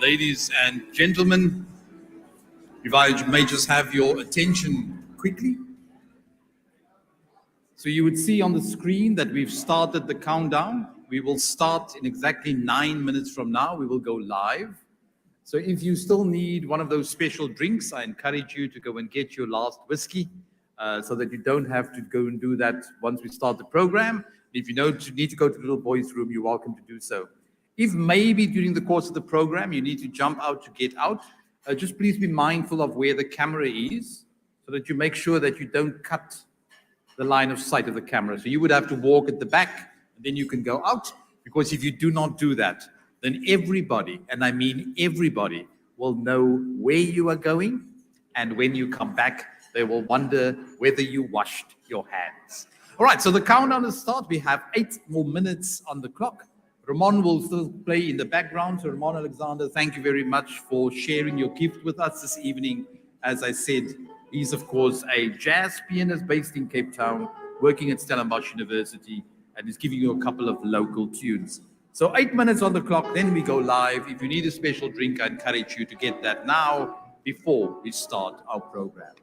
Ladies and gentlemen, if I may just have your attention quickly. So you would see on the screen that we've started the countdown. We will start in exactly 9 minutes from now. We will go live. So if you still need one of those special drinks, I encourage you to go and get your last whiskey so that you don't have to go and do that once we start the program. If you need to go to the little boys' room, you're welcome to do so. If maybe during the course of the program you need to jump out to get out, just please be mindful of where the camera is so that you make sure that you don't cut the line of sight of the camera. So you would have to walk at the back and then you can go out, because if you do not do that, then everybody, and I mean everybody, will know where you are going, and when you come back, they will wonder whether you washed your hands. All right, so the countdown is start. We have 8 more minutes on the clock. Ramon will still play in the background. So Ramon Alexander, thank you very much for sharing your gift with us this evening. As I said, he's of course a jazz pianist based in Cape Town, working at Stellenbosch University, and is giving you a couple of local tunes. So 8 minutes on the clock, then we go live. If you need a special drink, I encourage you to get that now before we start our program.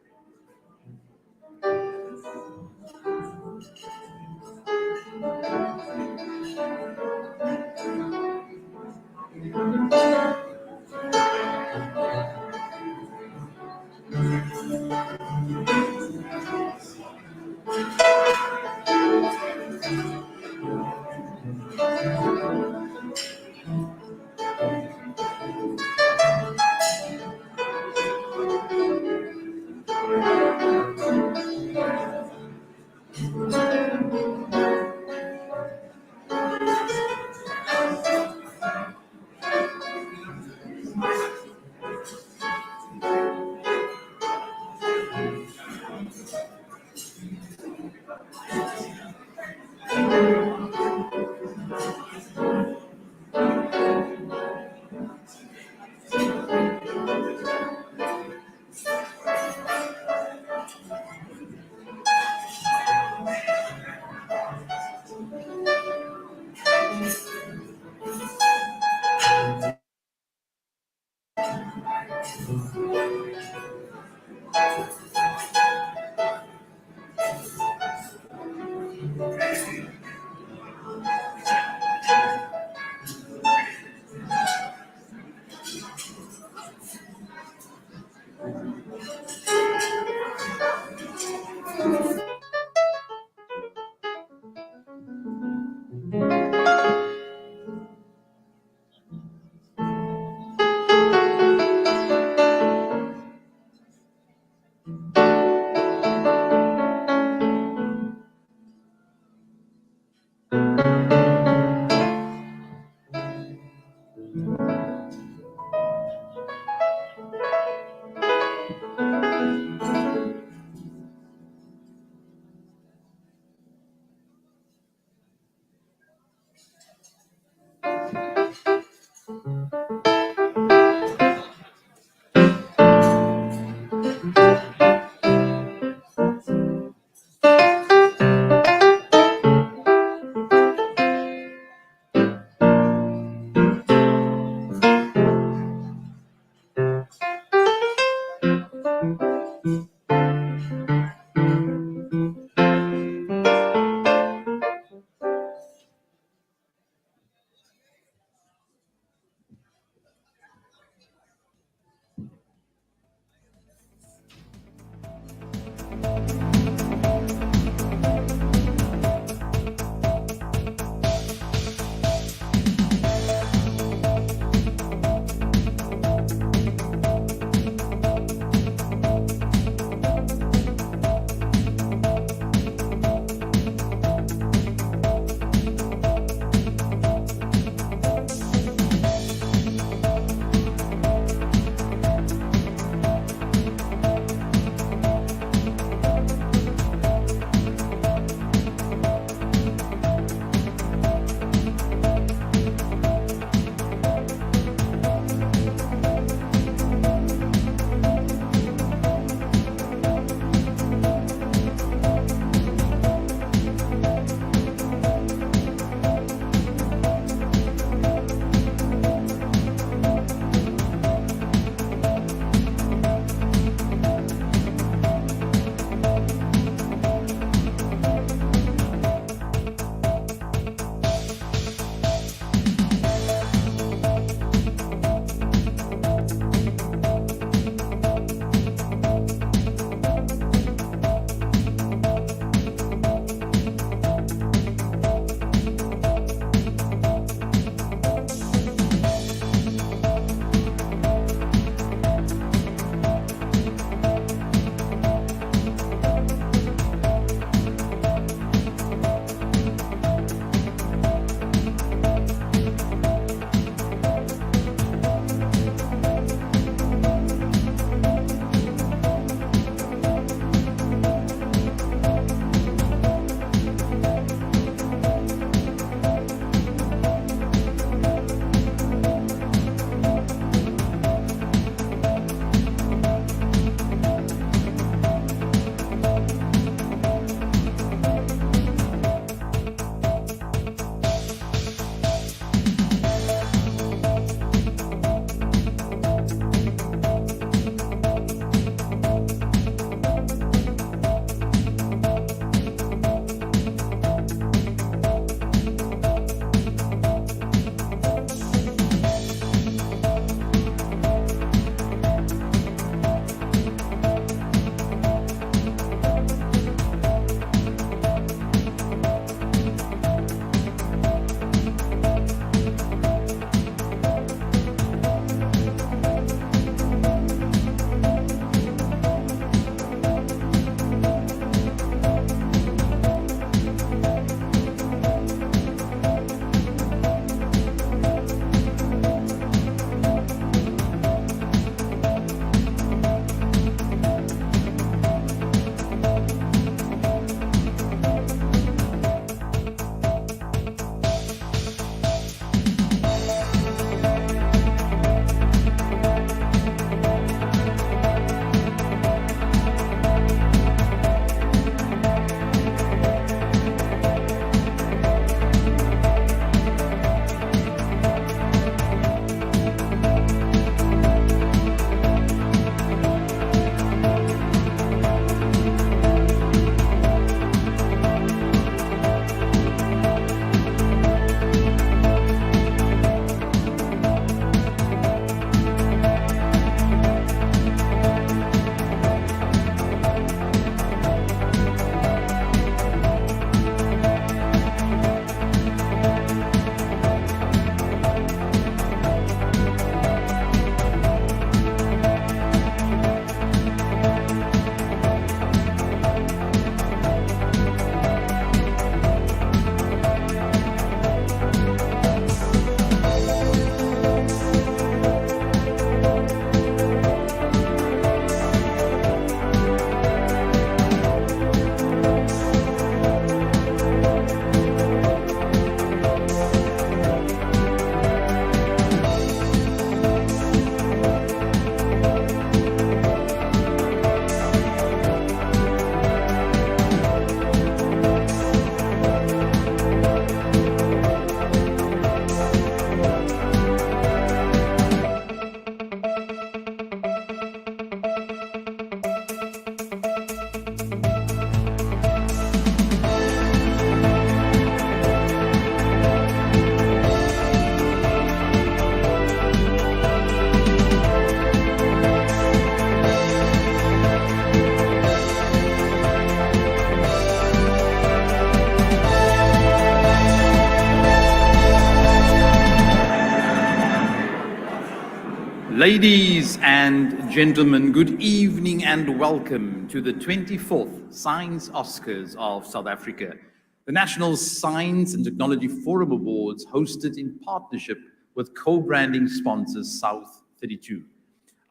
Ladies and gentlemen, good evening and welcome to the 24th Science Oscars of South Africa, the National Science and Technology Forum Awards hosted in partnership with co-branding sponsors South32.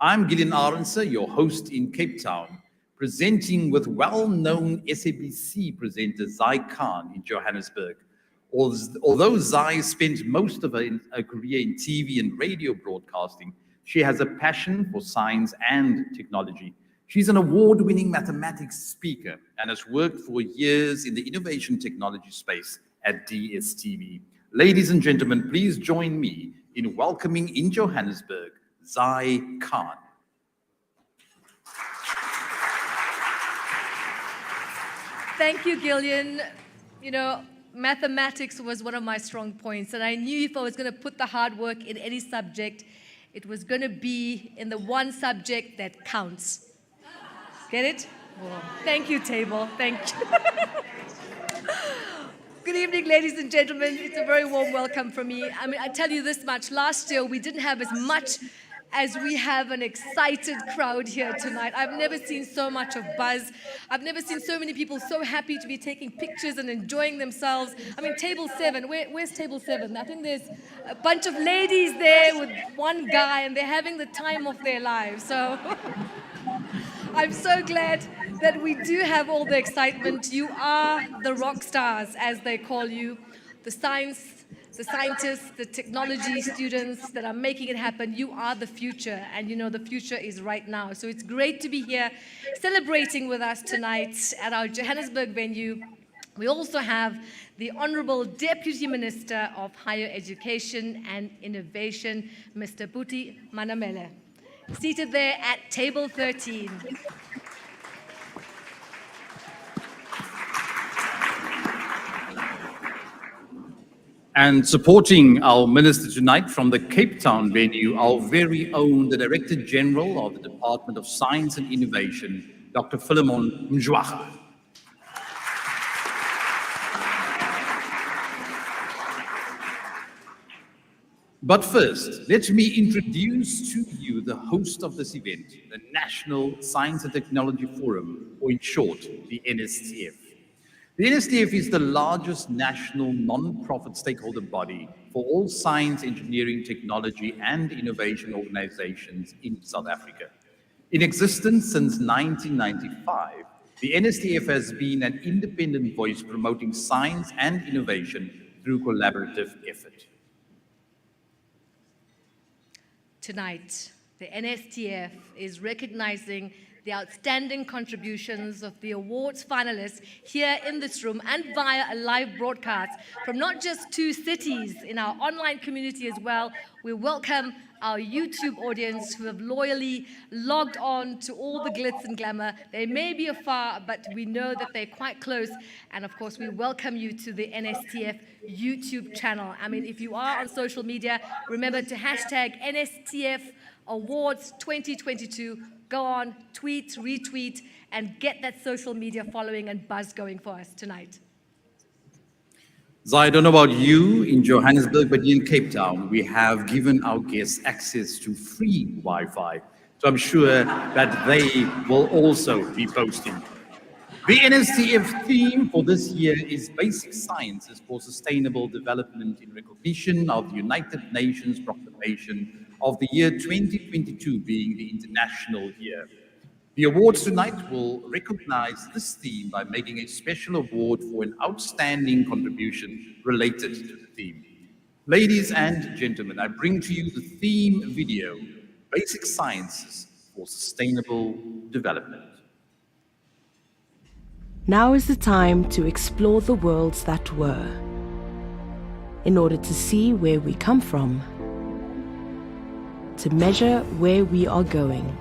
I'm Gillian Arendse, your host in Cape Town, presenting with well-known SABC presenter Zai Khan in Johannesburg. Although Zai spent most of her career in TV and radio broadcasting, she has a passion for science and technology. She's an award-winning mathematics speaker and has worked for years in the innovation technology space at DSTV. Ladies and gentlemen, please join me in welcoming in Johannesburg, Zai Khan. Thank you, Gillian. You know, mathematics was one of my strong points, and I knew if I was going to put the hard work in any subject, it was going to be in the one subject that counts. Get it? Whoa. Thank you, table. Thank you. Good evening, ladies and gentlemen. It's a very warm welcome from me. I mean, I tell you this much. Last year, we didn't have as much as we have an excited crowd here tonight. I've never seen so much of buzz. I've never seen so many people so happy to be taking pictures and enjoying themselves. I mean, table 7, where's table 7? I think there's a bunch of ladies there with one guy and they're having the time of their lives. So I'm so glad that we do have all the excitement. You are the rock stars, as they call you, the scientists, the technology students that are making it happen. You are the future, and you know the future is right now. So it's great to be here celebrating with us tonight at our Johannesburg venue. We also have the Honorable Deputy Minister of Higher Education and Innovation, Mr. Buti Manamele, seated there at table 13. And supporting our minister tonight from the Cape Town venue, our very own, the Director General of the Department of Science and Innovation, Dr. Philemon Mjwaha. But first, let me introduce to you the host of this event, the National Science and Technology Forum, or in short, the NSTF. The NSTF is the largest national non-profit stakeholder body for all science, engineering, technology, and innovation organizations in South Africa. In existence since 1995, the NSTF has been an independent voice promoting science and innovation through collaborative effort. Tonight, the NSTF is recognizing the outstanding contributions of the awards finalists here in this room and via a live broadcast from not just 2 cities, in our online community as well. We welcome our YouTube audience who have loyally logged on to all the glitz and glamour. They may be afar, but we know that they're quite close. And of course, we welcome you to the NSTF YouTube channel. I mean, if you are on social media, remember to hashtag NSTF Awards 2022. Go on, tweet, retweet, and get that social media following and buzz going for us tonight. Zai, I don't know about you in Johannesburg, but in Cape Town, we have given our guests access to free Wi-Fi. So I'm sure that they will also be posting. The NSTF theme for this year is Basic Sciences for Sustainable Development in recognition of the United Nations proclamation of the year 2022 being the International Year. The awards tonight will recognize this theme by making a special award for an outstanding contribution related to the theme. Ladies and gentlemen, I bring to you the theme video, Basic Sciences for Sustainable Development. Now is the time to explore the worlds that were, in order to see where we come from, to measure where we are going.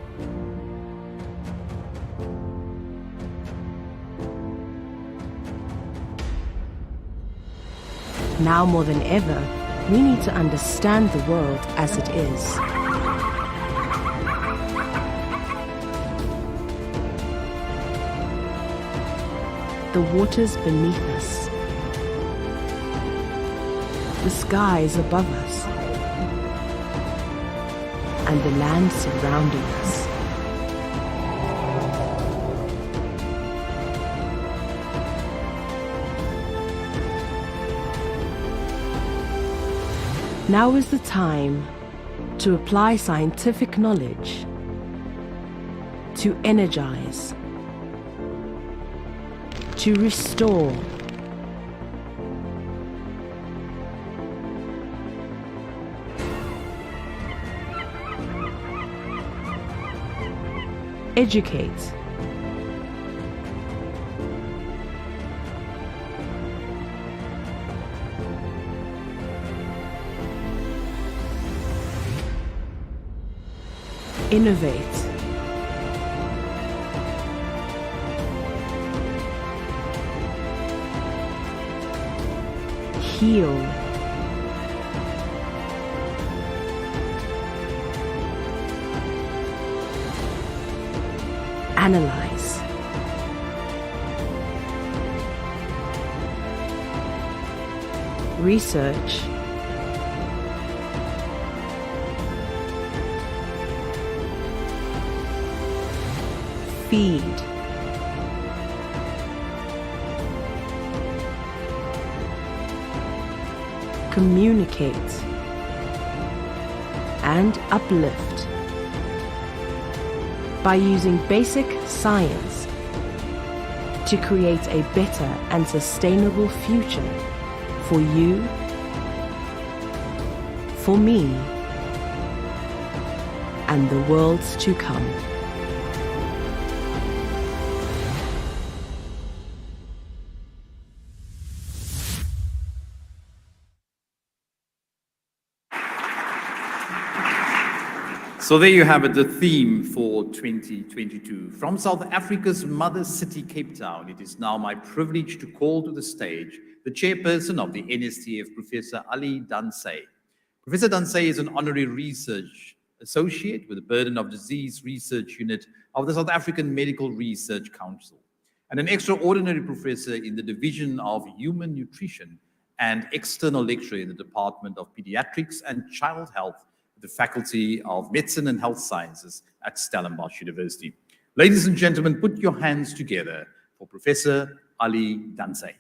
Now more than ever, we need to understand the world as it is. The waters beneath us, the skies above us, and the land surrounding us. Now is the time to apply scientific knowledge, to energize, to restore, educate, innovate, heal, analyze, research, feed, communicate, and uplift by using basic science to create a better and sustainable future for you, for me, and the worlds to come. So there you have it, the theme for 2022. From South Africa's mother city, Cape Town, it is now my privilege to call to the stage the chairperson of the NSTF, Professor Ali Dansey. Professor Dansey is an honorary research associate with the Burden of Disease Research Unit of the South African Medical Research Council, and an extraordinary professor in the Division of Human Nutrition and external lecturer in the Department of Pediatrics and Child Health, the Faculty of Medicine and Health Sciences at Stellenbosch University. Ladies and gentlemen, put your hands together for Professor Ali Dansey.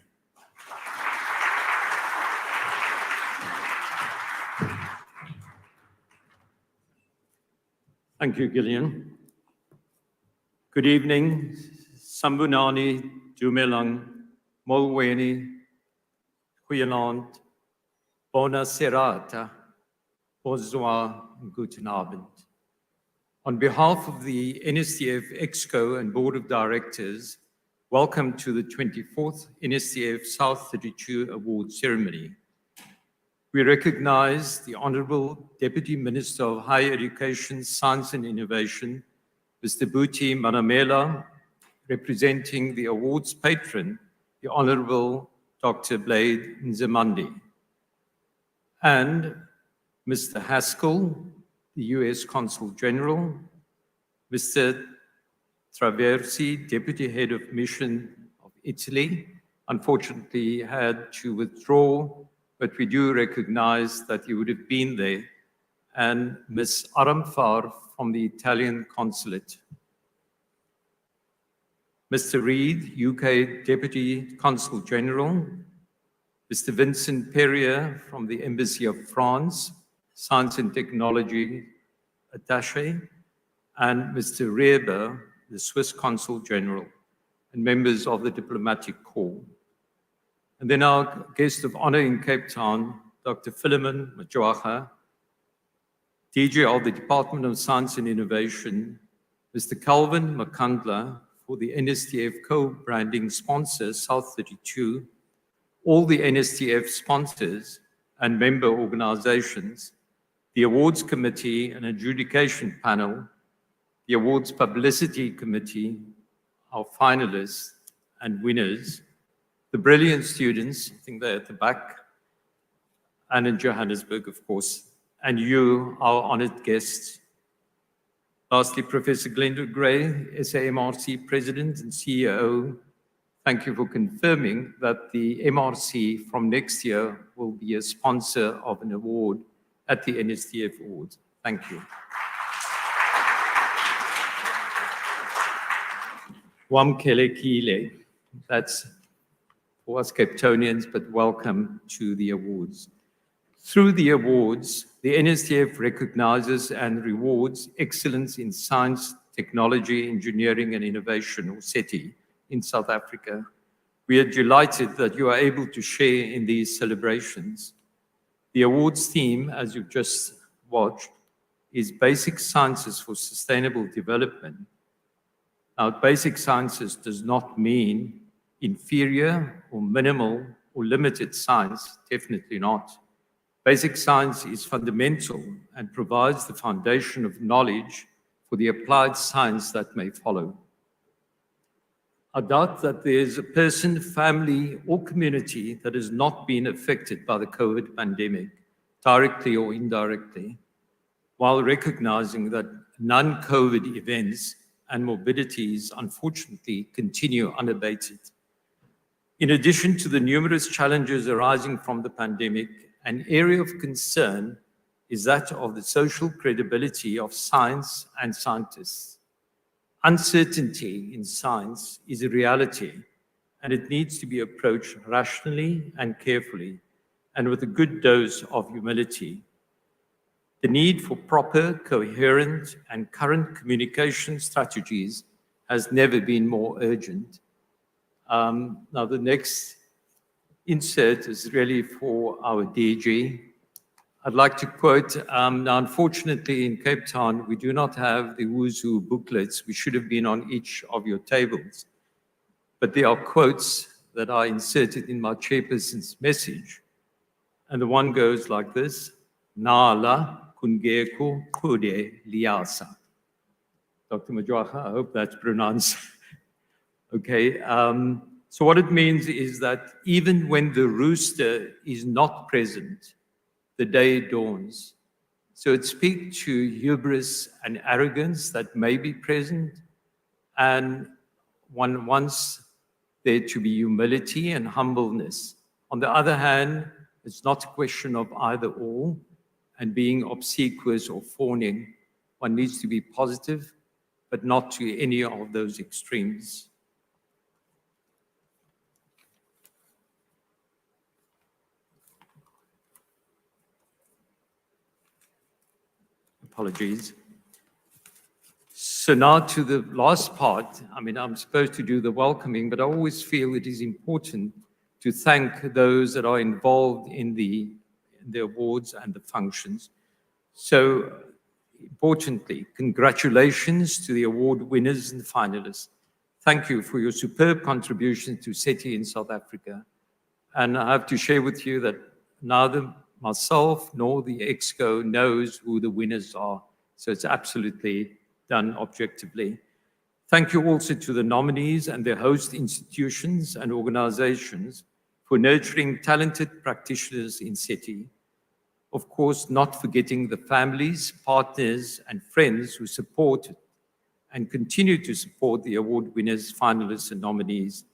Thank you, Gillian. Good evening. Sambunani, Dumelang, Molweni, Goeienaand, Bona Serata, Bonsoir, and Guten Abend. On behalf of the NSTF Exco and Board of Directors, welcome to the 24th NSTF-South32 Awards ceremony. We recognize the Honorable Deputy Minister of Higher Education, Science and Innovation, Mr. Buti Manamela, representing the awards patron, the Honorable Dr. Blade Nzimande, and Mr. Haskell, the U.S. Consul General, Mr. Traversi, Deputy Head of Mission of Italy, unfortunately had to withdraw, but we do recognize that he would have been there, and Ms. Aramfar from the Italian Consulate. Mr. Reid, UK Deputy Consul General, Mr. Vincent Perrier from the Embassy of France, Science and Technology Attaché, and Mr. Reber, the Swiss Consul General, and members of the Diplomatic Corps. And then our guest of honor in Cape Town, Dr. Philemon Majwaha, DG of the Department of Science and Innovation, Mr. Calvin Makandla for the NSTF co-branding sponsor, South32, all the NSTF sponsors and member organizations, the Awards Committee and Adjudication Panel, the Awards Publicity Committee, our finalists and winners, the brilliant students, I think they're at the back, and in Johannesburg, of course, and you, our honored guests. Lastly, Professor Glenda Gray, SAMRC President and CEO, thank you for confirming that the MRC from next year will be a sponsor of an award at the NSTF Awards. Thank you. Wamkelekile. That's for us Cape Townians, but welcome to the awards. Through the awards, the NSTF recognizes and rewards excellence in science, technology, engineering, and innovation, or SETI, in South Africa. We are delighted that you are able to share in these celebrations. The awards theme, as you've just watched, is Basic Sciences for Sustainable Development. Now, basic sciences does not mean inferior or minimal or limited science, definitely not. Basic science is fundamental and provides the foundation of knowledge for the applied science that may follow. I doubt that there's a person, family, or community that has not been affected by the COVID pandemic, directly or indirectly, while recognizing that non-COVID events and morbidities unfortunately continue unabated. In addition to the numerous challenges arising from the pandemic, an area of concern is that of the social credibility of science and scientists. Uncertainty in science is a reality, and it needs to be approached rationally and carefully, and with a good dose of humility. The need for proper, coherent, and current communication strategies has never been more urgent. Now, the next insert is really for our DG. I'd like to quote, now unfortunately in Cape Town, we do not have the Wuzu booklets, which should have been on each of your tables. But there are quotes that are inserted in my chairperson's message. And the one goes like this, Nala Kungeko Kude Liasa. Dr. Majwaha, I hope that's pronounced. Okay, so what it means is that even when the rooster is not present, the day dawns. So it speaks to hubris and arrogance that may be present, and one wants there to be humility and humbleness. On the other hand, it's not a question of either or and being obsequious or fawning. One needs to be positive, but not to any of those extremes. Apologies. So now to the last part. I mean, I'm supposed to do the welcoming, but I always feel it is important to thank those that are involved in the awards and the functions. So importantly, congratulations to the award winners and finalists. Thank you for your superb contribution to SETI in South Africa. And I have to share with you that neither myself nor the EXCO knows who the winners are. So it's absolutely done objectively. Thank you also to the nominees and their host institutions and organizations for nurturing talented practitioners in SETI. Of course, not forgetting the families, partners, and friends who supported and continue to support the award winners, finalists, and nominees.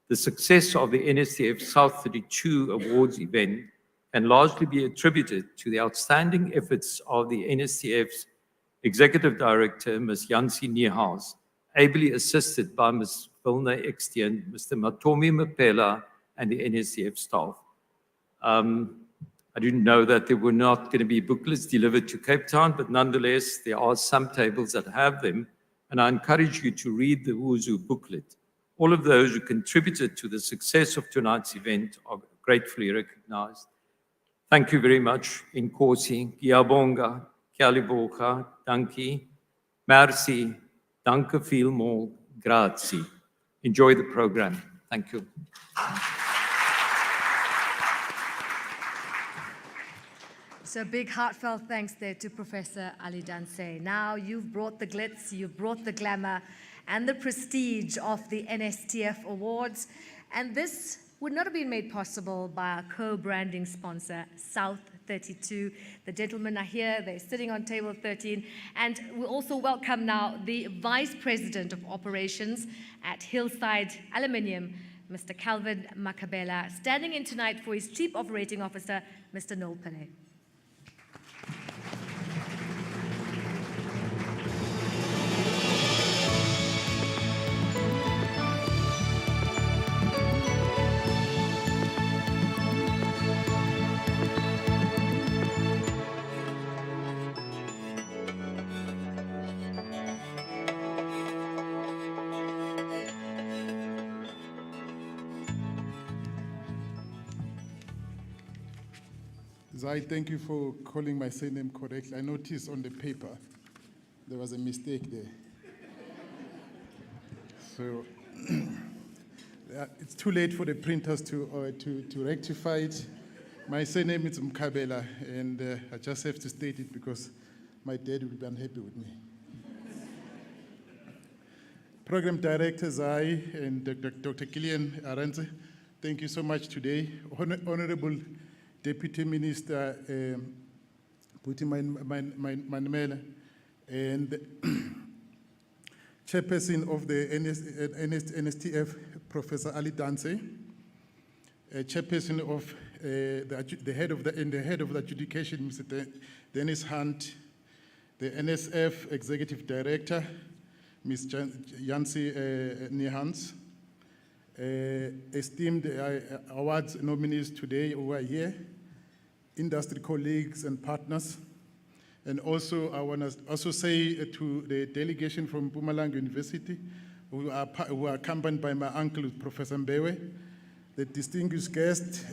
The success of the NSTF-South32 Awards event can largely be attributed to the outstanding efforts of the NSTF's Executive Director, Ms. Jansie Niehaus, ably assisted by Ms. Vilna Ekstein, Mr. Matomi Mapela, and the NSTF staff. I didn't know that there were not going to be booklets delivered to Cape Town, but nonetheless, there are some tables that have them, and I encourage you to read the Wuzu booklet. All of those who contributed to the success of tonight's event are gratefully recognized. Thank you very much. Inkosi, Ngiyabonga, Kyaliboga, Danki, Merci, Danke vielmals, Grazie. Enjoy the program. Thank you. So big heartfelt thanks there to Professor Ali Danse. Now you've brought the glitz, you've brought the glamour and the prestige of the NSTF Awards. And this would not have been made possible by our co-branding sponsor, South32. The gentlemen are here, they're sitting on table 13. And we also welcome now the Vice President of Operations at Hillside Aluminium, Mr. Calvin Makabela, standing in tonight for his Chief Operating Officer, Mr. Noel Pillay. Zai, thank you for calling my surname correctly. I noticed on the paper there was a mistake there. So it's too late for the printers to rectify it. My surname is Mkabela, and I just have to state it because my dad will be unhappy with me. Program Director Zai and Dr. Gillian Arantse, thank you so much today. Honorable Deputy Minister Buti Manmela and Chairperson of the NSTF, Professor Ali Danse, Chairperson of the head of the adjudication, Mr. Dennis Hunt, the NSF Executive Director, Ms. Yancy Nihans, esteemed awards nominees today who are here, industry colleagues and partners, and also I want to also say to the delegation from Mpumalanga University, who are accompanied by my uncle, Professor Mbewe, the distinguished guest.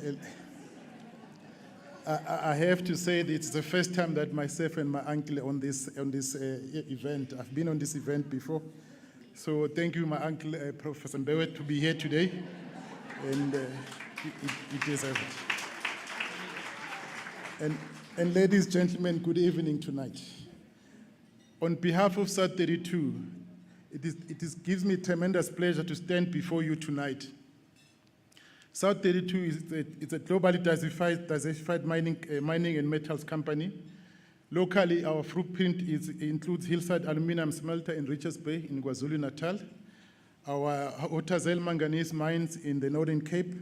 I have to say that it's the first time that myself and my uncle are on this event. I've been on this event before. So thank you, my uncle, Professor Mbewe, to be here today. And it is it. And ladies, gentlemen, good evening tonight. On behalf of South32, it gives me tremendous pleasure to stand before you tonight. South32 is a globally diversified mining and metals company. Locally, our footprint includes Hillside Aluminum Smelter in Richards Bay in KwaZulu-Natal, our Otazel Manganese mines in the Northern Cape.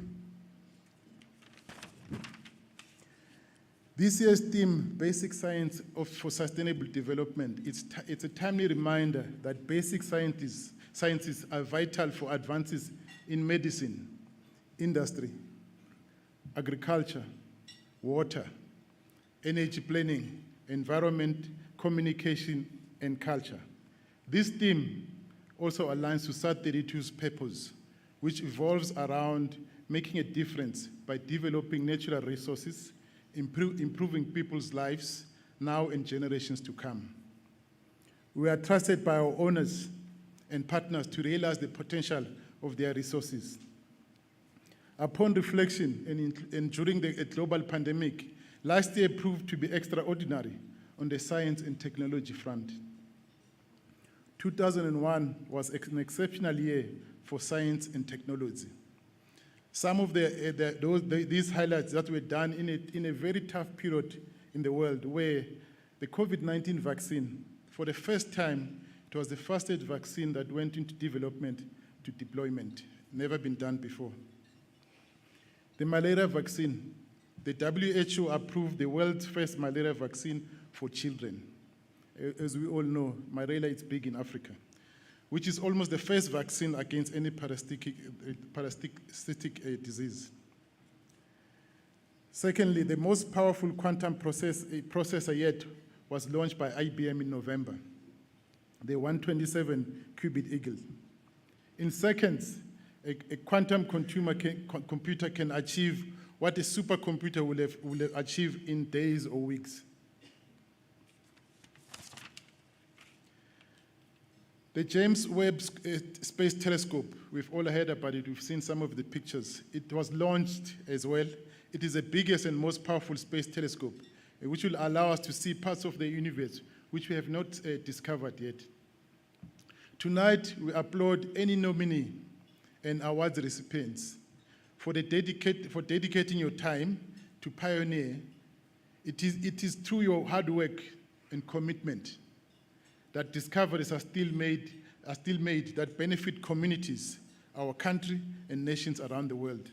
This year's theme, Basic Science for Sustainable Development, it's a timely reminder that basic sciences are vital for advances in medicine, industry, agriculture, water, energy planning, environment, communication, and culture. This theme also aligns to South32's purpose, which evolves around making a difference by developing natural resources, improving people's lives now and generations to come. We are trusted by our owners and partners to realize the potential of their resources. Upon reflection and during the global pandemic, last year proved to be extraordinary on the science and technology front. 2001 was an exceptional year for science and technology. Some of these highlights that were done in a very tough period in the world where the COVID-19 vaccine, for the first time, it was the fastest vaccine that went into development to deployment. Never been done before. The malaria vaccine, the WHO approved the world's first malaria vaccine for children. As we all know, malaria is big in Africa, which is almost the first vaccine against any parasitic disease. Secondly, the most powerful quantum processor yet was launched by IBM in November, the 127-qubit Eagle. In seconds, a quantum computer can achieve what a supercomputer will have achieved in days or weeks. The James Webb Space Telescope, we've all heard about it, we've seen some of the pictures. It was launched as well. It is the biggest and most powerful space telescope, which will allow us to see parts of the universe which we have not discovered yet. Tonight, we applaud any nominee and awards recipients for dedicating your time to pioneer. It is through your hard work and commitment that discoveries are still made that benefit communities, our country, and nations around the world.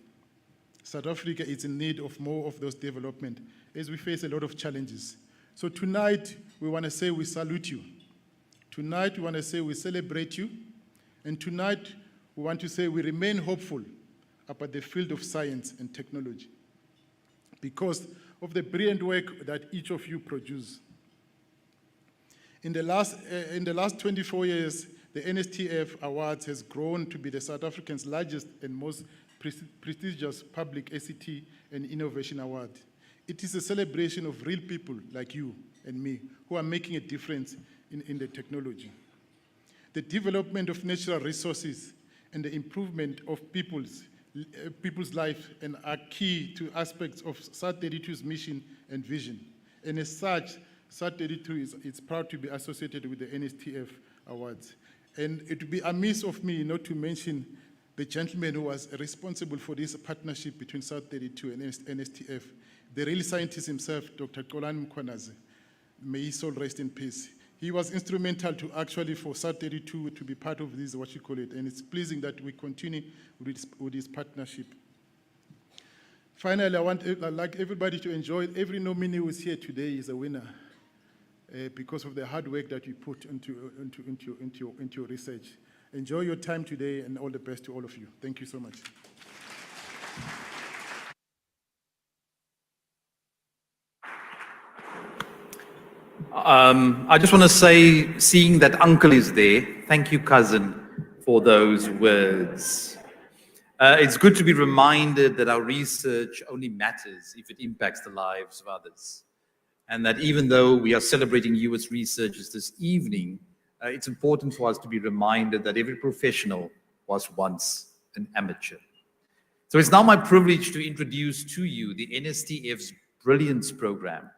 South Africa is in need of more of those development as we face a lot of challenges. So tonight, we want to say we salute you. Tonight, we want to say we celebrate you. And tonight, we want to say we remain hopeful about the field of science and technology because of the brilliant work that each of you produce. In the last 24 years, the NSTF Awards has grown to be the South African's largest and most prestigious public ACT and innovation award. It is a celebration of real people like you and me who are making a difference in the technology. The development of natural resources and the improvement of people's life and are key to aspects of South32's mission and vision. And as such, South32 is proud to be associated with the NSTF Awards. And it would be amiss of me not to mention the gentleman who was responsible for this partnership between South32 and NSTF, the real scientist himself, Dr. Kolani Mkhwanazi. May his soul rest in peace. He was instrumental to actually for South32 to be part of this, what you call it, and it's pleasing that we continue with this partnership. Finally, I'd like everybody to enjoy it. Every nominee who is here today is a winner because of the hard work that you put into your research. Enjoy your time today and all the best to all of you. Thank you so much. I just want to say, seeing that uncle is there, thank you, cousin, for those words. It's good to be reminded that our research only matters if it impacts the lives of others. And that even though we are celebrating you as researchers this evening, it's important for us to be reminded that every professional was once an amateur. So it's now my privilege to introduce to you the NSTF's Brilliance Program.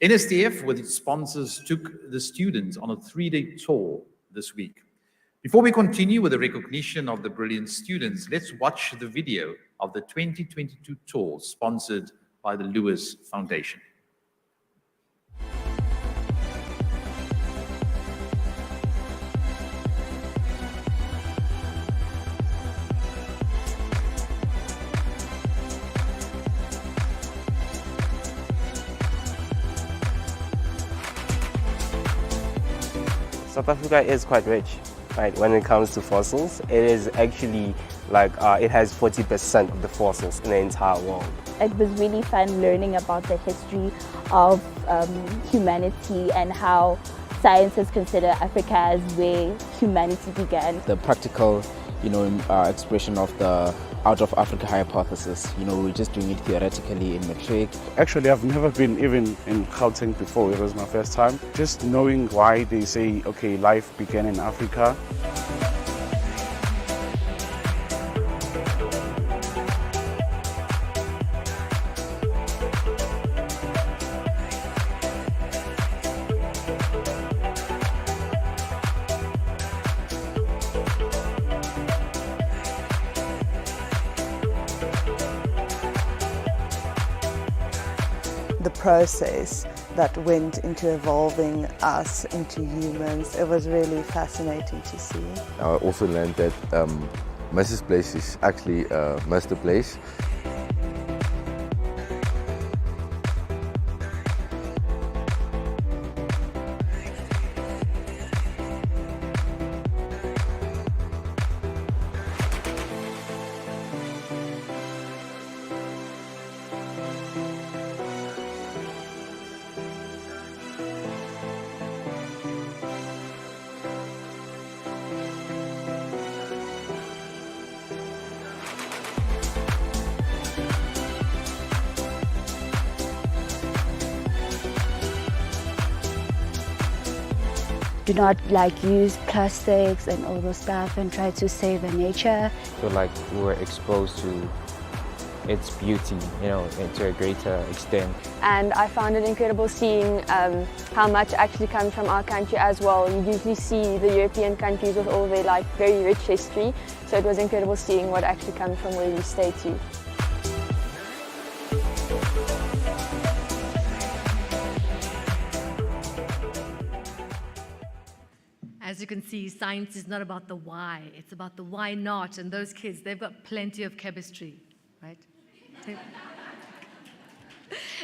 NSTF, with its sponsors, took the students on a 3-day tour this week. Before we continue with the recognition of the brilliant students, let's watch the video of the 2022 tour sponsored by the Lewis Foundation. South Africa is quite rich, right? When it comes to fossils, it is actually like it has 40% of the fossils in the entire world. It was really fun learning about the history of humanity and how scientists consider Africa as where humanity began. The practical, expression of the out of Africa hypothesis. We're just doing it theoretically in matric. Actually, I've never been even in Gauteng before. It was my first time. Just knowing why they say, okay, life began in Africa. The process that went into evolving us into humans, it was really fascinating to see. I also learned that Mrs. Place is actually Master Place. Do not use plastics and all those stuff and try to save the nature. I feel like we were exposed to its beauty, to a greater extent. And I found it incredible seeing how much actually comes from our country as well. You usually see the European countries with all their very rich history, so it was incredible seeing what actually comes from where we stay to. As you can see, science is not about the why, it's about the why not. And those kids, they've got plenty of chemistry, right?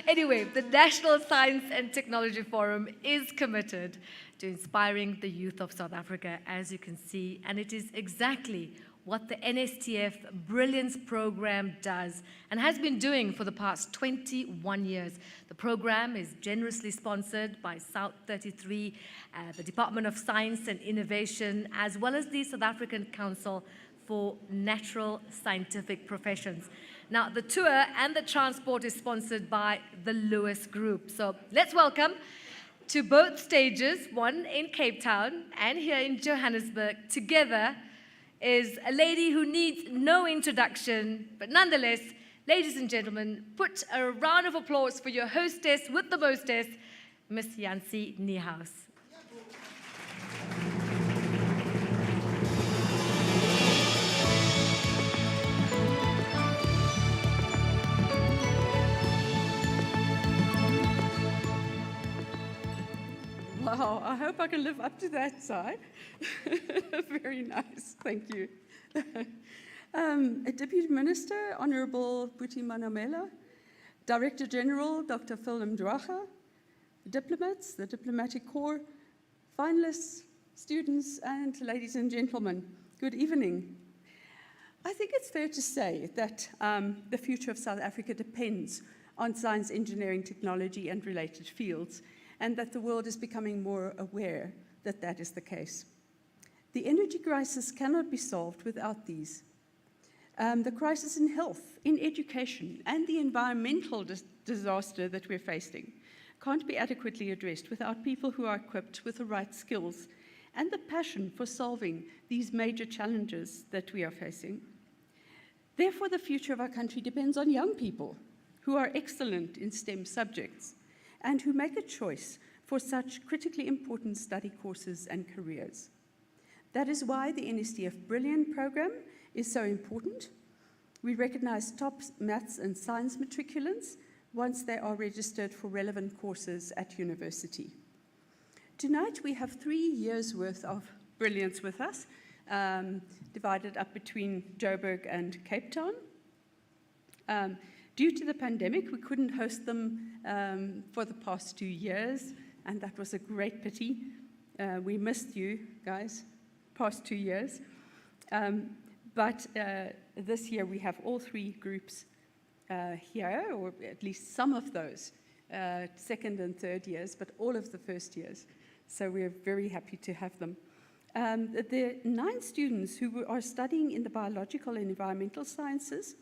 Anyway, the National Science and Technology Forum is committed to inspiring the youth of South Africa, as you can see, and it is exactly what the NSTF Brilliance Program does and has been doing for the past 21 years. The program is generously sponsored by South32, the Department of Science and Innovation, as well as the South African Council for natural scientific professions. Now, the tour and the transport is sponsored by the Lewis Group. So let's welcome to both stages, one in Cape Town and here in Johannesburg, together is a lady who needs no introduction, but nonetheless, ladies and gentlemen, put a round of applause for your hostess with the mostess, Miss Yancy Niehaus. Wow, I hope I can live up to that side. Very nice, thank you. Deputy Minister, Honorable Buti Manamela, Director General, Dr. Phil Mdwaga, diplomats, the Diplomatic Corps, finalists, students, and ladies and gentlemen, good evening. I think it's fair to say that the future of South Africa depends on science, engineering, technology, and related fields, and that the world is becoming more aware that that is the case. The energy crisis cannot be solved without these. The crisis in health, in education, and the environmental disaster that we're facing can't be adequately addressed without people who are equipped with the right skills and the passion for solving these major challenges that we are facing. Therefore, the future of our country depends on young people who are excellent in STEM subjects and who make a choice for such critically important study courses and careers. That is why the NSTF Brilliant program is so important. We recognize top maths and science matriculants once they are registered for relevant courses at university. Tonight we have 3 years worth of brilliance with us, divided up between Joburg and Cape Town. Due to the pandemic, we couldn't host them for the past 2 years, and that was a great pity. We missed you guys, past 2 years. But this year we have all 3 groups here, or at least some of those, second and third years, but all of the first years. So we're very happy to have them. The 9 students who are studying in the biological and environmental sciences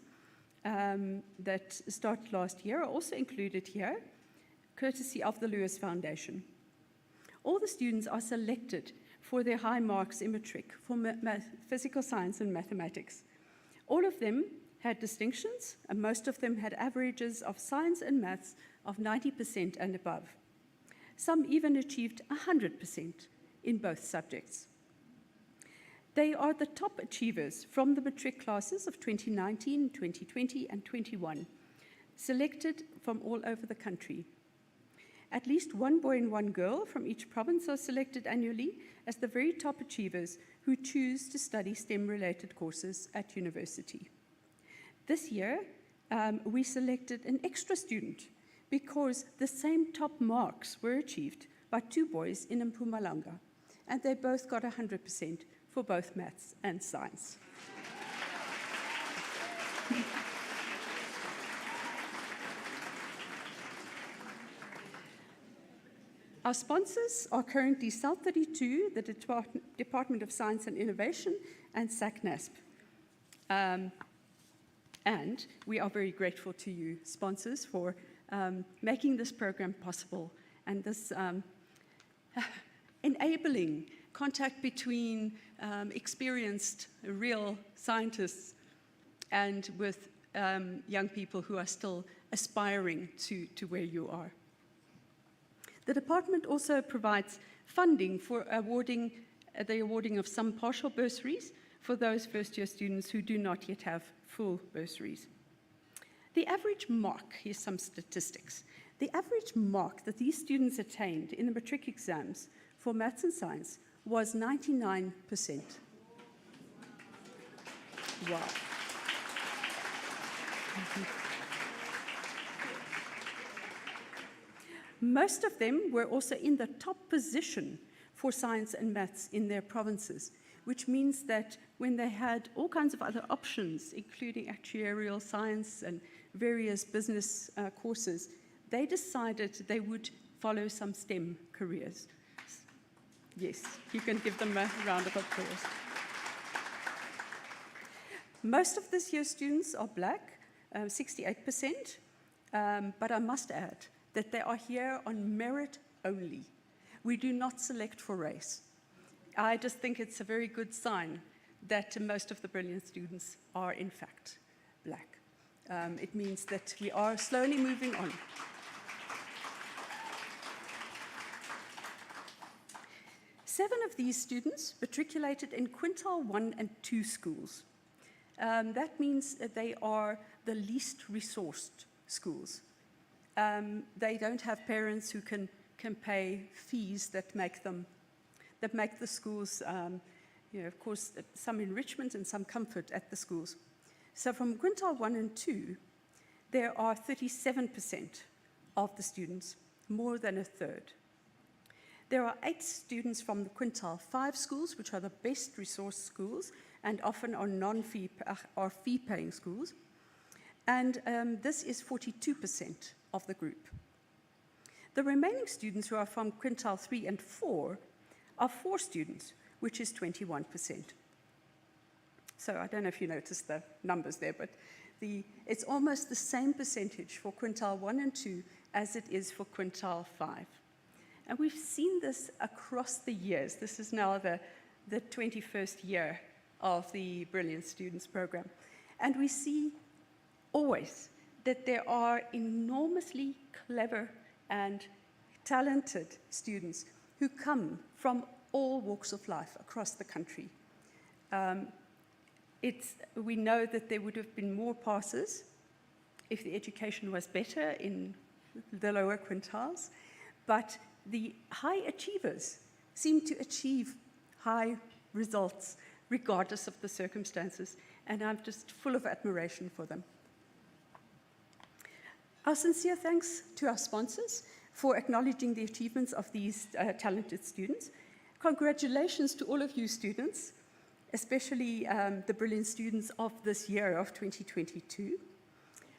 that started last year are also included here, courtesy of the Lewis Foundation. All the students are selected for their high marks in matric for physical science and mathematics. All of them had distinctions, and most of them had averages of science and maths of 90% and above. Some even achieved 100% in both subjects. They are the top achievers from the matric classes of 2019, 2020, and 21, selected from all over the country. At least 1 boy and 1 girl from each province are selected annually as the very top achievers who choose to study STEM-related courses at university. This year, we selected an extra student because the same top marks were achieved by 2 boys in Mpumalanga, and they both got 100% for both maths and science. Our sponsors are currently South32, the Department of Science and Innovation, and SACNASP. And we are very grateful to you, sponsors, for making this program possible and this enabling contact between experienced, real scientists and with young people who are still aspiring to where you are. The department also provides funding for the awarding of some partial bursaries for those first-year students who do not yet have full bursaries. The average mark, here's some statistics. The average mark that these students attained in the matric exams for maths and science was 99%. Wow. Most of them were also in the top position for science and maths in their provinces, which means that when they had all kinds of other options, including actuarial science and various business courses, they decided they would follow some STEM careers. Yes, you can give them a round of applause. Most of this year's students are black, 68%, but I must add that they are here on merit only. We do not select for race. I just think it's a very good sign that most of the brilliant students are in fact black. It means that we are slowly moving on. Seven of these students matriculated in quintile 1 and 2 schools. That means that they are the least resourced schools. They don't have parents who can pay fees that make the schools, of course, some enrichment and some comfort at the schools. So from quintile 1 and 2, there are 37% of the students, more than a third. There are 8 students from the quintile 5 schools, which are the best resource schools and often are non-fee or fee-paying schools. And this is 42% of the group. The remaining students who are from quintile 3 and 4 are 4 students, which is 21%. So I don't know if you noticed the numbers there, but it's almost the same percentage for quintile 1 and 2 as it is for quintile 5. And we've seen this across the years. This is now the 21st year of the Brilliant Students program. And we see always that there are enormously clever and talented students who come from all walks of life across the country. We know that there would have been more passes if the education was better in the lower quintiles, but the high achievers seem to achieve high results regardless of the circumstances, and I'm just full of admiration for them. Our sincere thanks to our sponsors for acknowledging the achievements of these talented students. Congratulations to all of you students, especially the brilliant students of this year of 2022.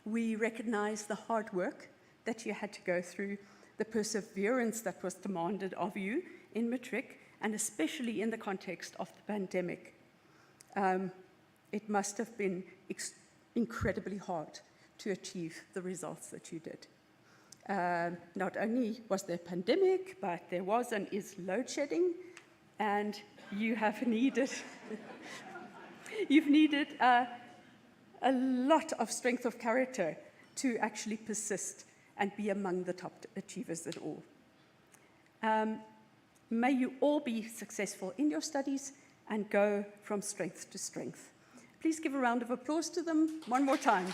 We recognize the hard work that you had to go through, the perseverance that was demanded of you in matric, and especially in the context of the pandemic. It must have been incredibly hard to achieve the results that you did. Not only was there a pandemic, but there was and is load shedding, and you have needed, you've needed a lot of strength of character to actually persist and be among the top achievers at all. May you all be successful in your studies and go from strength to strength. Please give a round of applause to them one more time.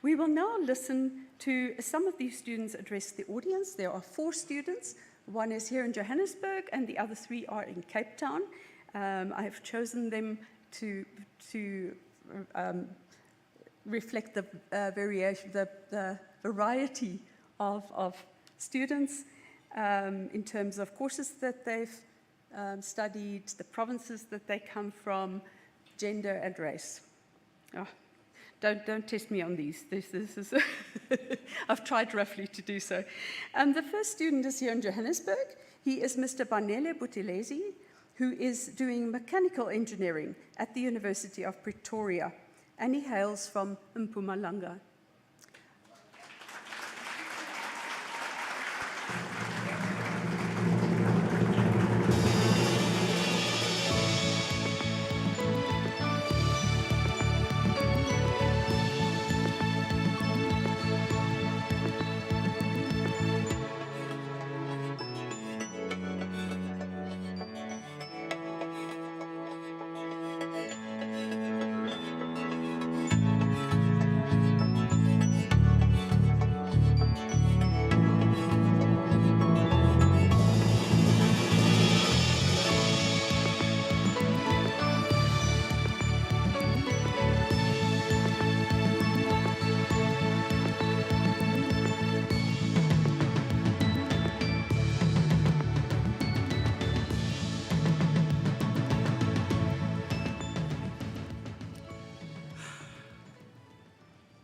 We will now listen to some of these students address the audience. There are 4 students. One is here in Johannesburg, and the other 3 are in Cape Town. I have chosen them to reflect the variety of students in terms of courses that they've studied, the provinces that they come from, gender and race. Oh, don't test me on these. This is I've tried roughly to do so. The first student is here in Johannesburg. He is Mr. Banele Butelezi, who is doing mechanical engineering at the University of Pretoria, and he hails from Mpumalanga.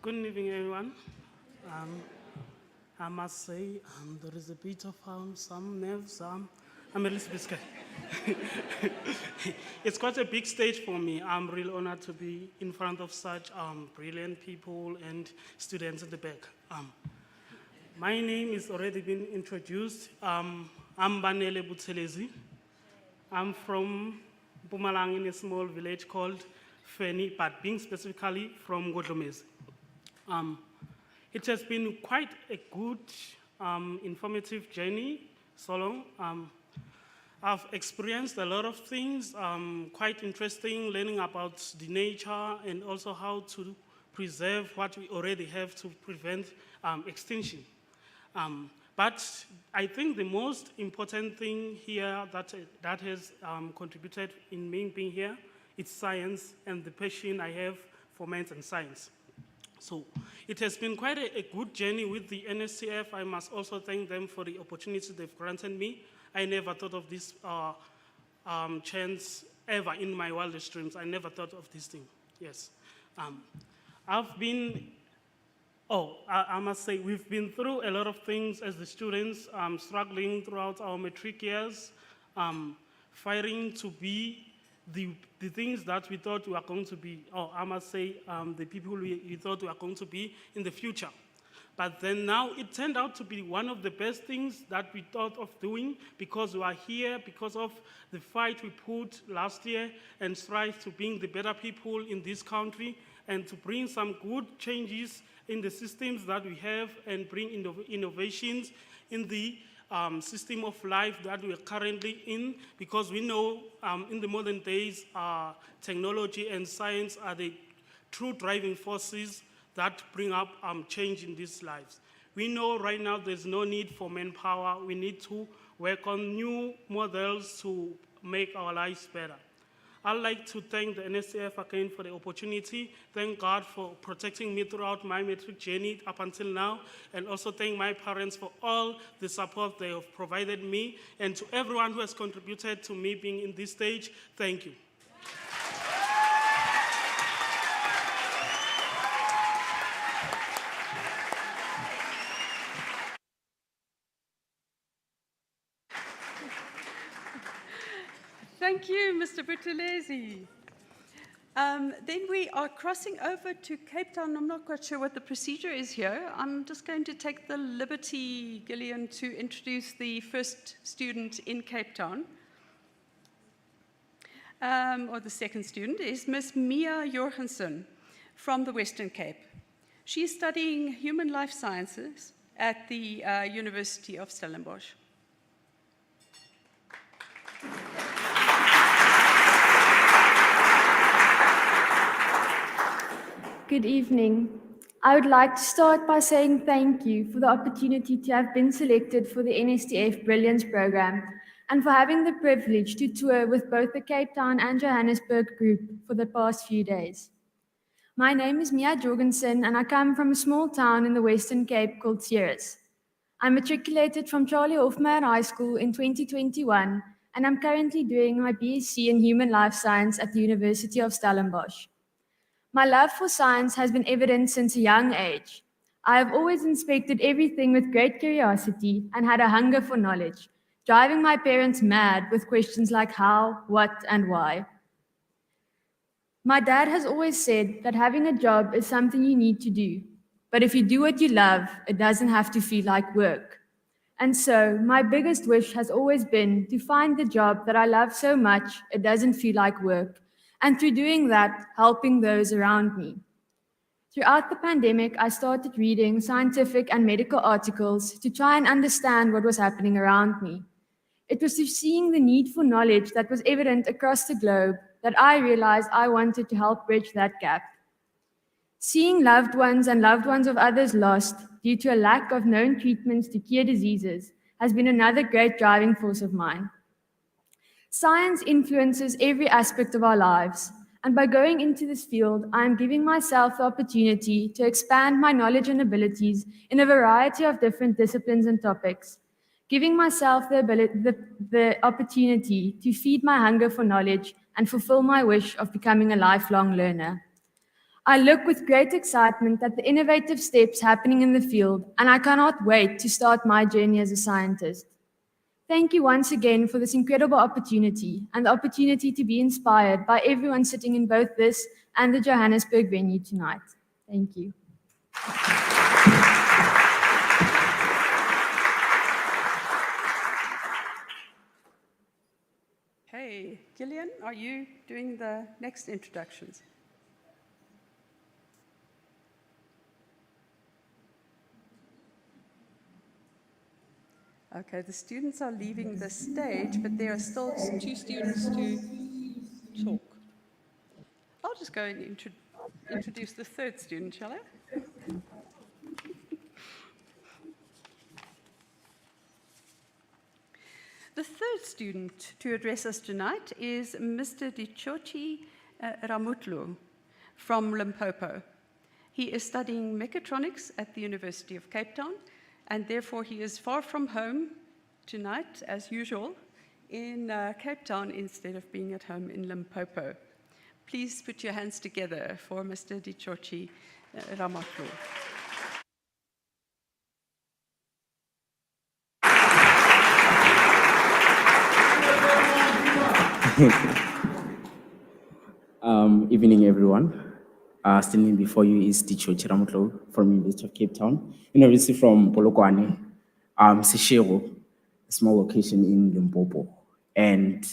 Good evening, everyone. I must say there is a bit of some nerves. I'm a little bit scared. It's quite a big stage for me. I'm really honored to be in front of such brilliant people and students at the back. My name has already been introduced. I'm Banele Buthelezi. I'm from Mpumalanga in a small village called Feni, but being specifically from Godlomezi. It has been quite a good, informative journey so long. I've experienced a lot of things, quite interesting, learning about the nature and also how to preserve what we already have to prevent extinction. But I think the most important thing here that has contributed in me being here is science and the passion I have for maths and science. So it has been quite a good journey with the NSTF. I must also thank them for the opportunity they've granted me. I never thought of this chance ever in my wildest dreams. I never thought of this thing, yes. I must say, we've been through a lot of things as the students, struggling throughout our matric years, fighting to be the things that we thought we were going to be, or I must say, the people we thought we were going to be in the future. But then now it turned out to be one of the best things that we thought of doing because we are here, because of the fight we put last year and strive to being the better people in this country and to bring some good changes in the systems that we have and bring innovations in the system of life that we are currently in, because we know in the modern days, technology and science are the true driving forces that bring up change in these lives. We know right now there's no need for manpower. We need to work on new models to make our lives better. I'd like to thank the NSTF again for the opportunity. Thank God for protecting me throughout my matric journey up until now, and also thank my parents for all the support they have provided me, and to everyone who has contributed to me being in this stage, thank you. Thank you, Mr. Buthelezi. Then we are crossing over to Cape Town. I'm not quite sure what the procedure is here. I'm just going to take the liberty, Gillian, to introduce the first student in Cape Town. Or the second student is Miss Mia Jorgensen from the Western Cape. She's studying human life sciences at the University of Stellenbosch. Good evening. I would like to start by saying thank you for the opportunity to have been selected for the NSTF Brilliance Program and for having the privilege to tour with both the Cape Town and Johannesburg group for the past few days. My name is Mia Jorgensen and I come from a small town in the Western Cape called Ceres. I matriculated from Charlie Hofmeyer High School in 2021 and I'm currently doing my BSc in Human Life Science at the University of Stellenbosch. My love for science has been evident since a young age. I have always inspected everything with great curiosity and had a hunger for knowledge, driving my parents mad with questions like how, what, and why. My dad has always said that having a job is something you need to do, but if you do what you love, it doesn't have to feel like work. And so my biggest wish has always been to find the job that I love so much it doesn't feel like work, and through doing that, helping those around me. Throughout the pandemic, I started reading scientific and medical articles to try and understand what was happening around me. It was through seeing the need for knowledge that was evident across the globe that I realized I wanted to help bridge that gap. Seeing loved ones and loved ones of others lost due to a lack of known treatments to cure diseases has been another great driving force of mine. Science influences every aspect of our lives, and by going into this field, I am giving myself the opportunity to expand my knowledge and abilities in a variety of different disciplines and topics, giving myself the opportunity to feed my hunger for knowledge and fulfill my wish of becoming a lifelong learner. I look with great excitement at the innovative steps happening in the field, and I cannot wait to start my journey as a scientist. Thank you once again for this incredible opportunity and the opportunity to be inspired by everyone sitting in both this and the Johannesburg venue tonight. Thank you. Hey, Gillian, are you doing the next introductions? Okay, the students are leaving the stage, but there are still 2 students to talk. I'll just go and introduce the 3rd student, shall I? The 3rd student to address us tonight is Mr. Dichochi Ramutlu from Limpopo. He is studying mechatronics at the University of Cape Town, and therefore he is far from home tonight, as usual, in Cape Town instead of being at home in Limpopo. Please put your hands together for Mr. Dichochi Ramutlu. Evening, everyone. Standing before you is Dichochi Ramutlu from University of Cape Town, University from Polokwane, Seshego, a small location in Limpopo. And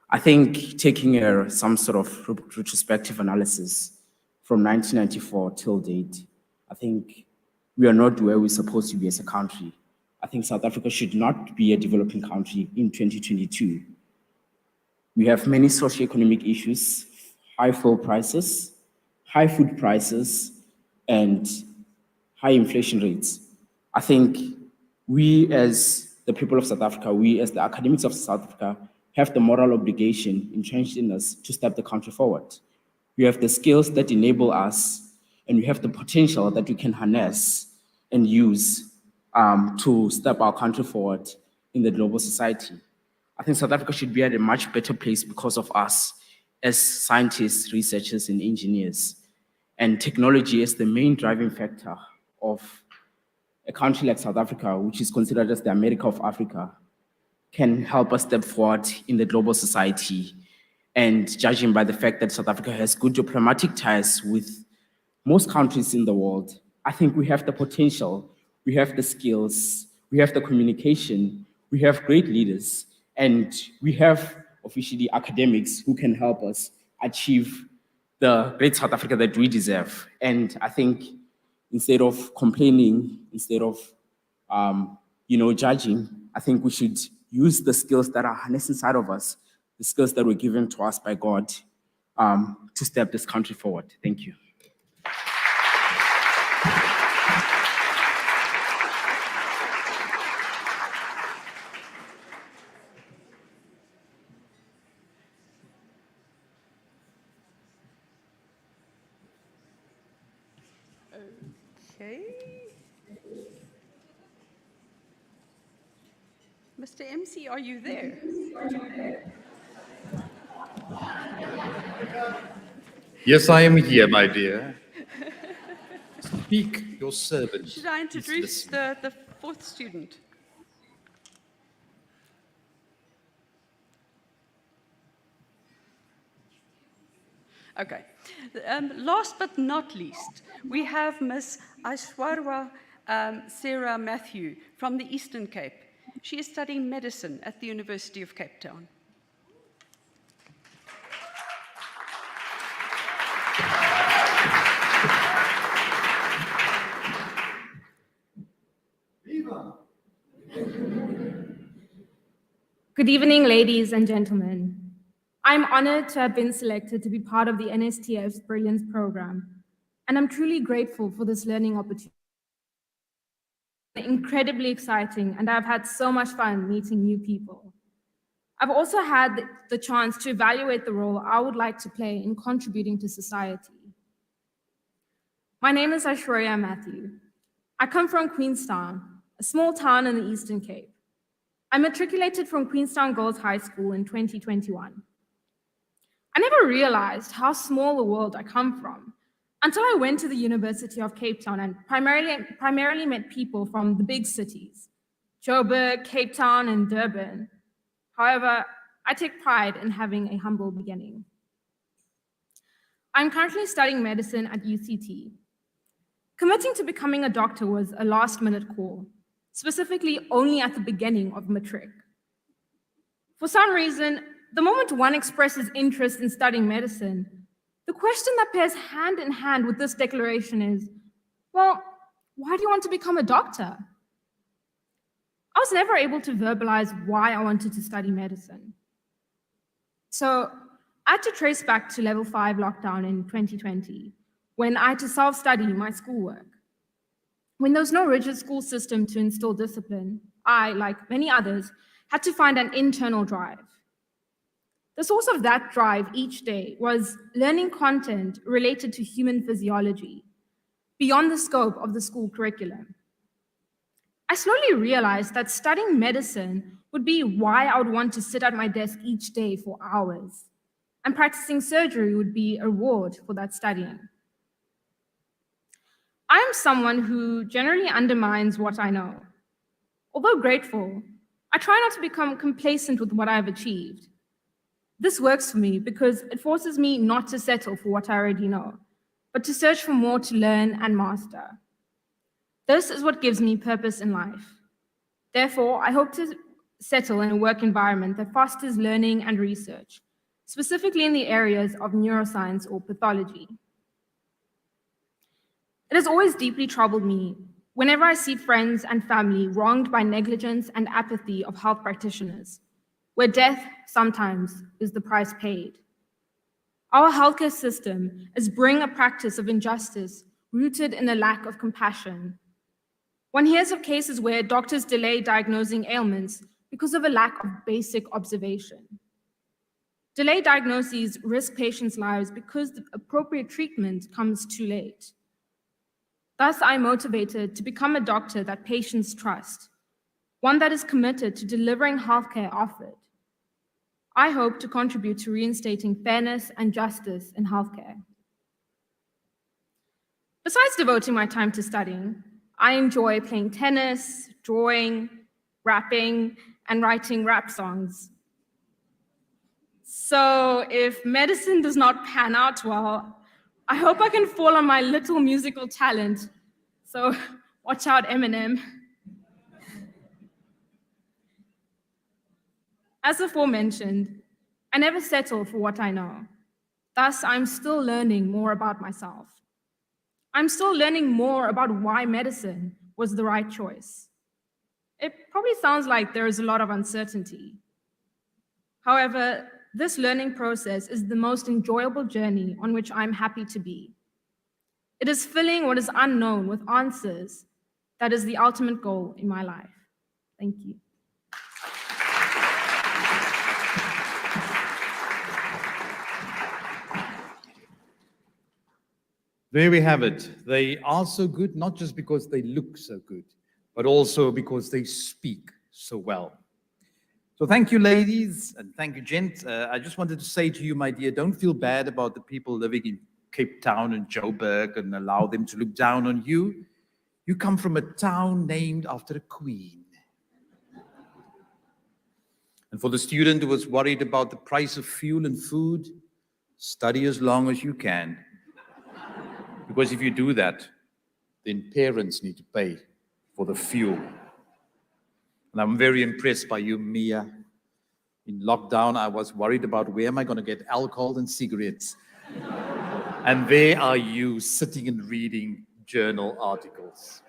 I think taking some sort of retrospective analysis from 1994 till date, I think we are not where we're supposed to be as a country. I think South Africa should not be a developing country in 2022. We have many socio-economic issues, high fuel prices, high food prices, and high inflation rates. I think we as the people of South Africa, we as the academics of South Africa, have the moral obligation entrenched in us to step the country forward. We have the skills that enable us, and we have the potential that we can harness and use to step our country forward in the global society. I think South Africa should be at a much better place because of us as scientists, researchers, and engineers. And technology is the main driving factor of a country like South Africa, which is considered as the America of Africa, can help us step forward in the global society. And judging by the fact that South Africa has good diplomatic ties with most countries in the world, I think we have the potential, we have the skills, we have the communication, we have great leaders, and we have officially academics who can help us achieve the great South Africa that we deserve. And I think instead of complaining, instead of judging, I think we should use the skills that are harnessed inside of us, the skills that were given to us by God, to step this country forward. Thank you. Okay. Mr. MC, are you there? Yes, I am here, my dear. Speak, your servant. Should I introduce the 4th student? Okay. Last but not least, we have Ms. Aishwarya Sarah Matthew from the Eastern Cape. She is studying medicine at the University of Cape Town. Good evening, ladies and gentlemen. I'm honored to have been selected to be part of the NSTF's Brilliance Program, and I'm truly grateful for this learning opportunity. Incredibly exciting, and I've had so much fun meeting new people. I've also had the chance to evaluate the role I would like to play in contributing to society. My name is Aishwarya Matthew. I come from Queenstown, a small town in the Eastern Cape. I matriculated from Queenstown Girls High School in 2021. I never realized how small the world I come from until I went to the University of Cape Town and primarily met people from the big cities, Joburg, Cape Town, and Durban. However, I take pride in having a humble beginning. I'm currently studying medicine at UCT. Committing to becoming a doctor was a last-minute call, specifically only at the beginning of matric. For some reason, the moment one expresses interest in studying medicine, the question that pairs hand in hand with this declaration is, well, why do you want to become a doctor? I was never able to verbalize why I wanted to study medicine. So I had to trace back to level 5 lockdown in 2020, when I had to self-study my schoolwork. When there was no rigid school system to instill discipline, I, like many others, had to find an internal drive. The source of that drive each day was learning content related to human physiology, beyond the scope of the school curriculum. I slowly realized that studying medicine would be why I would want to sit at my desk each day for hours, and practicing surgery would be a reward for that studying. I am someone who generally undermines what I know. Although grateful, I try not to become complacent with what I have achieved. This works for me because it forces me not to settle for what I already know, but to search for more to learn and master. This is what gives me purpose in life. Therefore, I hope to settle in a work environment that fosters learning and research, specifically in the areas of neuroscience or pathology. It has always deeply troubled me whenever I see friends and family wronged by negligence and apathy of health practitioners, where death sometimes is the price paid. Our healthcare system is bringing a practice of injustice rooted in a lack of compassion. One hears of cases where doctors delay diagnosing ailments because of a lack of basic observation. Delayed diagnoses risk patients' lives because the appropriate treatment comes too late. Thus, I'm motivated to become a doctor that patients trust, one that is committed to delivering healthcare offered. I hope to contribute to reinstating fairness and justice in healthcare. Besides devoting my time to studying, I enjoy playing tennis, drawing, rapping, and writing rap songs. So if medicine does not pan out well, I hope I can fall on my little musical talent. So watch out, Eminem. As aforementioned, I never settle for what I know. Thus, I'm still learning more about myself. I'm still learning more about why medicine was the right choice. It probably sounds like there is a lot of uncertainty. However, this learning process is the most enjoyable journey on which I'm happy to be. It is filling what is unknown with answers that is the ultimate goal in my life. Thank you. There we have it. They are so good, not just because they look so good, but also because they speak so well. So thank you, ladies, and thank you, gents. I just wanted to say to you, my dear, don't feel bad about the people living in Cape Town and Joburg and allow them to look down on you. You come from a town named after a queen. And for the student who was worried about the price of fuel and food, study as long as you can. Because if you do that, then parents need to pay for the fuel. And I'm very impressed by you, Mia. In lockdown, I was worried about where am I going to get alcohol and cigarettes. And there are you sitting and reading journal articles.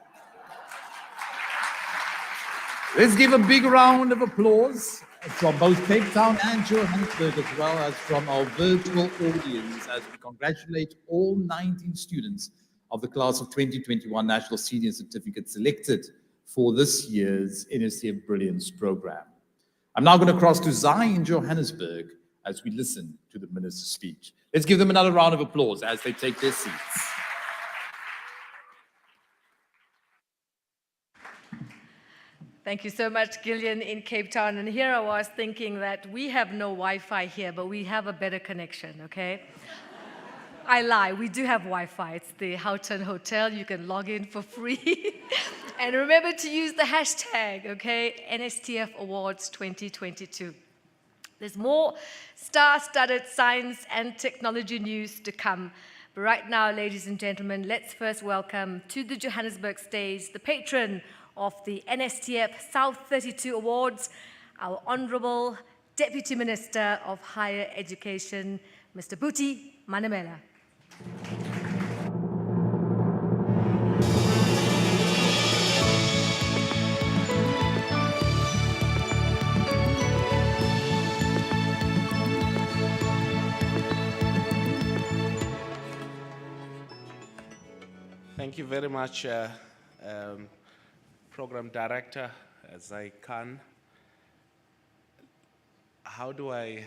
Let's give a big round of applause from both Cape Town and Johannesburg, as well as from our virtual audience, as we congratulate all 19 students of the class of 2021 National Senior Certificate selected for this year's NSTF Brilliance program. I'm now going to cross to Zai in Johannesburg as we listen to the minister's speech. Let's give them another round of applause as they take their seats. Thank you so much, Gillian, in Cape Town. And here I was thinking that we have no Wi-Fi here, but we have a better connection, okay? I lie, we do have Wi-Fi. It's the Houghton Hotel. You can log in for free. And remember to use the hashtag, okay? NSTF Awards 2022. There's more star-studded science and technology news to come. But right now, ladies and gentlemen, let's first welcome to the Johannesburg stage the patron of the NSTF-South32 Awards, our Honourable Deputy Minister of Higher Education, Mr. Buti Manamela. Thank you very much, Program Director Zaikan. How do I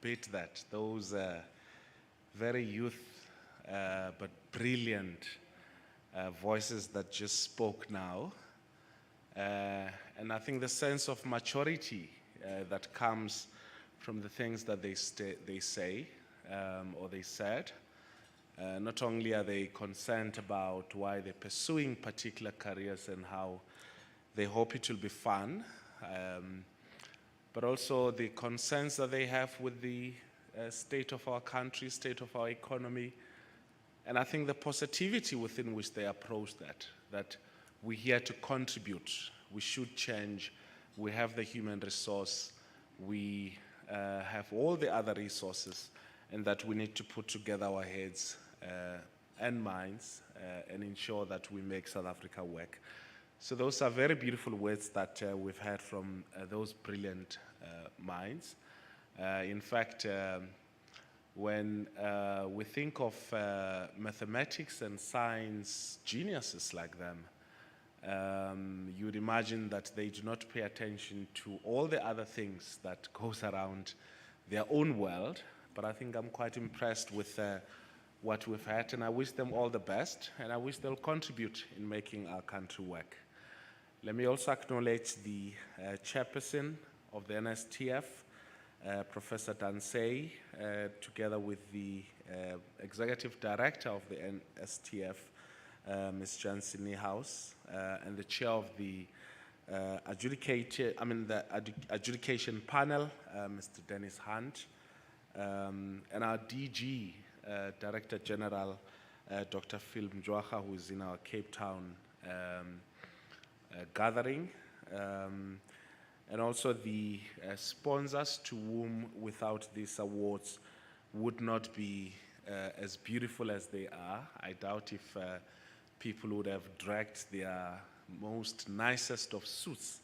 beat that? Those very youth but brilliant voices that just spoke now. And I think the sense of maturity that comes from the things that they say or they said. Not only are they concerned about why they're pursuing particular careers and how they hope it will be fun, but also the concerns that they have with the state of our country, state of our economy, and I think the positivity within which they approach that we're here to contribute, we should change, we have the human resource, we have all the other resources, and that we need to put together our heads and minds and ensure that we make South Africa work. So those are very beautiful words that we've heard from those brilliant minds. In fact, when we think of mathematics and science geniuses like them, you would imagine that they do not pay attention to all the other things that goes around their own world. But I think I'm quite impressed with what we've had, and I wish them all the best, and I wish they'll contribute in making our country work. Let me also acknowledge the chairperson of the NSTF, Professor Dansei, together with the executive director of the NSTF, Ms. Jansini House, and the chair of the adjudication panel, Mr. Dennis Hunt, and our DG, Director General, Dr. Phil Mjwaha, who is in our Cape Town gathering, and also the sponsors to whom without these awards would not be as beautiful as they are. I doubt if people would have dragged their most nicest of suits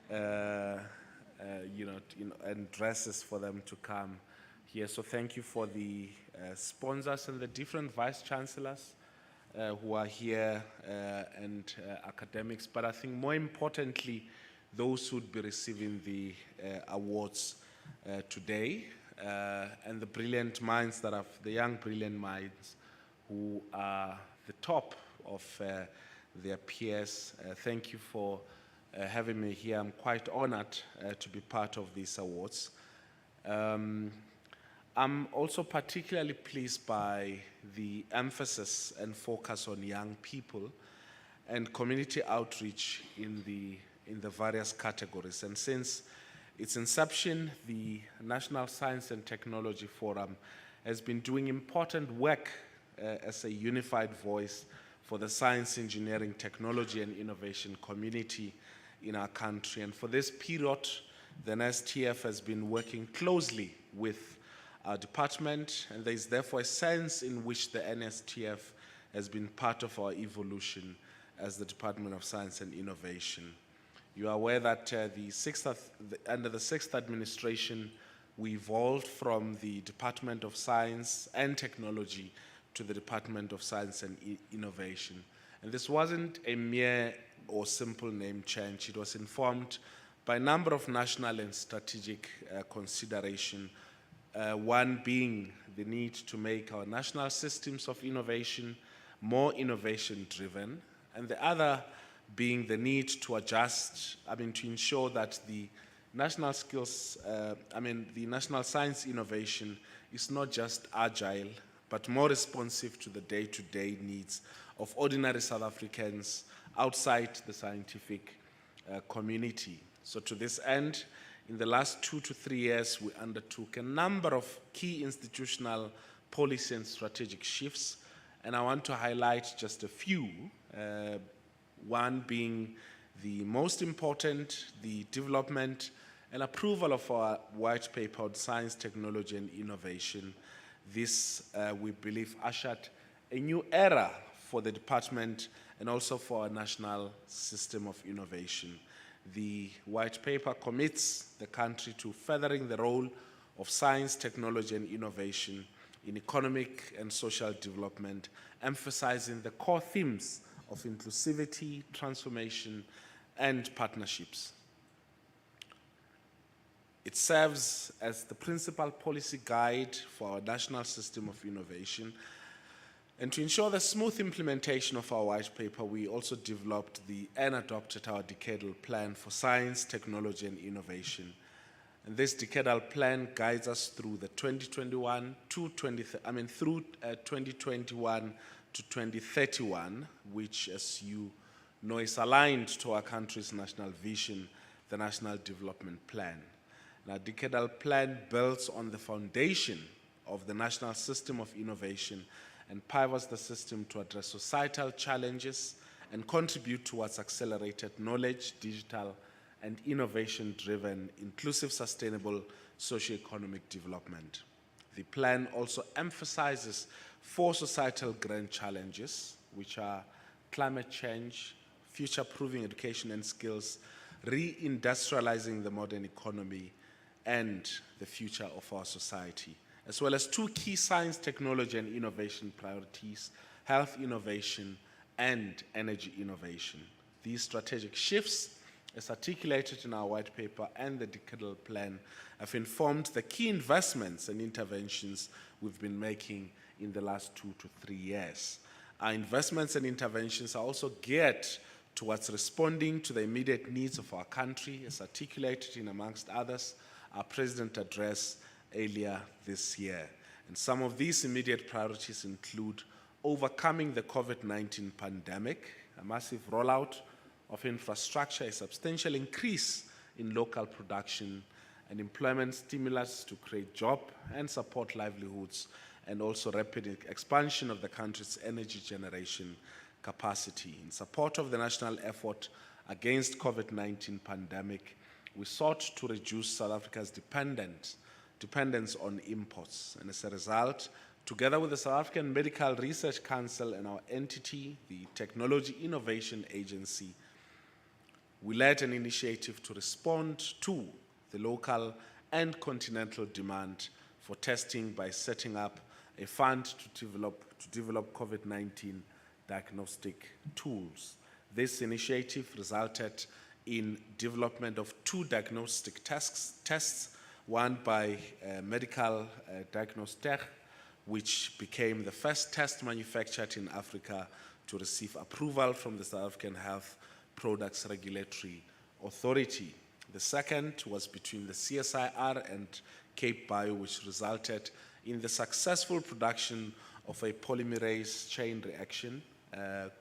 and dresses for them to come here. So thank you for the sponsors and the different vice chancellors who are here and academics, but I think more importantly, those who would be receiving the awards today and the brilliant minds that have, the young brilliant minds who are the top of their peers. Thank you for having me here. I'm quite honored to be part of these awards. I'm also particularly pleased by the emphasis and focus on young people and community outreach in the various categories. And since its inception, the National Science and Technology Forum has been doing important work as a unified voice for the science, engineering, technology, and innovation community in our country. And for this period, the NSTF has been working closely with our department, and there is therefore a sense in which the NSTF has been part of our evolution as the Department of Science and Innovation. You are aware that under the sixth administration, we evolved from the Department of Science and Technology to the Department of Science and Innovation. And this wasn't a mere or simple name change. It was informed by a number of national and strategic considerations. One being the need to make our national systems of innovation more innovation-driven, and the other being the need to adjust, to ensure that the national skills, the national science innovation is not just agile, but more responsive to the day-to-day needs of ordinary South Africans outside the scientific community. So to this end, in the last 2 to 3 years, we undertook a number of key institutional policy and strategic shifts, and I want to highlight just a few, one being the most important, the development and approval of our white paper on science, technology and innovation. This, we believe, ushered a new era for the department and also for our national system of innovation. The white paper commits the country to furthering the role of science, technology and innovation in economic and social development, emphasizing the core themes of inclusivity, transformation and partnerships. It serves as the principal policy guide for our national system of innovation. And to ensure the smooth implementation of our white paper, we also developed and adopted our decadal plan for science, technology and innovation. And this decadal plan guides us through the 2021 to 2021 to 2031, which, as you know, is aligned to our country's national vision, the National Development Plan. Now, decadal plan builds on the foundation of the national system of innovation and pivots the system to address societal challenges and contribute towards accelerated knowledge, digital, and innovation-driven, inclusive, sustainable socio-economic development. The plan also emphasizes 4 societal grand challenges, which are climate change, future-proofing education and skills, re-industrializing the modern economy, and the future of our society, as well as 2 key science, technology, and innovation priorities, health innovation and energy innovation. These strategic shifts, as articulated in our white paper and the decadal plan, have informed the key investments and interventions we've been making in the last 2 to 3 years. Our investments and interventions are also geared towards responding to the immediate needs of our country, as articulated in, amongst others, our President's address earlier this year. And some of these immediate priorities include overcoming the COVID-19 pandemic, a massive rollout of infrastructure, a substantial increase in local production, and employment stimulus to create jobs and support livelihoods, and also rapid expansion of the country's energy generation capacity. In support of the national effort against COVID-19 pandemic, we sought to reduce South Africa's dependence on imports. And as a result, together with the South African Medical Research Council and our entity, the Technology Innovation Agency, we led an initiative to respond to the local and continental demand for testing by setting up a fund to develop COVID-19 diagnostic tools. This initiative resulted in development of 2 diagnostic tests, one by Medical Diagnostic, which became the first test manufactured in Africa to receive approval from the South African Health Products Regulatory Authority. The second was between the CSIR and Cape Bio, which resulted in the successful production of a polymerase chain reaction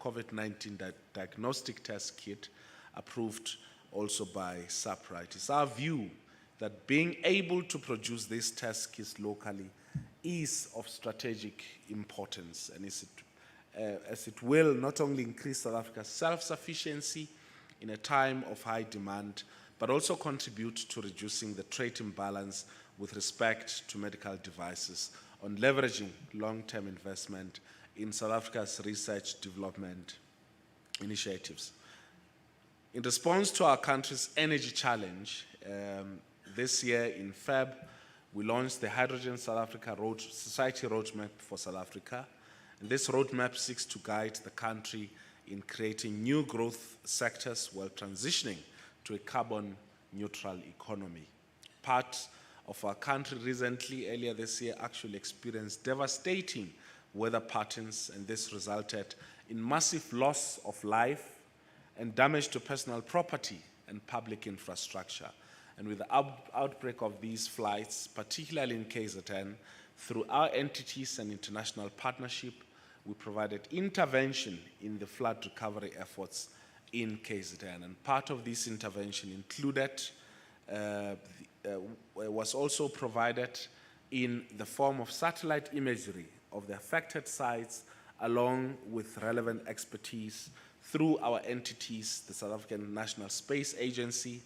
COVID-19 diagnostic test kit, approved also by SAPRITE. It's our view that being able to produce these test kits locally is of strategic importance, and as it will not only increase South Africa's self-sufficiency in a time of high demand, but also contribute to reducing the trade imbalance with respect to medical devices, on leveraging long-term investment in South Africa's research development initiatives. In response to our country's energy challenge, this year in Feb, we launched the Hydrogen South Africa Society Roadmap for South Africa. And this roadmap seeks to guide the country in creating new growth sectors while transitioning to a carbon neutral economy. Part of our country recently, earlier this year, actually experienced devastating weather patterns, and this resulted in massive loss of life and damage to personal property and public infrastructure. And with the outbreak of these flights, particularly in KZN, through our entities and international partnership, we provided intervention in the flood recovery efforts in KZN. And part of this intervention included, was also provided in the form of satellite imagery of the affected sites, along with relevant expertise through our entities, the South African National Space Agency,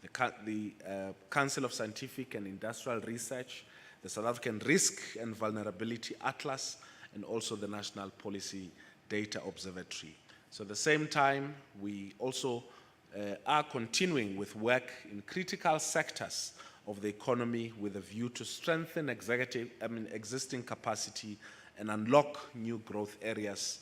the Council of Scientific and Industrial Research, the South African Risk and Vulnerability Atlas, and also the National Policy Data Observatory. So at the same time, we also are continuing with work in critical sectors of the economy with a view to strengthen existing capacity and unlock new growth areas.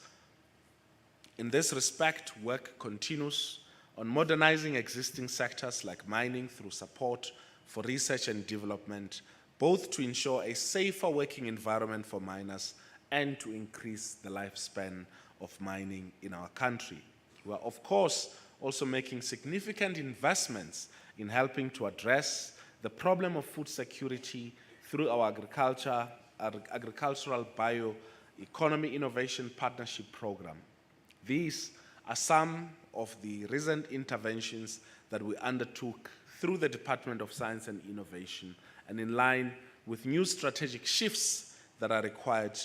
In this respect, work continues on modernizing existing sectors like mining through support for research and development, both to ensure a safer working environment for miners and to increase the lifespan of mining in our country. We are, of course, also making significant investments in helping to address the problem of food security through our agricultural bioeconomy innovation partnership program. These are some of the recent interventions that we undertook through the Department of Science and Innovation, and in line with new strategic shifts that are required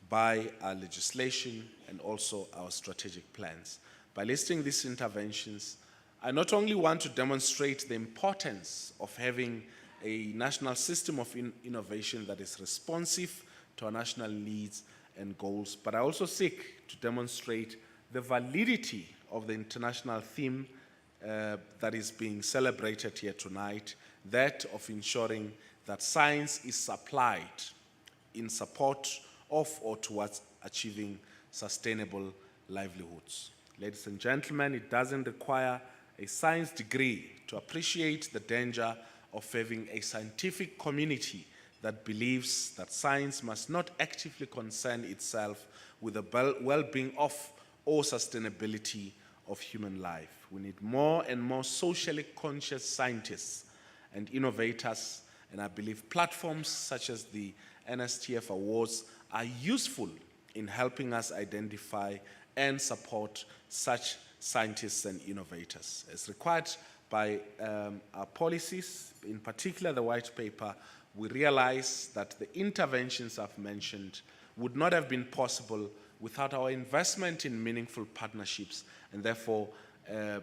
by our legislation and also our strategic plans. By listing these interventions, I not only want to demonstrate the importance of having a national system of innovation that is responsive to our national needs and goals, but I also seek to demonstrate the validity of the international theme that is being celebrated here tonight, that of ensuring that science is applied in support of or towards achieving sustainable livelihoods. Ladies and gentlemen, it doesn't require a science degree to appreciate the danger of having a scientific community that believes that science must not actively concern itself with the well-being of or sustainability of human life. We need more and more socially conscious scientists and innovators, and I believe platforms such as the NSTF Awards are useful in helping us identify and support such scientists and innovators. As required by our policies, in particular the white paper, we realize that the interventions I've mentioned would not have been possible without our investment in meaningful partnerships, and therefore with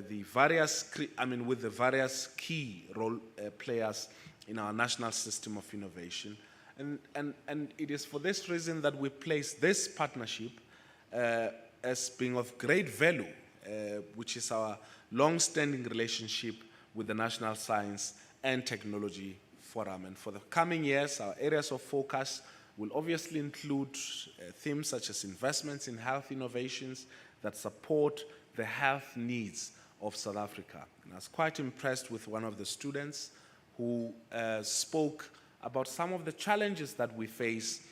the various key role players in our national system of innovation. And it is for this reason that we place this partnership as being of great value, which is our long-standing relationship with the National Science and Technology Forum. And for the coming years, our areas of focus will obviously include themes such as investments in health innovations that support the health needs of South Africa. And I was quite impressed with one of the students who spoke about some of the challenges that we face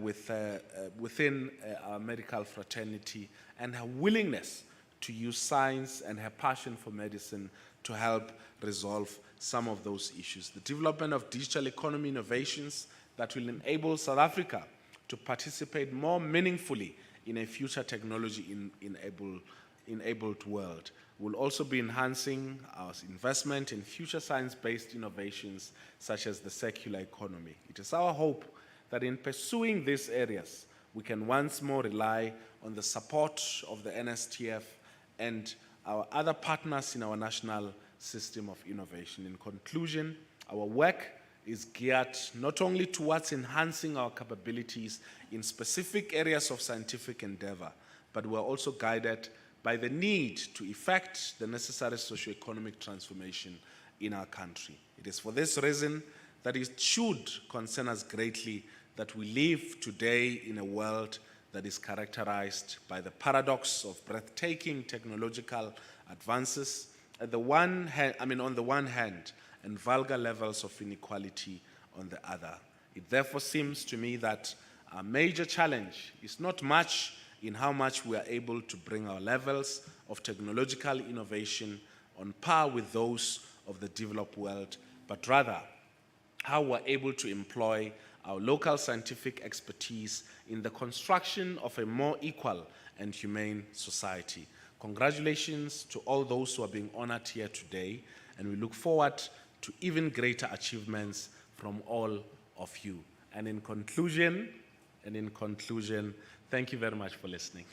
within our medical fraternity, and her willingness to use science and her passion for medicine to help resolve some of those issues. The development of digital economy innovations that will enable South Africa to participate more meaningfully in a future technology-enabled world. We'll also be enhancing our investment in future science-based innovations such as the circular economy. It is our hope that in pursuing these areas, we can once more rely on the support of the NSTF and our other partners in our national system of innovation. In conclusion, our work is geared not only towards enhancing our capabilities in specific areas of scientific endeavor, but we're also guided by the need to effect the necessary socio-economic transformation in our country. It is for this reason that it should concern us greatly that we live today in a world that is characterized by the paradox of breathtaking technological advances on the one hand, and vulgar levels of inequality on the other. It therefore seems to me that our major challenge is not much in how much we are able to bring our levels of technological innovation on par with those of the developed world, but rather how we're able to employ our local scientific expertise in the construction of a more equal and humane society. Congratulations to all those who are being honored here today, and we look forward to even greater achievements from all of you. And in conclusion, thank you very much for listening.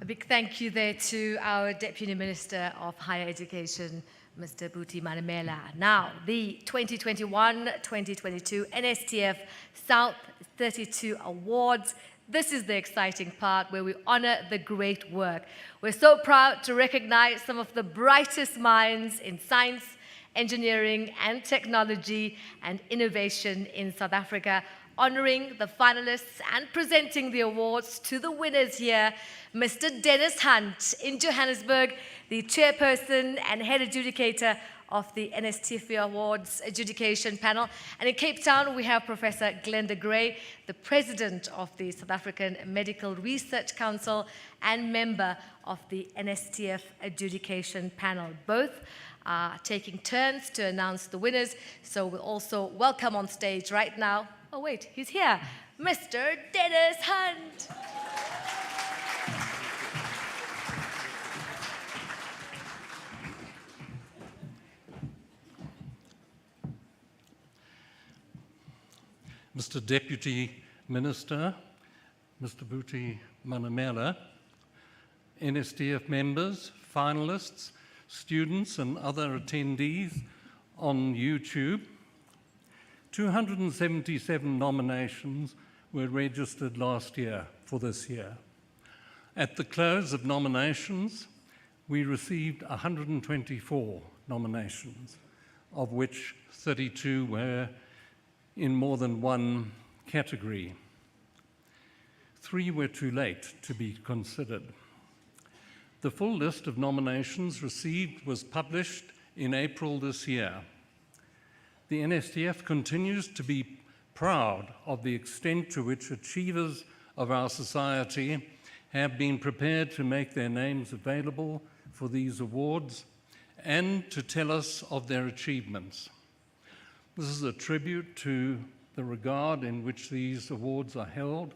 A big thank you there to our Deputy Minister of Higher Education, Mr. Buti Manamela. Now, the 2021-2022 NSTF-South32 Awards. This is the exciting part where we honor the great work. We're so proud to recognize some of the brightest minds in science, engineering, and technology and innovation in South Africa, honoring the finalists and presenting the awards to the winners here. Mr. Dennis Hunt in Johannesburg, the chairperson and head adjudicator of the NSTF Awards adjudication panel. And in Cape Town, we have Professor Glenda Gray, the president of the South African Medical Research Council and member of the NSTF adjudication panel. Both are taking turns to announce the winners. So we'll also welcome on stage right now, oh wait, he's here, Mr. Dennis Hunt. Mr. Deputy Minister, Mr. Buti Manamela, NSTF members, finalists, students and other attendees on YouTube, 277 nominations were registered last year for this year. At the close of nominations, we received 124 nominations, of which 32 were in more than one category. 3 were too late to be considered. The full list of nominations received was published in April this year. The NSTF continues to be proud of the extent to which achievers of our society have been prepared to make their names available for these awards and to tell us of their achievements. This is a tribute to the regard in which these awards are held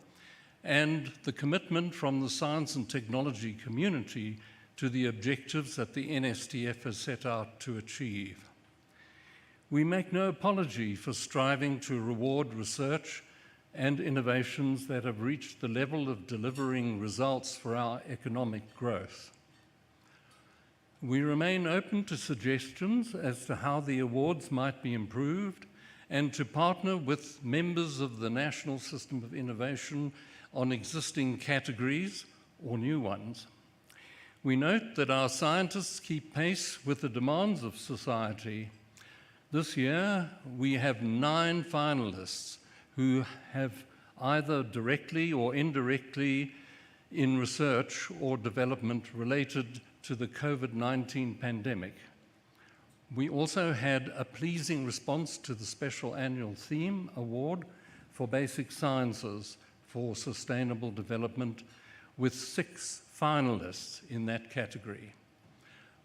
and the commitment from the science and technology community to the objectives that the NSTF has set out to achieve. We make no apology for striving to reward research and innovations that have reached the level of delivering results for our economic growth. We remain open to suggestions as to how the awards might be improved and to partner with members of the National System of Innovation on existing categories or new ones. We note that our scientists keep pace with the demands of society. This year, we have 9 finalists who have either directly or indirectly in research or development related to the COVID-19 pandemic. We also had a pleasing response to the Special Annual Theme Award for Basic Sciences for Sustainable Development, with 6 finalists in that category.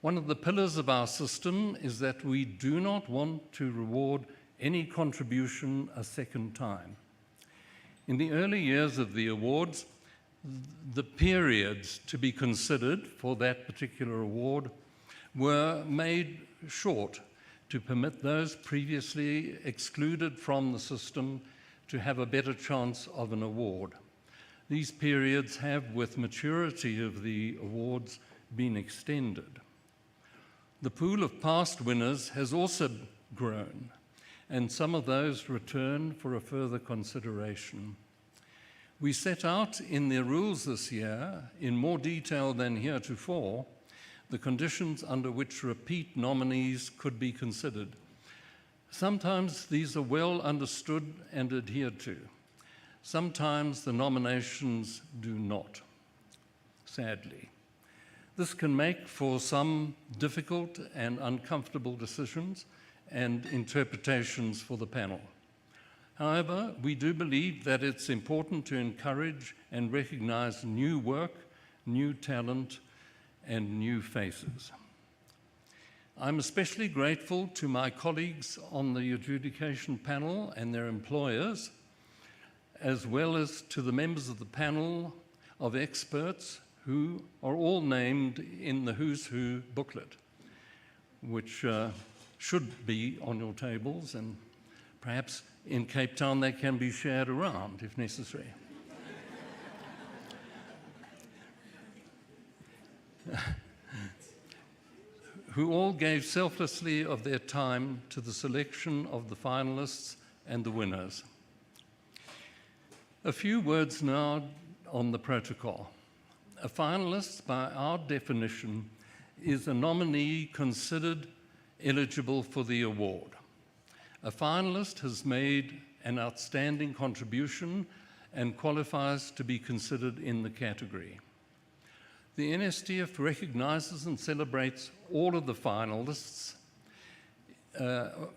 One of the pillars of our system is that we do not want to reward any contribution a second time. In the early years of the awards, the periods to be considered for that particular award were made short to permit those previously excluded from the system to have a better chance of an award. These periods have, with maturity of the awards, been extended. The pool of past winners has also grown, and some of those return for a further consideration. We set out in the rules this year, in more detail than heretofore, the conditions under which repeat nominees could be considered. Sometimes these are well understood and adhered to. Sometimes the nominations do not, sadly. This can make for some difficult and uncomfortable decisions, and interpretations for the panel. However, we do believe that it's important to encourage and recognize new work, new talent, and new faces. I'm especially grateful to my colleagues on the adjudication panel and their employers, as well as to the members of the panel of experts who are all named in the Who's Who booklet, which should be on your tables, and perhaps in Cape Town they can be shared around if necessary. Who all gave selflessly of their time to the selection of the finalists and the winners. A few words now on the protocol. A finalist, by our definition, is a nominee considered eligible for the award. A finalist has made an outstanding contribution and qualifies to be considered in the category. The NSTF recognizes and celebrates all of the finalists. The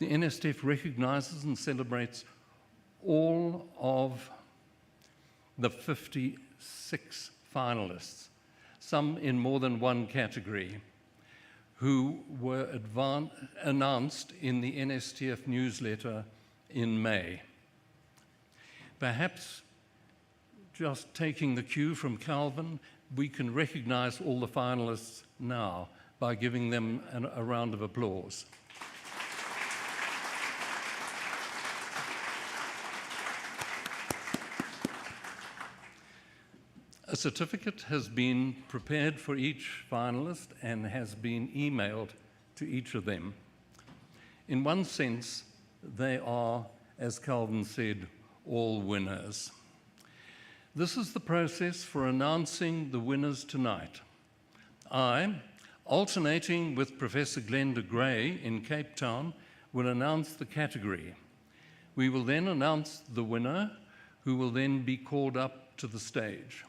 NSTF recognizes and celebrates all of the 56 finalists, some in more than one category, who were announced in the NSTF newsletter in May. Perhaps just taking the cue from Calvin, we can recognize all the finalists now by giving them a round of applause. A certificate has been prepared for each finalist and has been emailed to each of them. In one sense, they are, as Calvin said, all winners. This is the process for announcing the winners tonight. I, alternating with Professor Glenda Gray in Cape Town, will announce the category. We will then announce the winner, who will then be called up to the stage.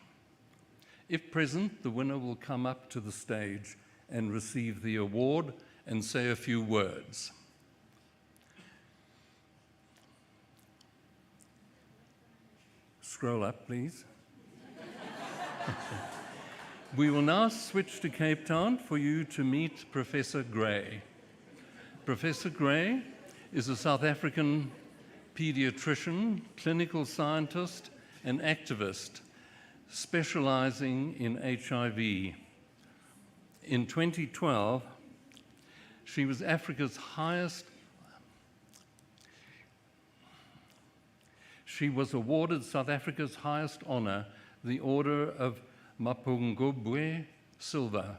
If present, the winner will come up to the stage and receive the award and say a few words. Scroll up, please. We will now switch to Cape Town for you to meet Professor Gray. Professor Gray is a South African pediatrician, clinical scientist, and activist specializing in HIV. In 2012, she was awarded South Africa's highest honor, the Order of Mapungubwe Silver,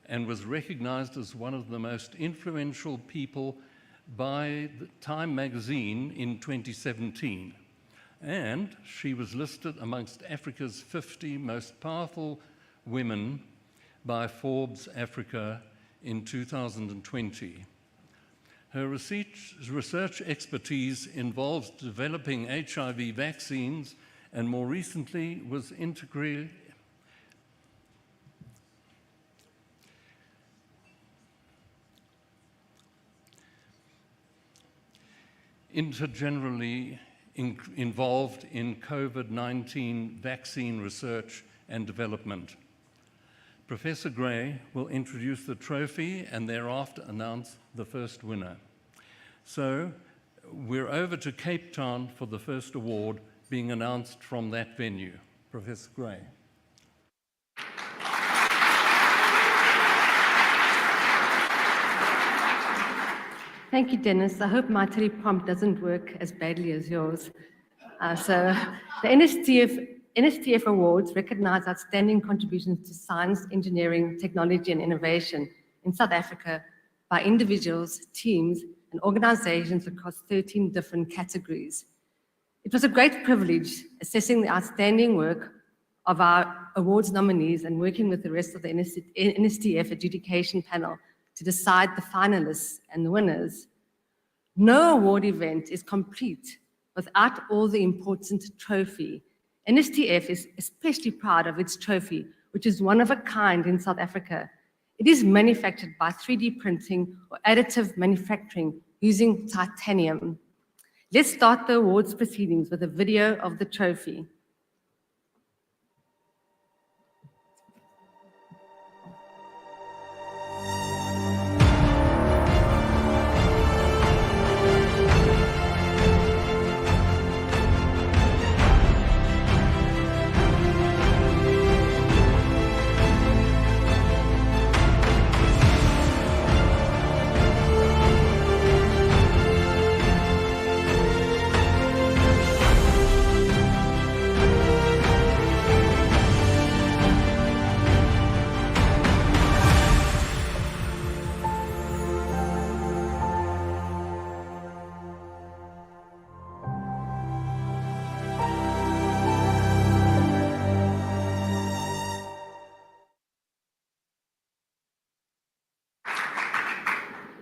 and was recognized as one of the most influential people by the Time magazine in 2017. And she was listed amongst Africa's 50 most powerful women by Forbes Africa in 2020. Her research expertise involves developing HIV vaccines and more recently was intergenerally involved in COVID-19 vaccine research and development. Professor Gray will introduce the trophy and thereafter announce the first winner. So we're over to Cape Town for the first award being announced from that venue. Professor Gray. Thank you, Dennis. I hope my teleprompt doesn't work as badly as yours. So the NSTF Awards recognize outstanding contributions to science, engineering, technology, and innovation in South Africa by individuals, teams, and organizations across 13 different categories. It was a great privilege assessing the outstanding work of our awards nominees and working with the rest of the NSTF adjudication panel to decide the finalists and the winners. No award event is complete without all the important trophy. NSTF is especially proud of its trophy, which is one of a kind in South Africa It is manufactured by 3D printing or additive manufacturing using titanium. Let's start the awards proceedings with a video of the trophy.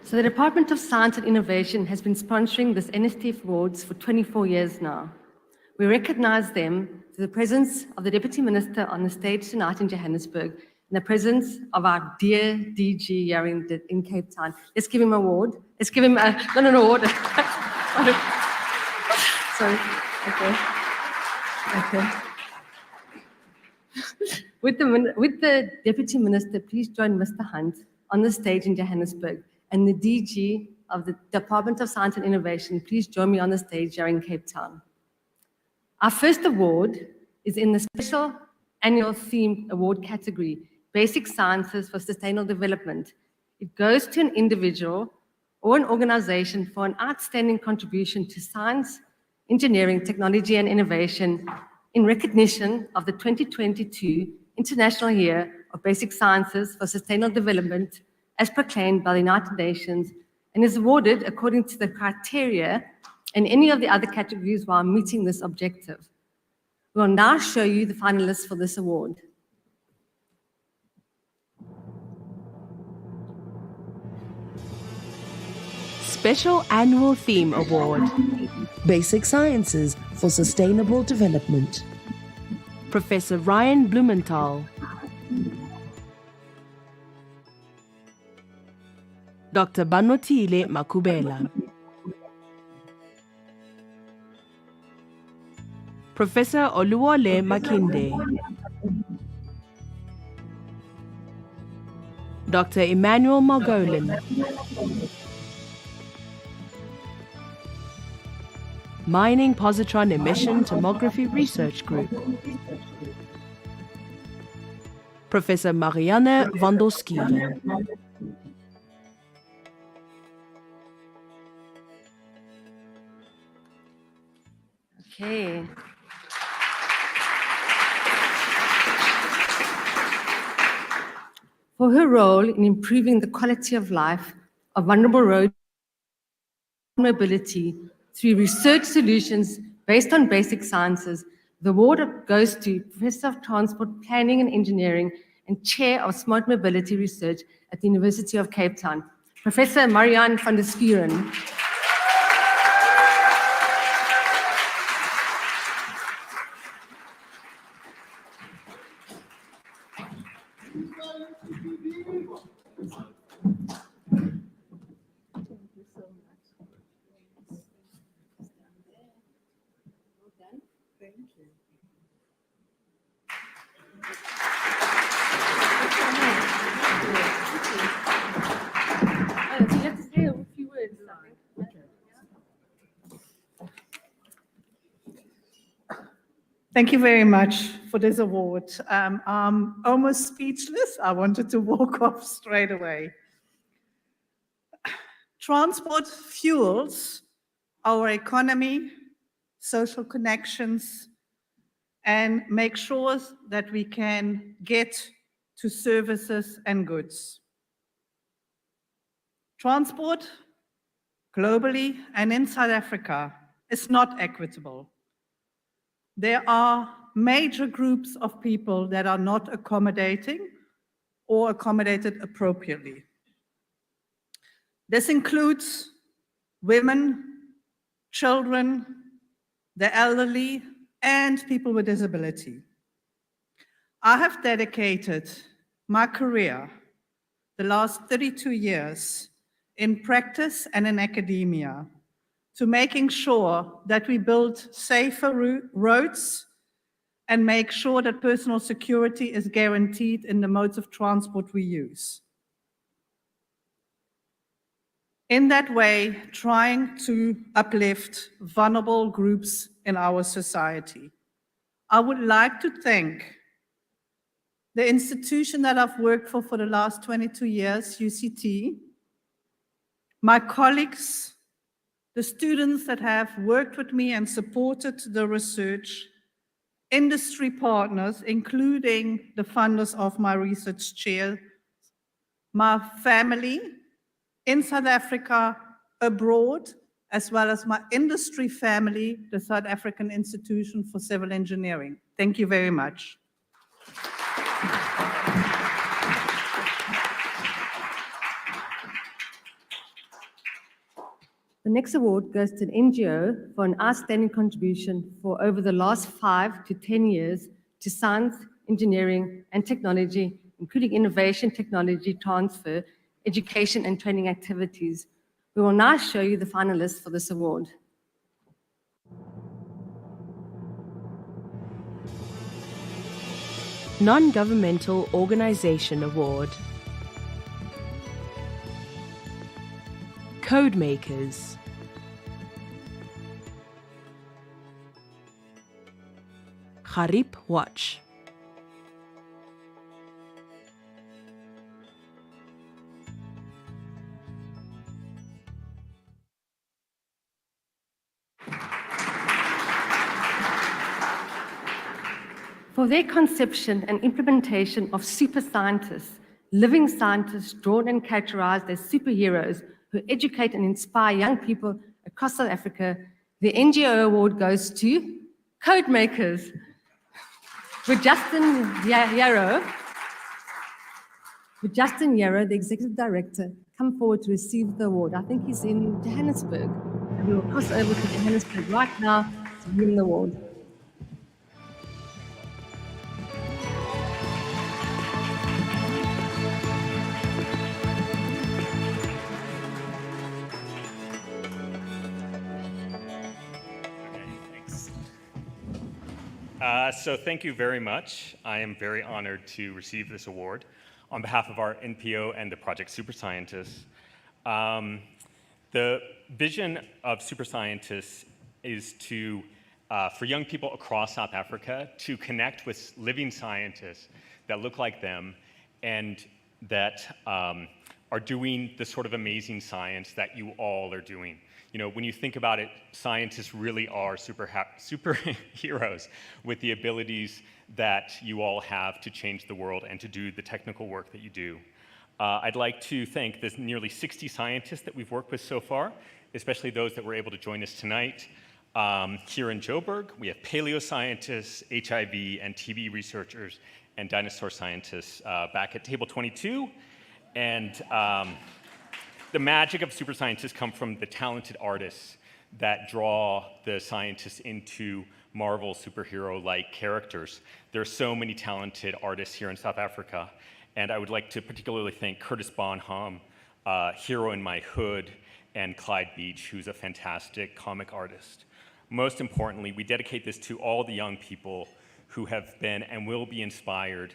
So the Department of Science and Innovation has been sponsoring this NSTF Awards for 24 years now. We recognize them through the presence of the Deputy Minister on the stage tonight in Johannesburg and the presence of our dear DG here in Cape Town. Let's give him an award. Let's give him not an award. Sorry. Okay. With the Deputy Minister, please join Mr. Hunt on the stage in Johannesburg. And the DG of the Department of Science and Innovation, please join me on the stage here in Cape Town. Our first award is in the special annual theme award category, Basic Sciences for Sustainable Development. It goes to an individual or an organization for an outstanding contribution to science, engineering, technology, and innovation in recognition of the 2022 International Year of Basic Sciences for Sustainable Development as proclaimed by the United Nations and is awarded according to the criteria in any of the other categories while meeting this objective. We will now show you the finalists for this award. Special Annual Theme Award. Basic Sciences for Sustainable Development. Professor Ryan Blumenthal. Dr. Banotile Makubela. Professor Oluwole Makinde. Dr. Emmanuel Margolin. Mining Positron Emission Tomography Research Group. Professor Marianne van der Skieren. Okay. For her role in improving the quality of life of vulnerable road mobility through research solutions based on basic sciences, the award goes to Professor of Transport Planning and Engineering and Chair of Smart Mobility Research at the University of Cape Town, Professor Marianne van der Skieren. Thank you very much for this award. I'm almost speechless. I wanted to walk off straight away. Transport fuels our economy, social connections, and make sure that we can get to services and goods. Transport globally and in South Africa is not equitable. There are major groups of people that are not accommodating or accommodated appropriately. This includes women, children, the elderly, and people with disability. I have dedicated my career the last 32 years in practice and in academia to making sure that we build safer roads and make sure that personal security is guaranteed in the modes of transport we use. In that way, trying to uplift vulnerable groups in our society. I would like to thank the institution that I've worked for the last 22 years, UCT, my colleagues, the students that have worked with me and supported the research, industry partners, including the funders of my research chair, my family in South Africa, abroad, as well as my industry family, the South African Institution for Civil Engineering. Thank you very much. The next award goes to an NGO for an outstanding contribution for over the last 5 to 10 years to science, engineering, and technology, including innovation, technology transfer, education, and training activities. We will now show you the finalists for this award. Non-Governmental Organization Award. Codemakers. Harip Watch. For their conception and implementation of super scientists, living scientists drawn and characterized as superheroes who educate and inspire young people across South Africa, the NGO award goes to Codemakers. With Justin Yarrow, the Executive Director, come forward to receive the award. I think he's in Johannesburg. And we will cross over to Johannesburg right now to give him the award. So thank you very much. I am very honored to receive this award on behalf of our NPO and the Project Super Scientists. The vision of Super Scientists is to, for young people across South Africa to connect with living scientists that look like them and that are doing the sort of amazing science that you all are doing. You know, when you think about it, scientists really are superheroes with the abilities that you all have to change the world and to do the technical work that you do. I'd like to thank the nearly 60 scientists that we've worked with so far, especially those that were able to join us tonight. Here in Joburg, we have paleo scientists, HIV and TB researchers, and dinosaur scientists back at table 22. And the magic of super scientists come from the talented artists that draw the scientists into Marvel superhero-like characters. There are so many talented artists here in South Africa, and I would like to particularly thank Curtis Bonham, Hero in My Hood, and Clyde Beach, who's a fantastic comic artist. Most importantly, we dedicate this to all the young people who have been and will be inspired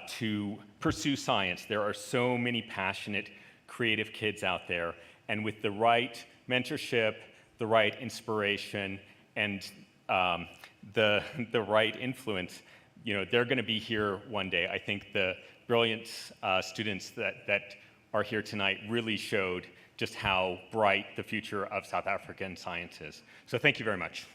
to pursue science. There are so many passionate, creative kids out there, and with the right mentorship, the right inspiration, and the right influence, you know, they're going to be here one day. I think the brilliant students that are here tonight really showed just how bright the future of South African science is. So thank you very much.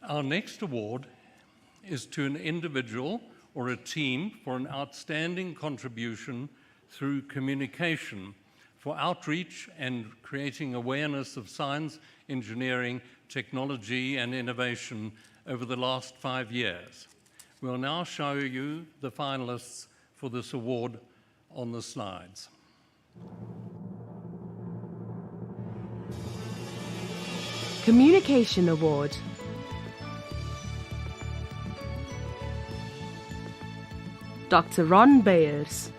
Our next award is to an individual or a team for an outstanding contribution through communication for outreach and creating awareness of science, engineering, technology, and innovation over the last 5 years. We'll now show you the finalists for this award on the slides. Communication Award. Dr. Ron Beyers,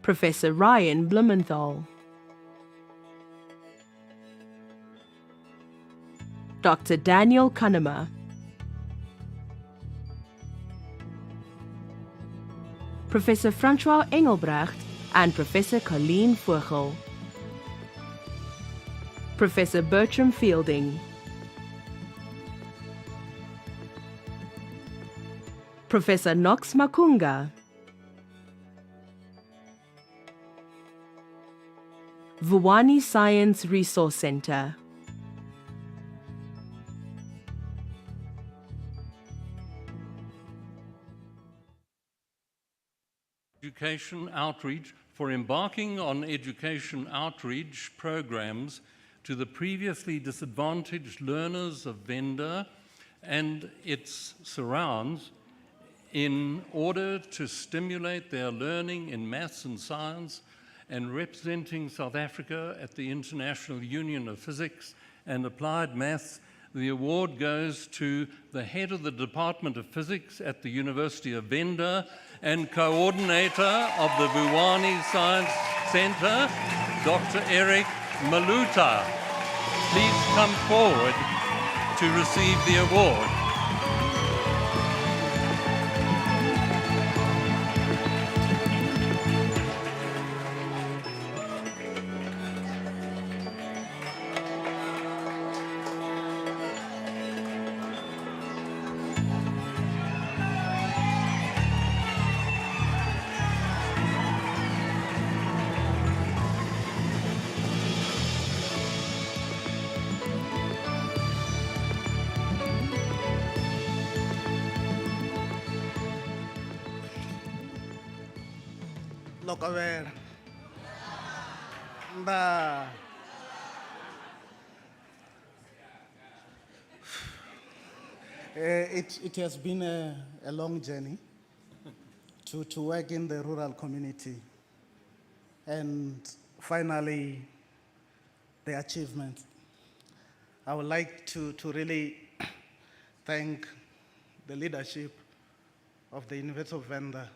Professor Ryan Blumenthal, Dr. Daniel Kanema, Professor Francois Engelbrecht and Professor Colleen Vogel, Professor Bertram Fielding, Professor Knox Makunga, Vuwani Science Resource Center, Education outreach for embarking on education outreach programs to the previously disadvantaged learners of Venda and its surrounds in order to stimulate their learning in maths and science, and representing South Africa at the International Union of Physics and Applied Maths, the award goes to the head of the Department of Physics at the University of Venda and coordinator of the Vuwani Science Center, Dr. Eric Maluta. Please come forward to receive the award. Lokaver. Ba. It has been a long journey to work in the rural community, and finally the achievement. I would like to really thank the leadership of the University of Venda,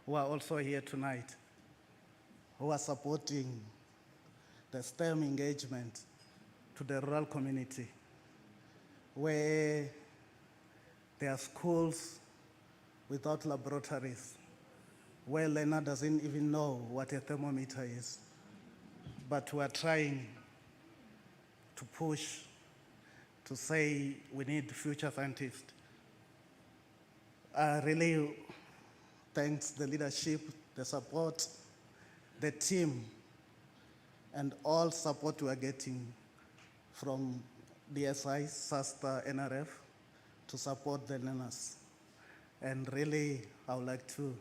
who are also here tonight, who are supporting the STEM engagement to the rural community, where there are schools without laboratories, where learner doesn't even know what a thermometer is. But we are trying to push to say we need future scientists. Really thanks the leadership, the support, the team, and all support we are getting from DSI, SASTA, NRF to support the learners. And really, I would like to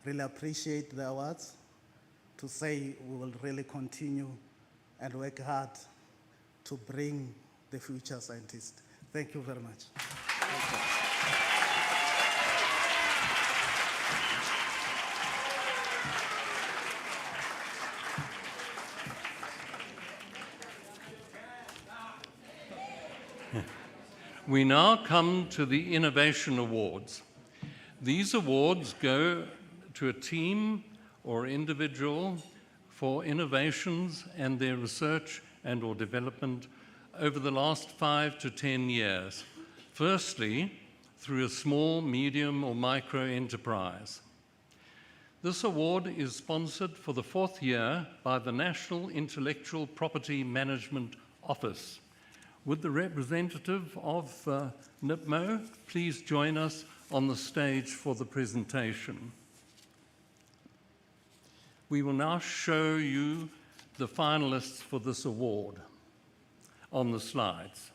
really appreciate the awards, to say we will really continue and work hard to bring the future scientists. Thank you very much. We now come to the Innovation Awards. These awards go to a team or individual for innovations and their research and or development over the last 5 to 10 years. Firstly, through a small, medium or micro enterprise. This award is sponsored for the 4th year by the National Intellectual Property Management Office. Would the representative of NIPMO please join us on the stage for the presentation? We will now show you the finalists for this award on the slides.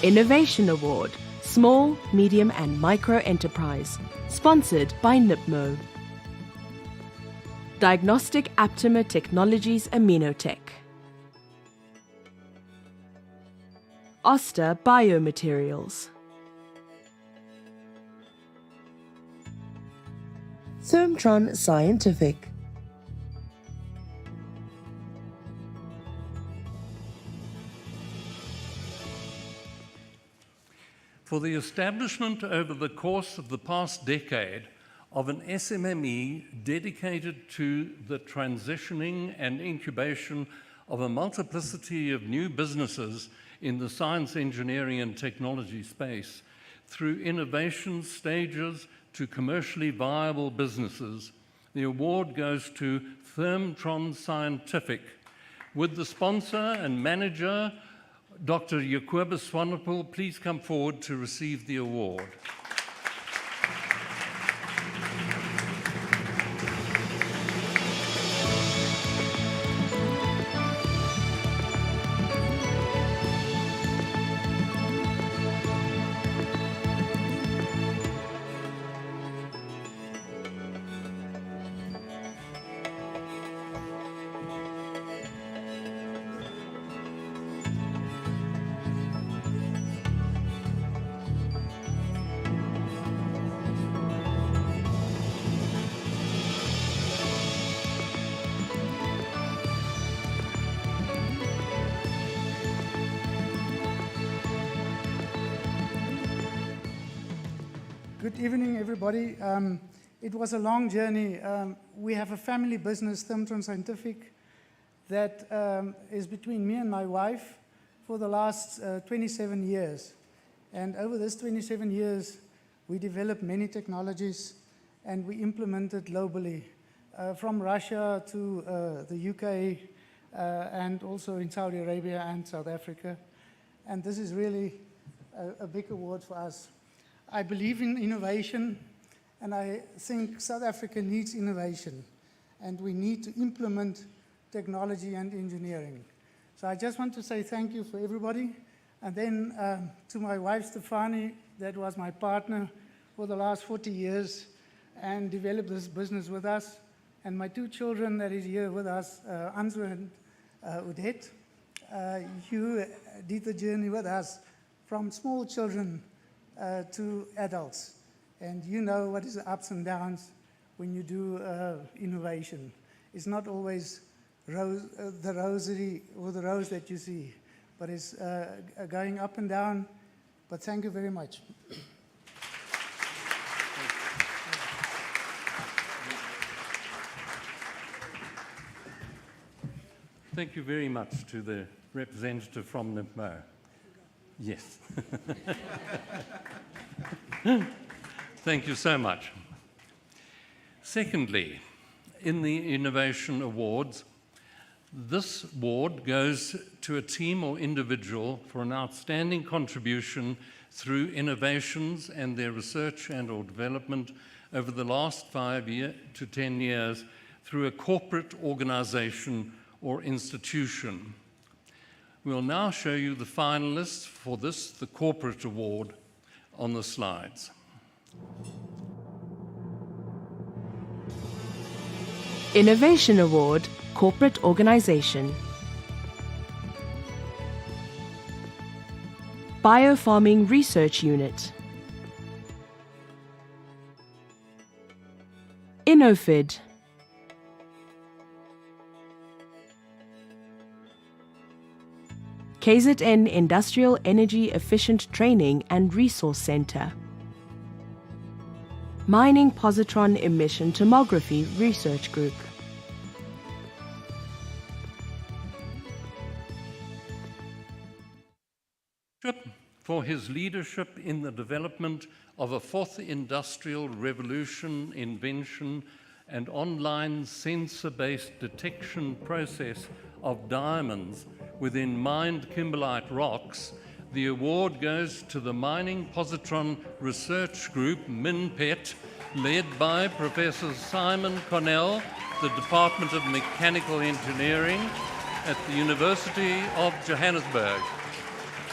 Innovation Award, Small, Medium and Micro Enterprise, sponsored by NIPMO. Diagnostic Aptamer Technologies Aminotech. Oster Biomaterials. Thermtron Scientific. for the establishment over the course of the past decade of an SMME dedicated to the transitioning and incubation of a multiplicity of new businesses in the science, engineering, and technology space through innovation stages to commercially viable businesses. The award goes to Thermtron Scientific, with the sponsor and manager, Dr. Yakuba Swanepoel, please come forward to receive the award. Good evening, everybody. It was a long journey. We have a family business, Thermtron Scientific, that is between me and my wife for the last 27 years. And over this 27 years, we developed many technologies and we implemented globally, from Russia to the UK, and also in Saudi Arabia and South Africa. And this is really a big award for us. I believe in innovation, and I think South Africa needs innovation, and we need to implement technology and engineering. So I just want to say thank you for everybody, and then to my wife, Stefani, that was my partner for the last 40 years, and developed this business with us, and my two children that is here with us, Anzu and Udet. You did the journey with us from small children to adults, and you know what is the ups and downs when you do innovation. It's not always the rosary or the rose that you see, but it's going up and down. But thank you very much. Thank you very much to the representative from NIPMO. Yes. Thank you so much. Secondly, in the Innovation Awards, this award goes to a team or individual for an outstanding contribution through innovations and their research and or development over the last 5 to 10 years through a corporate organization or institution. We'll now show you the finalists for this, the Corporate Award, on the slides. Innovation Award, Corporate Organization. Biofarming Research Unit. InnoFid. KZN Industrial Energy Efficient Training and Resource Center. Mining Positron Emission Tomography Research Group. For his leadership in the development of a fourth industrial revolution invention and online sensor-based detection process of diamonds within mined kimberlite rocks, the award goes to the Mining Positron Research Group, MINPET, led by Professor Simon Cornell, the Department of Mechanical Engineering at the University of Johannesburg.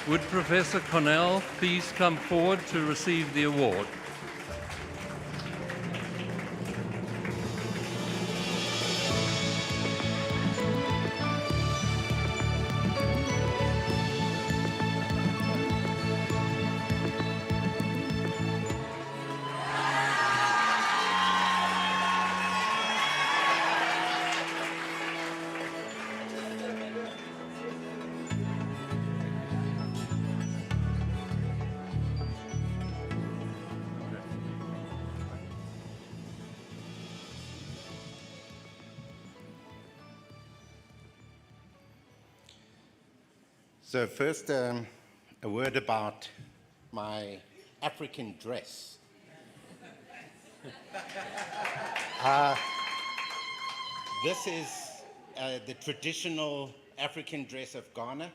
Would Professor Cornell please come forward to receive the award? So first, a word about my African dress. This is the traditional African dress of Ghana.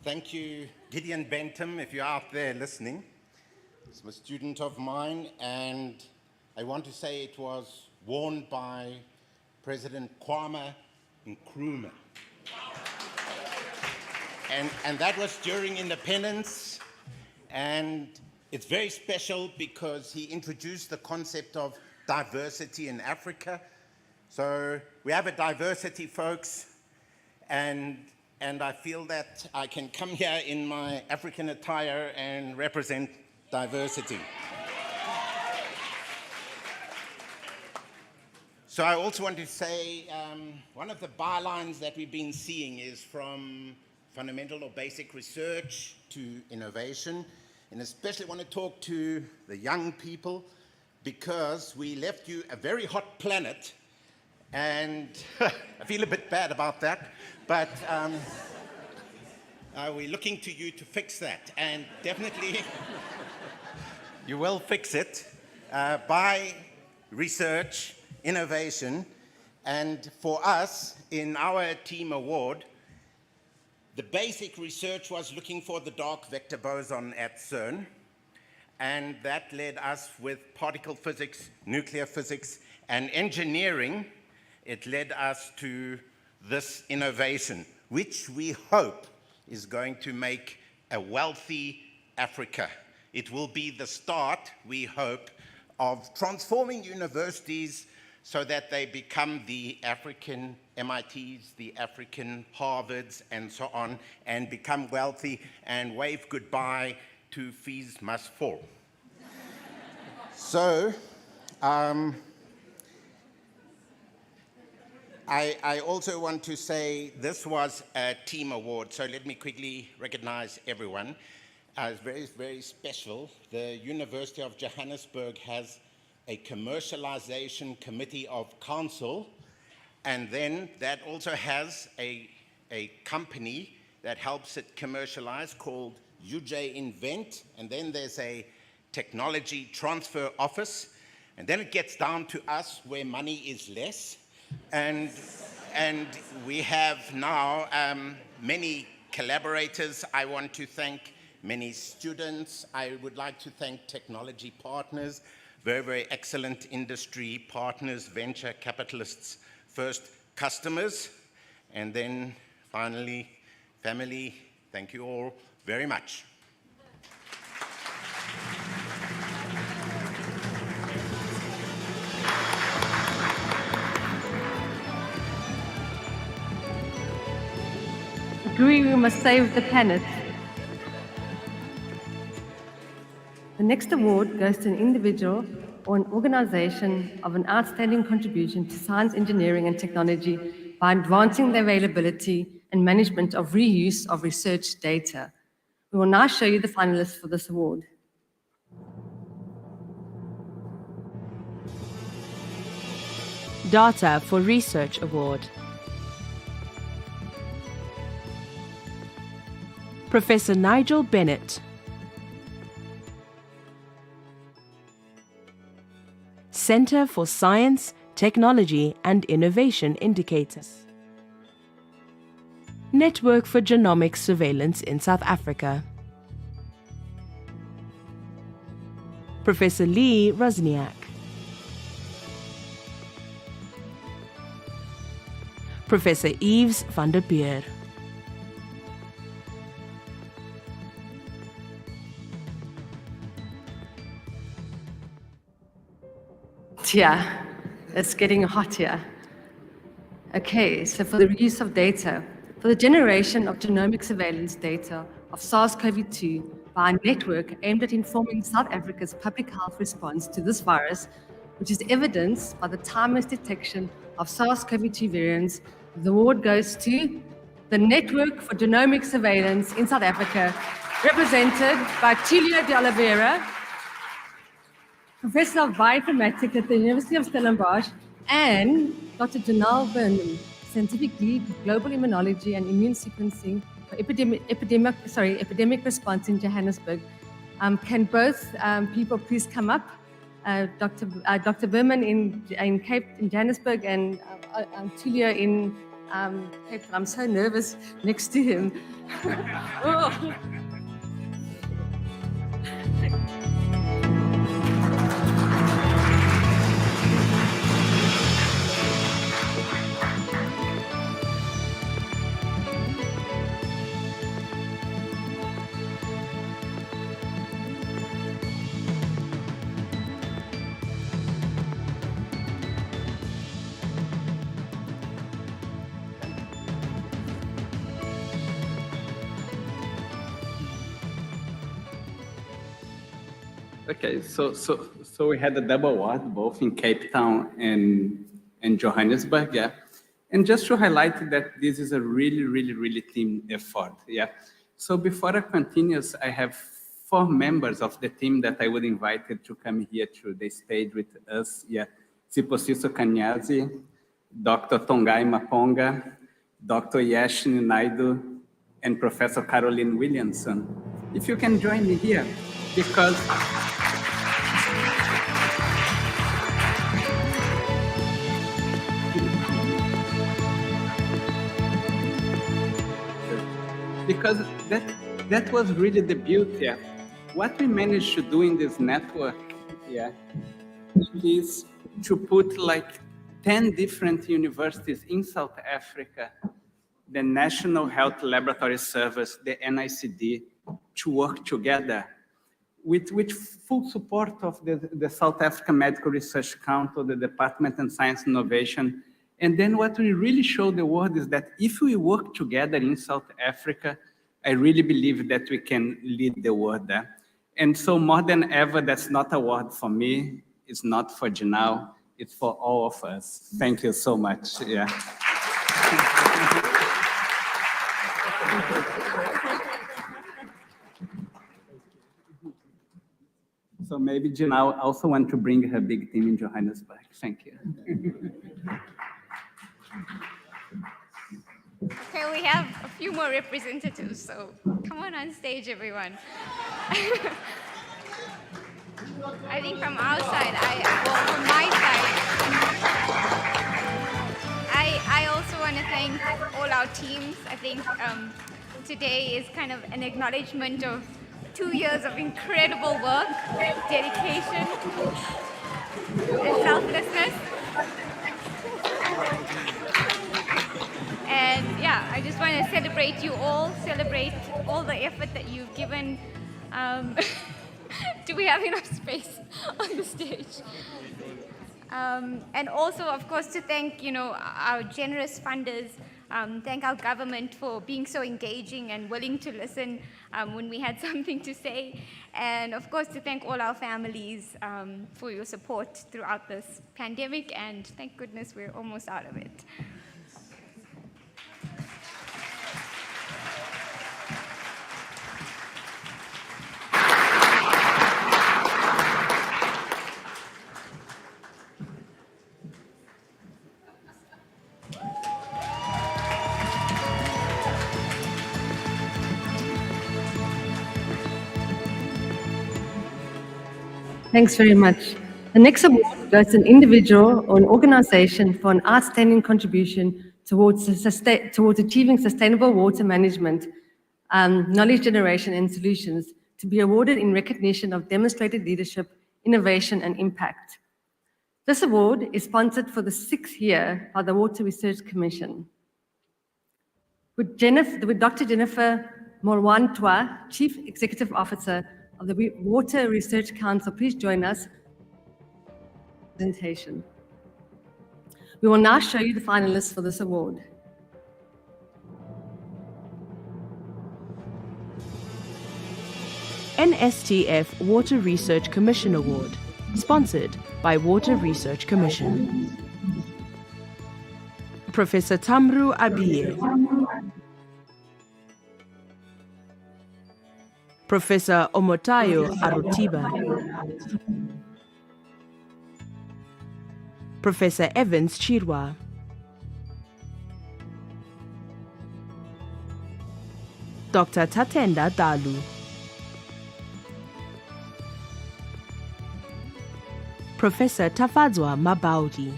Thank you, Gideon Bentham, if you're out there listening. He's a student of mine, and I want to say it was worn by President Kwame Nkrumah. And that was during independence, and it's very special because he introduced the concept of diversity in Africa. So we have a diversity, folks, and I feel that I can come here in my African attire and represent diversity. So I also want to say one of the bylines that we've been seeing is from fundamental or basic research to innovation, and especially want to talk to the young people because we left you a very hot planet, and I feel a bit bad about that, but we're looking to you to fix that, and definitely you will fix it by research, innovation, and for us in our team award, the basic research was looking for the dark vector boson at CERN, and that led us with particle physics, nuclear physics, and engineering. It led us to this innovation, which we hope is going to make a wealthy Africa. It will be the start, we hope, of transforming universities so that they become the African MITs, the African Harvards, and so on, and become wealthy and wave goodbye to fees must fall. So, I also want to say this was a team award, so let me quickly recognize everyone. It's very, very special. The University of Johannesburg has a commercialization committee of council, and then that also has a company that helps it commercialize called UJ Invent, and then there's a technology transfer office, and then it gets down to us where money is less, and we have now many collaborators. I want to thank many students. I would like to thank technology partners, very, very excellent industry partners, venture capitalists, first customers, and then finally family. Thank you all very much. Agree we must save the planet. The next award goes to an individual or an organization of an outstanding contribution to science, engineering, and technology by advancing the availability and management of reuse of research data. We will now show you the finalists for this award. Data for Research Award. Professor Nigel Bennett. Center for Science, Technology and Innovation Indicators. Network for Genomic Surveillance in South Africa. Professor Lee Rosniak. Professor Yves van der Peer. Yeah, it's getting hot here. Okay, so for the reuse of data, for the generation of genomic surveillance data of SARS-CoV-2 by a network aimed at informing South Africa's public health response to this virus, which is evidenced by the timeless detection of SARS-CoV-2 variants, the award goes to the Network for Genomic Surveillance in South Africa, represented by Tulio de Oliveira, Professor of Bioinformatics at the University of Stellenbosch, and Dr. Janelle Burnham, Scientific Lead, Global Immunology and Immune Sequencing epidemic response in Johannesburg. Can both people please come up? Dr. Berman in Johannesburg and Tulia in Cape Town. I'm so nervous next to him. Oh. Okay, so we had a double award both in Cape Town and Johannesburg, yeah. And just to highlight that this is a really team effort, yeah. So before I continue, I have 4 members of the team that I would invite to come here to the stage with us, yeah. Siposiso Kanyazi, Dr. Tongai Maponga, Dr. Yashini Naidu, and Professor Caroline Williamson. If you can join me here, because that was really the beauty. Yeah. What we managed to do in this network, yeah, is to put like 10 different universities in South Africa, the National Health Laboratory Service, the NICD, to work together with full support of the South African Medical Research Council, the Department of Science and Innovation. And then what we really show the world is that if we work together in South Africa, I really believe that we can lead the world there. And so more than ever, that's not a word for me, it's not for Janelle, it's for all of us. Thank you so much. Yeah. So maybe Janelle also want to bring her big team in Johannesburg. Thank you. Okay, we have a few more representatives, so come on stage, everyone. I think from our side, from my side, I also want to thank all our teams. I think today is kind of an acknowledgement of 2 years of incredible work, dedication, and selflessness. And yeah, I just want to celebrate you all, celebrate all the effort that you've given. Do we have enough space on the stage? And also, of course, to thank, our generous funders, thank our government for being so engaging and willing to listen when we had something to say. And of course, to thank all our families for your support throughout this pandemic. And thank goodness we're almost out of it. Thanks very much. The next award goes to an individual or an organization for an outstanding contribution towards achieving sustainable water management, knowledge generation and solutions, to be awarded in recognition of demonstrated leadership, innovation and impact. This award is sponsored for the 6th year by the Water Research Commission. Would Dr. Jennifer Morwantwa, Chief Executive Officer of the Water Research Council, please join us. Presentation. We will now show you the finalists for this award. NSTF Water Research Commission Award, sponsored by Water Research Commission. Professor Tamru Abiye. Professor Omotayo Arutiba. Professor Evans Chirwa. Dr. Tatenda Dalu. Professor Tafadzwa Mabaudi.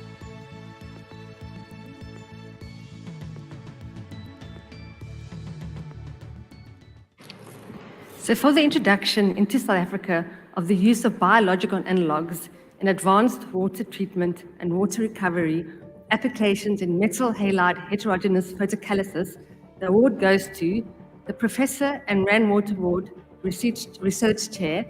So for the introduction into South Africa of the use of biological analogues in advanced water treatment and water recovery applications in metal halide heterogeneous photocatalysis, the award goes to the Professor and Rand Water Ward Research Chair,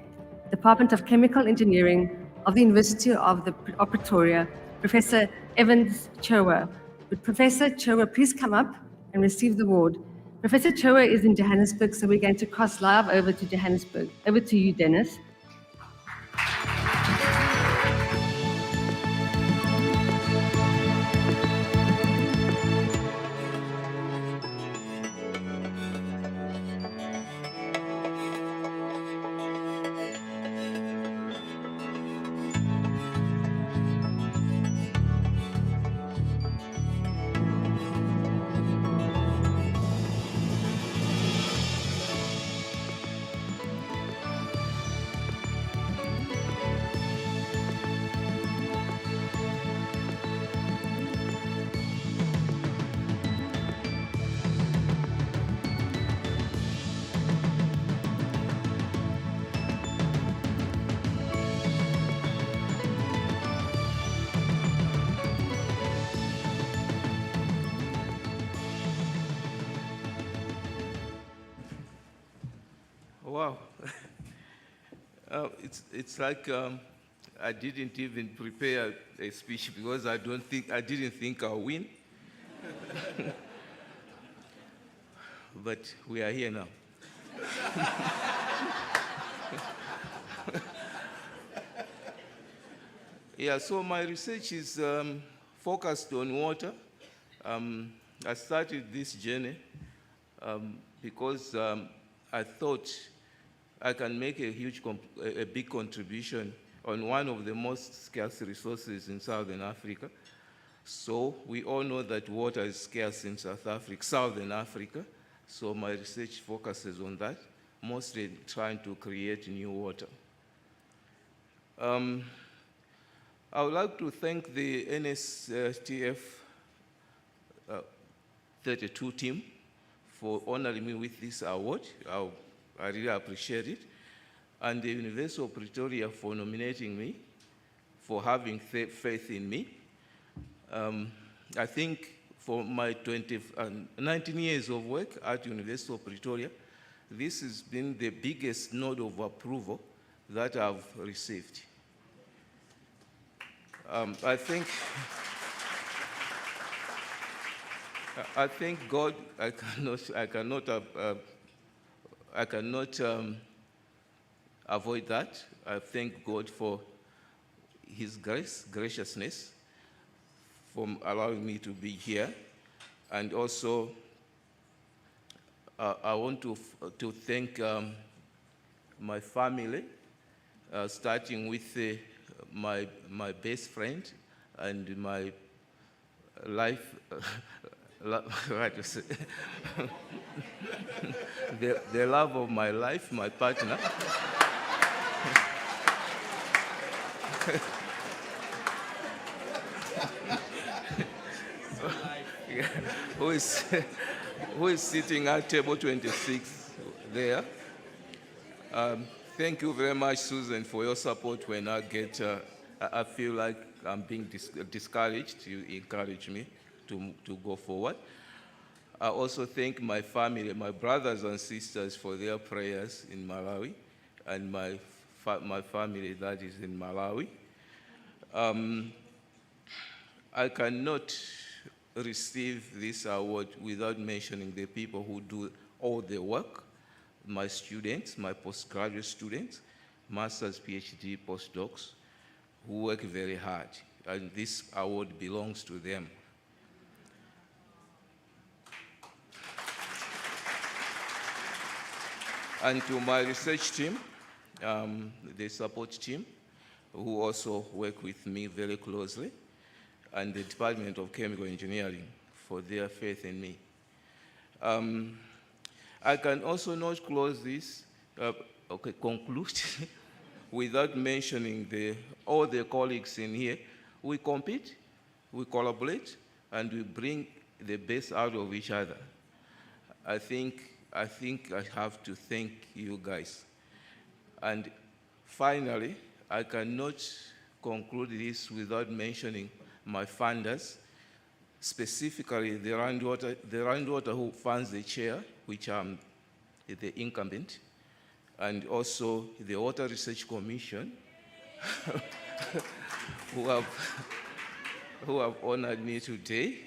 Department of Chemical Engineering of the University of Pretoria, Professor Evans Chowa. Would Professor Chowa please come up and receive the award? Professor Chowa is in Johannesburg, so we're going to cross live over to Johannesburg. Over to you, Dennis. Wow. It's like I didn't even prepare a speech because I didn't think I'll win. But we are here now. Yeah, so my research is focused on water. I started this journey because I thought I can make a big contribution on one of the most scarce resources in Southern Africa. So we all know that water is scarce in Southern Africa. So my research focuses on that, mostly trying to create new water. I would like to thank the NSTF-32 team for honoring me with this award. I really appreciate it. And the University of Pretoria for nominating me, for having faith in me. I think for my 19 years of work at University of Pretoria, this has been the biggest nod of approval that I've received. I thank God. I cannot avoid that. I thank God for His graciousness, for allowing me to be here, and also I want to thank my family, starting with my best friend and my life, the love of my life, my partner. Who is sitting at table 26 there. Thank you very much, Susan, for your support when I feel like I'm being discouraged. You encourage me to go forward. I also thank my family, my brothers and sisters, for their prayers in Malawi, and my family that is in Malawi. I cannot receive this award without mentioning the people who do all the work, my students, my postgraduate students, master's, PhD, postdocs, who work very hard, and this award belongs to them. And to my research team, the support team, who also work with me very closely, and the Department of Chemical Engineering for their faith in me. I can also not close this, conclude without mentioning all the colleagues in here. We compete, we collaborate, and we bring the best out of each other. I think I have to thank you guys. And finally, I cannot conclude this without mentioning my funders, specifically the Randwater who funds the chair, which I'm the incumbent, and also the Water Research Commission, who have honored me today,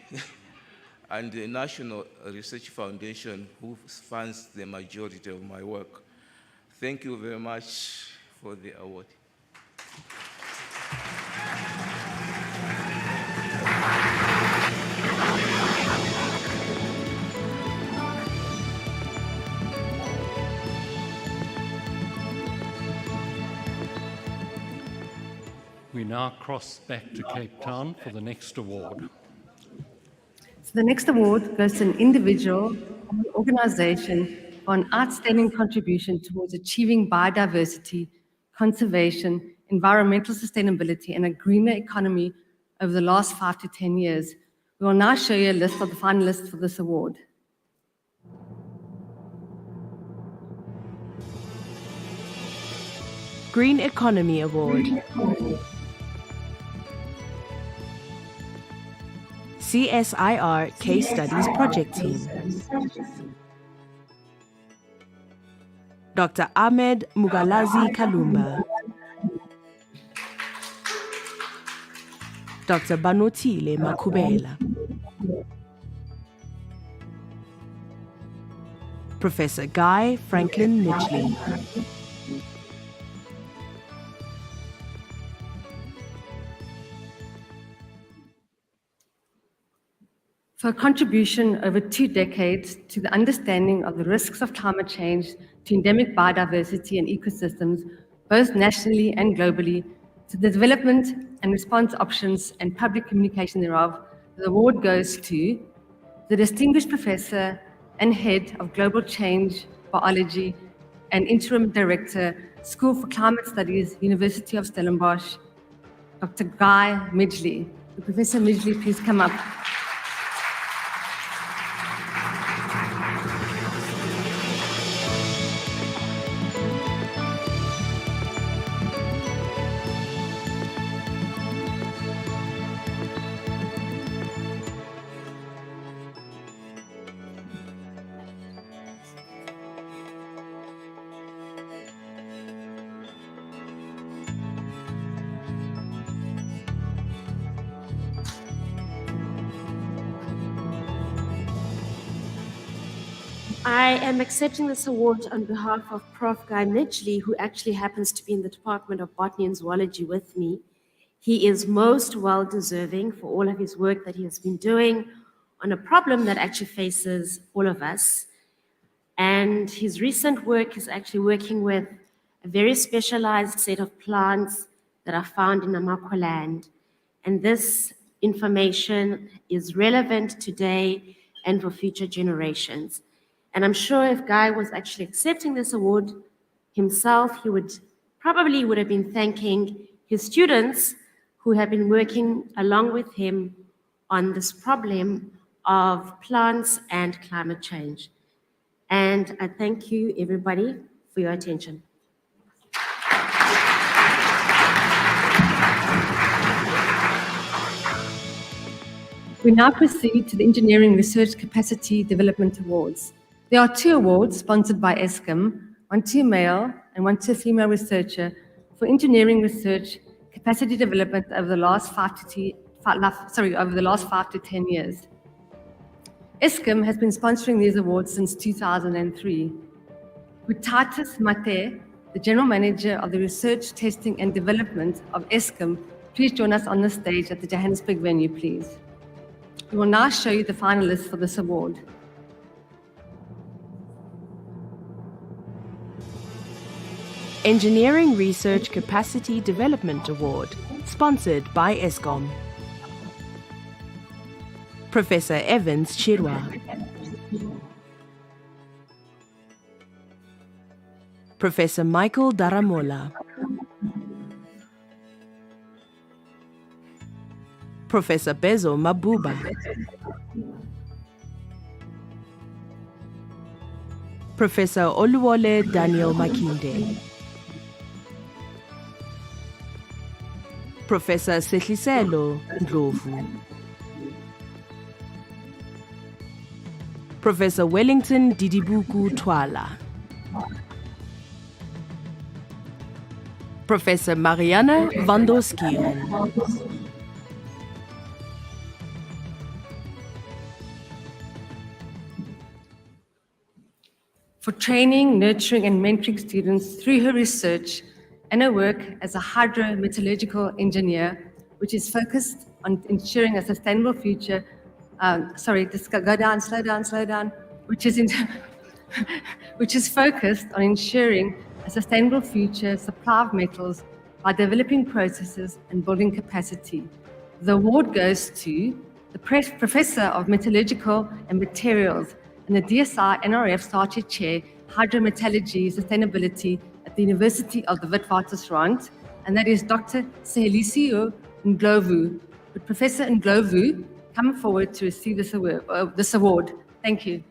and the National Research Foundation, who funds the majority of my work. Thank you very much for the award. We now cross back to Cape Town for the next award. So the next award goes to an individual or an organization for an outstanding contribution towards achieving biodiversity, conservation, environmental sustainability, and a greener economy over the last 5 to 10 years. We will now show you a list of the finalists for this award. Green Economy Award. CSIR Case Studies Project Team. Dr. Ahmed Mugalazi Kalumba. Dr. Banotile Makubela. Professor Guy Franklin Midgley. For a contribution over 2 decades to the understanding of the risks of climate change to endemic biodiversity and ecosystems, both nationally and globally, to the development and response options and public communication thereof, the award goes to the Distinguished Professor and Head of Global Change Biology and Interim Director, School for Climate Studies, University of Stellenbosch, Dr. Guy Midgley. Professor Midgley, please come up. I am accepting this award on behalf of Prof. Guy Midgley, who actually happens to be in the Department of Botany and Zoology with me. He is most well-deserving for all of his work that he has been doing on a problem that actually faces all of us. And his recent work is actually working with a very specialized set of plants that are found in Namakwa land. And this information is relevant today and for future generations. And I'm sure if Guy was actually accepting this award himself, he would have been thanking his students who have been working along with him on this problem of plants and climate change. And I thank you, everybody, for your attention. We now proceed to the Engineering Research Capacity Development Awards. There are 2 awards sponsored by Eskom, one to a male and one to a female researcher for engineering research capacity development over the last 5 to 10 years. Eskom has been sponsoring these awards since 2003. Hutatis Mate, the General Manager of the Research, Testing and Development of Eskom, please join us on the stage at the Johannesburg venue, please. We will now show you the finalists for this award. Engineering Research Capacity Development Award, sponsored by Eskom. Professor Evans Chirwa. Professor Michael Daramola, Professor Bezo Mabuba, Professor Oluwole Daniel Makinde, Professor Sehliselo Ndlovu, Professor Wellington Didibuku Twala, Professor Marianne van der Skieren, for training, nurturing, and mentoring students through her research and her work as a hydrometallurgical engineer, which is focused on ensuring a sustainable future. Go down, slow down, which is focused on ensuring a sustainable future supply of metals by developing processes and building capacity. The award goes to the Professor of Metallurgical and Materials and the DSI NRF Starter Chair, Hydrometallurgy Sustainability at the University of the Witwatersrand, and that is Dr. Sehliselo Ndlovu. Would Professor Ndlovu come forward to receive this award? Thank you.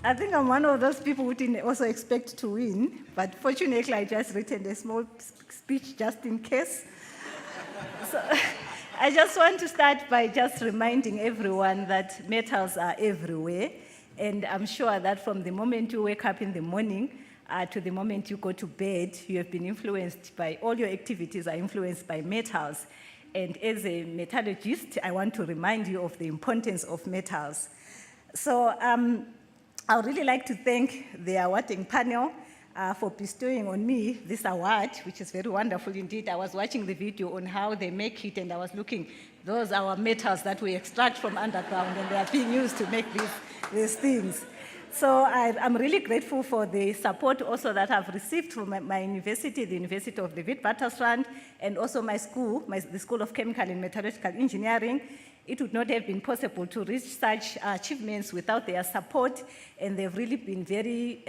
I think I'm one of those people who didn't also expect to win, but fortunately I just written a small speech just in case. So I just want to start by just reminding everyone that metals are everywhere, and I'm sure that from the moment you wake up in the morning to the moment you go to bed, you have been influenced by, all your activities are influenced by metals. And as a metallurgist, I want to remind you of the importance of metals. So I would really like to thank the awarding panel for bestowing on me this award, which is very wonderful indeed. I was watching the video on how they make it, and I was looking, those are our metals that we extract from underground, and they are being used to make these things. So I'm really grateful for the support also that I've received from my university, the University of the Witwatersrand, and also my school, the School of Chemical and Metallurgical Engineering. It would not have been possible to reach such achievements without their support, and they've really been very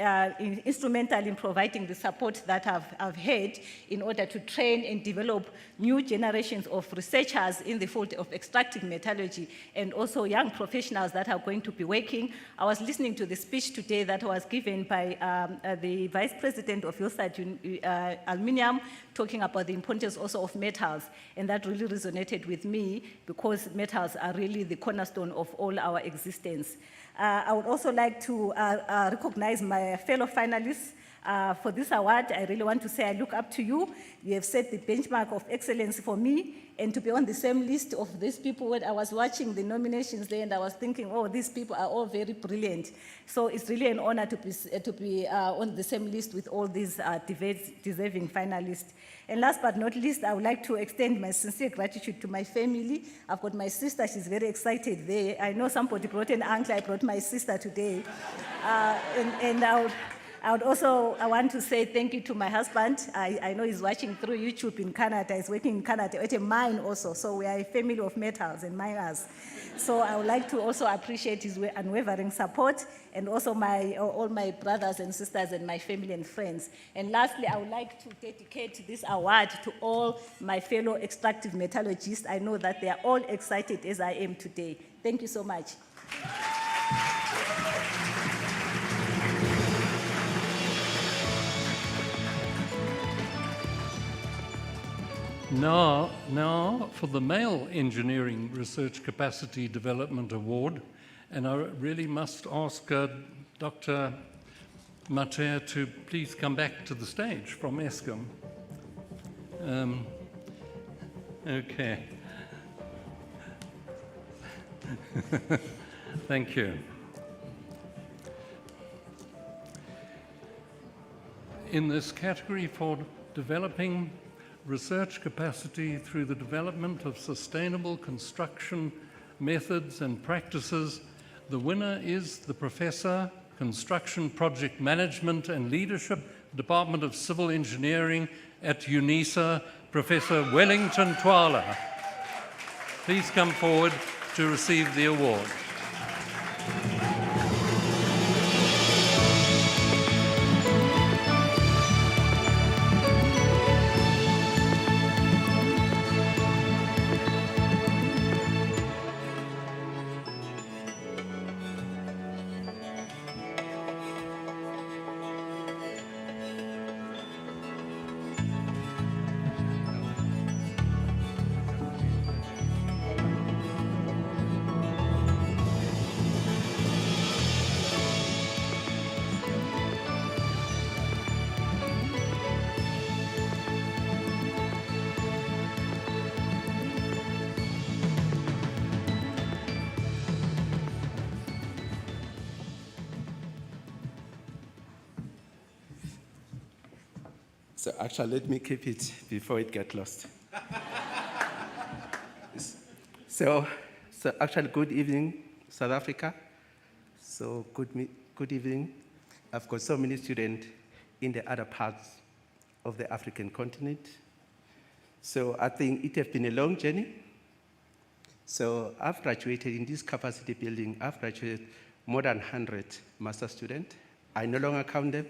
instrumental in providing the support that I've had in order to train and develop new generations of researchers in the field of extractive metallurgy, and also young professionals that are going to be working. I was listening to the speech today that was given by the Vice President of Ulster Aluminium, talking about the importance also of metals, and that really resonated with me because metals are really the cornerstone of all our existence. I would also like to recognize my fellow finalists for this award. I really want to say I look up to you. You have set the benchmark of excellence for me, and to be on the same list of these people. When I was watching the nominations there, and I was thinking, oh, these people are all very brilliant. So it's really an honor to be on the same list with all these deserving finalists. And last but not least, I would like to extend my sincere gratitude to my family. I've got my sister, she's very excited there. I know somebody brought an uncle, I brought my sister today. And I want to say thank you to my husband. I know he's watching through YouTube in Canada. He's working in Canada at a mine also. So we are a family of metals and miners. So I would like to also appreciate his unwavering support, and also all my brothers and sisters and my family and friends. And lastly, I would like to dedicate this award to all my fellow extractive metallurgists. I know that they are all excited as I am today. Thank you so much. Now for the Male Engineering Research Capacity Development Award, and I really must ask Dr. Matea to please come back to the stage from Eskom. Okay. Thank you. in this category for developing research capacity through the development of sustainable construction methods and practices. The winner is the Professor, Construction Project Management and Leadership, Department of Civil Engineering at UNISA, Professor Wellington Twala. Please come forward to receive the award. So actually, let me keep it before it gets lost. So actually, good evening, South Africa. So good evening. I've got so many students in the other parts of the African continent. So I think it has been a long journey. So I've graduated in this capacity building. I've graduated more than 100 master students. I no longer count them.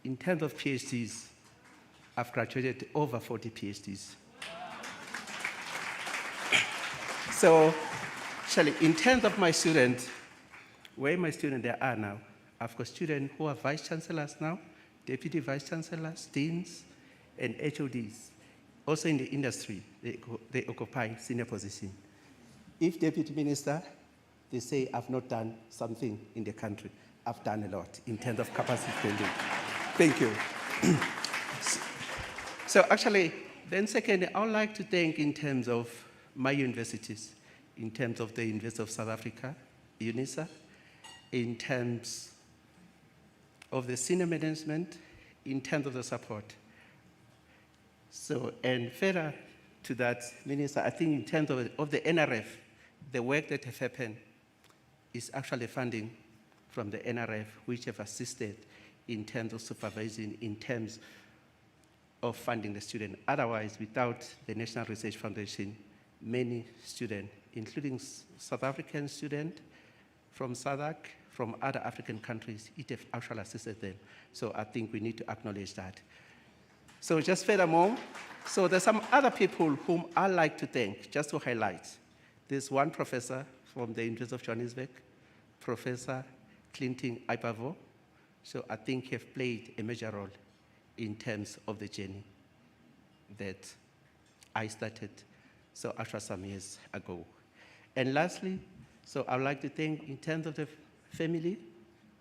In terms of PhDs, I've graduated over 40 PhDs. So, actually, in terms of my students, where my students they are now, I've got students who are vice chancellors now, deputy vice chancellors, deans, and HODs. Also in the industry, they occupy senior position. If deputy minister, they say I've not done something in the country. I've done a lot in terms of capacity building. Thank you. So actually, then second, I would like to thank in terms of my universities, in terms of the University of South Africa, UNISA, in terms of the senior management, in terms of the support. So, and further to that, Minister, I think in terms of the NRF, the work that has happened is actually funding from the NRF, which have assisted in terms of supervising, in terms of funding the student. Otherwise, without the National Research Foundation, many students, including South African students from SADC, from other African countries, it have actually assisted them. So I think we need to acknowledge that. So just furthermore, so there's some other people whom I like to thank, just to highlight. There's one professor from the University of Johannesburg, Professor Clinton Ipavo. So I think have played a major role in terms of the journey that I started so after some years ago. And lastly, so I'd like to thank in terms of the family,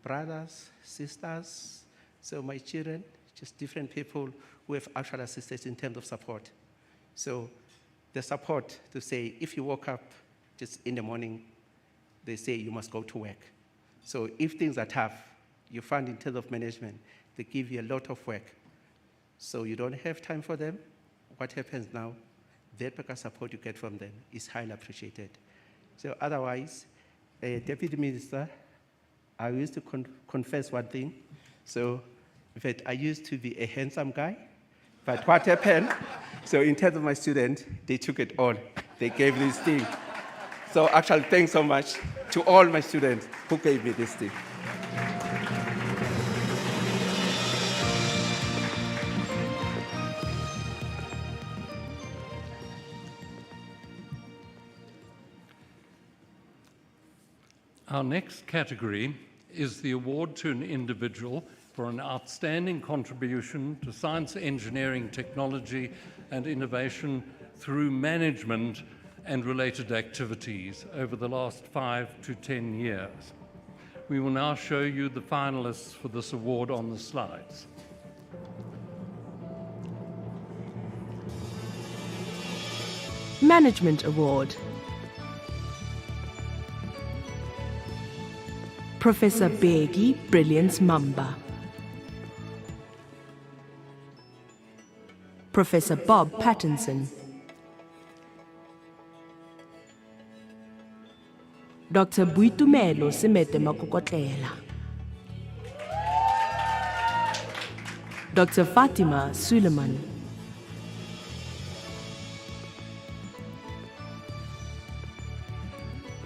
brothers, sisters, so my children, just different people who have actually assisted in terms of support. So the support to say, if you woke up just in the morning, they say you must go to work. So if things are tough, you find in terms of management, they give you a lot of work. So you don't have time for them. What happens now? That because support you get from them is highly appreciated. So otherwise, Deputy Minister, I used to confess one thing. So in fact, I used to be a handsome guy, but what happened? So in terms of my students, they took it all. They gave this thing. So actually, thanks so much to all my students who gave me this thing. Our next category is the award to an individual for an outstanding contribution to science, engineering, technology, and innovation through management and related activities over the last 5 to 10 years. We will now show you the finalists for this award on the slides. Management Award. Professor Begi Brilliance Mamba. Professor Bob Pattinson, Dr. Boitumelo Semete Makokotlela, Dr. Fatima Suleiman,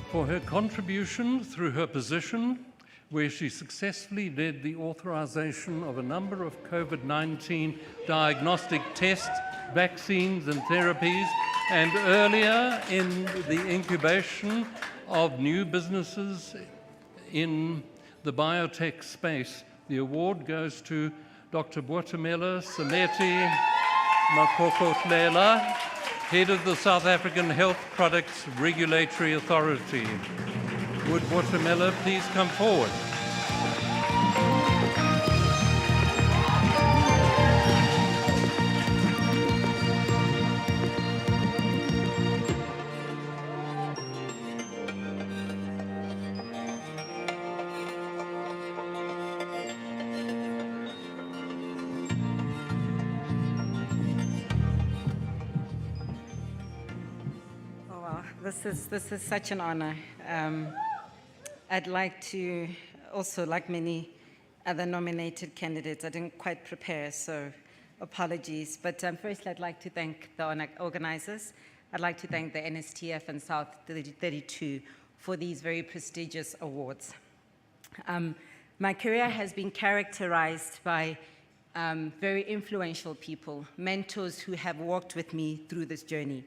for her contribution through her position where she successfully led the authorization of a number of COVID-19 diagnostic tests, vaccines and therapies, and earlier in the incubation of new businesses in the biotech space. The award goes to Dr. Boitumelo Semete Makokotlela, Head of the South African Health Products Regulatory Authority. Would Boitumelo please come forward? This is such an honor. I'd like to also, like many other nominated candidates, I didn't quite prepare, so apologies. But first, I'd like to thank the organizers. I'd like to thank the NSTF and South32 for these very prestigious awards. My career has been characterized by very influential people, mentors who have walked with me through this journey.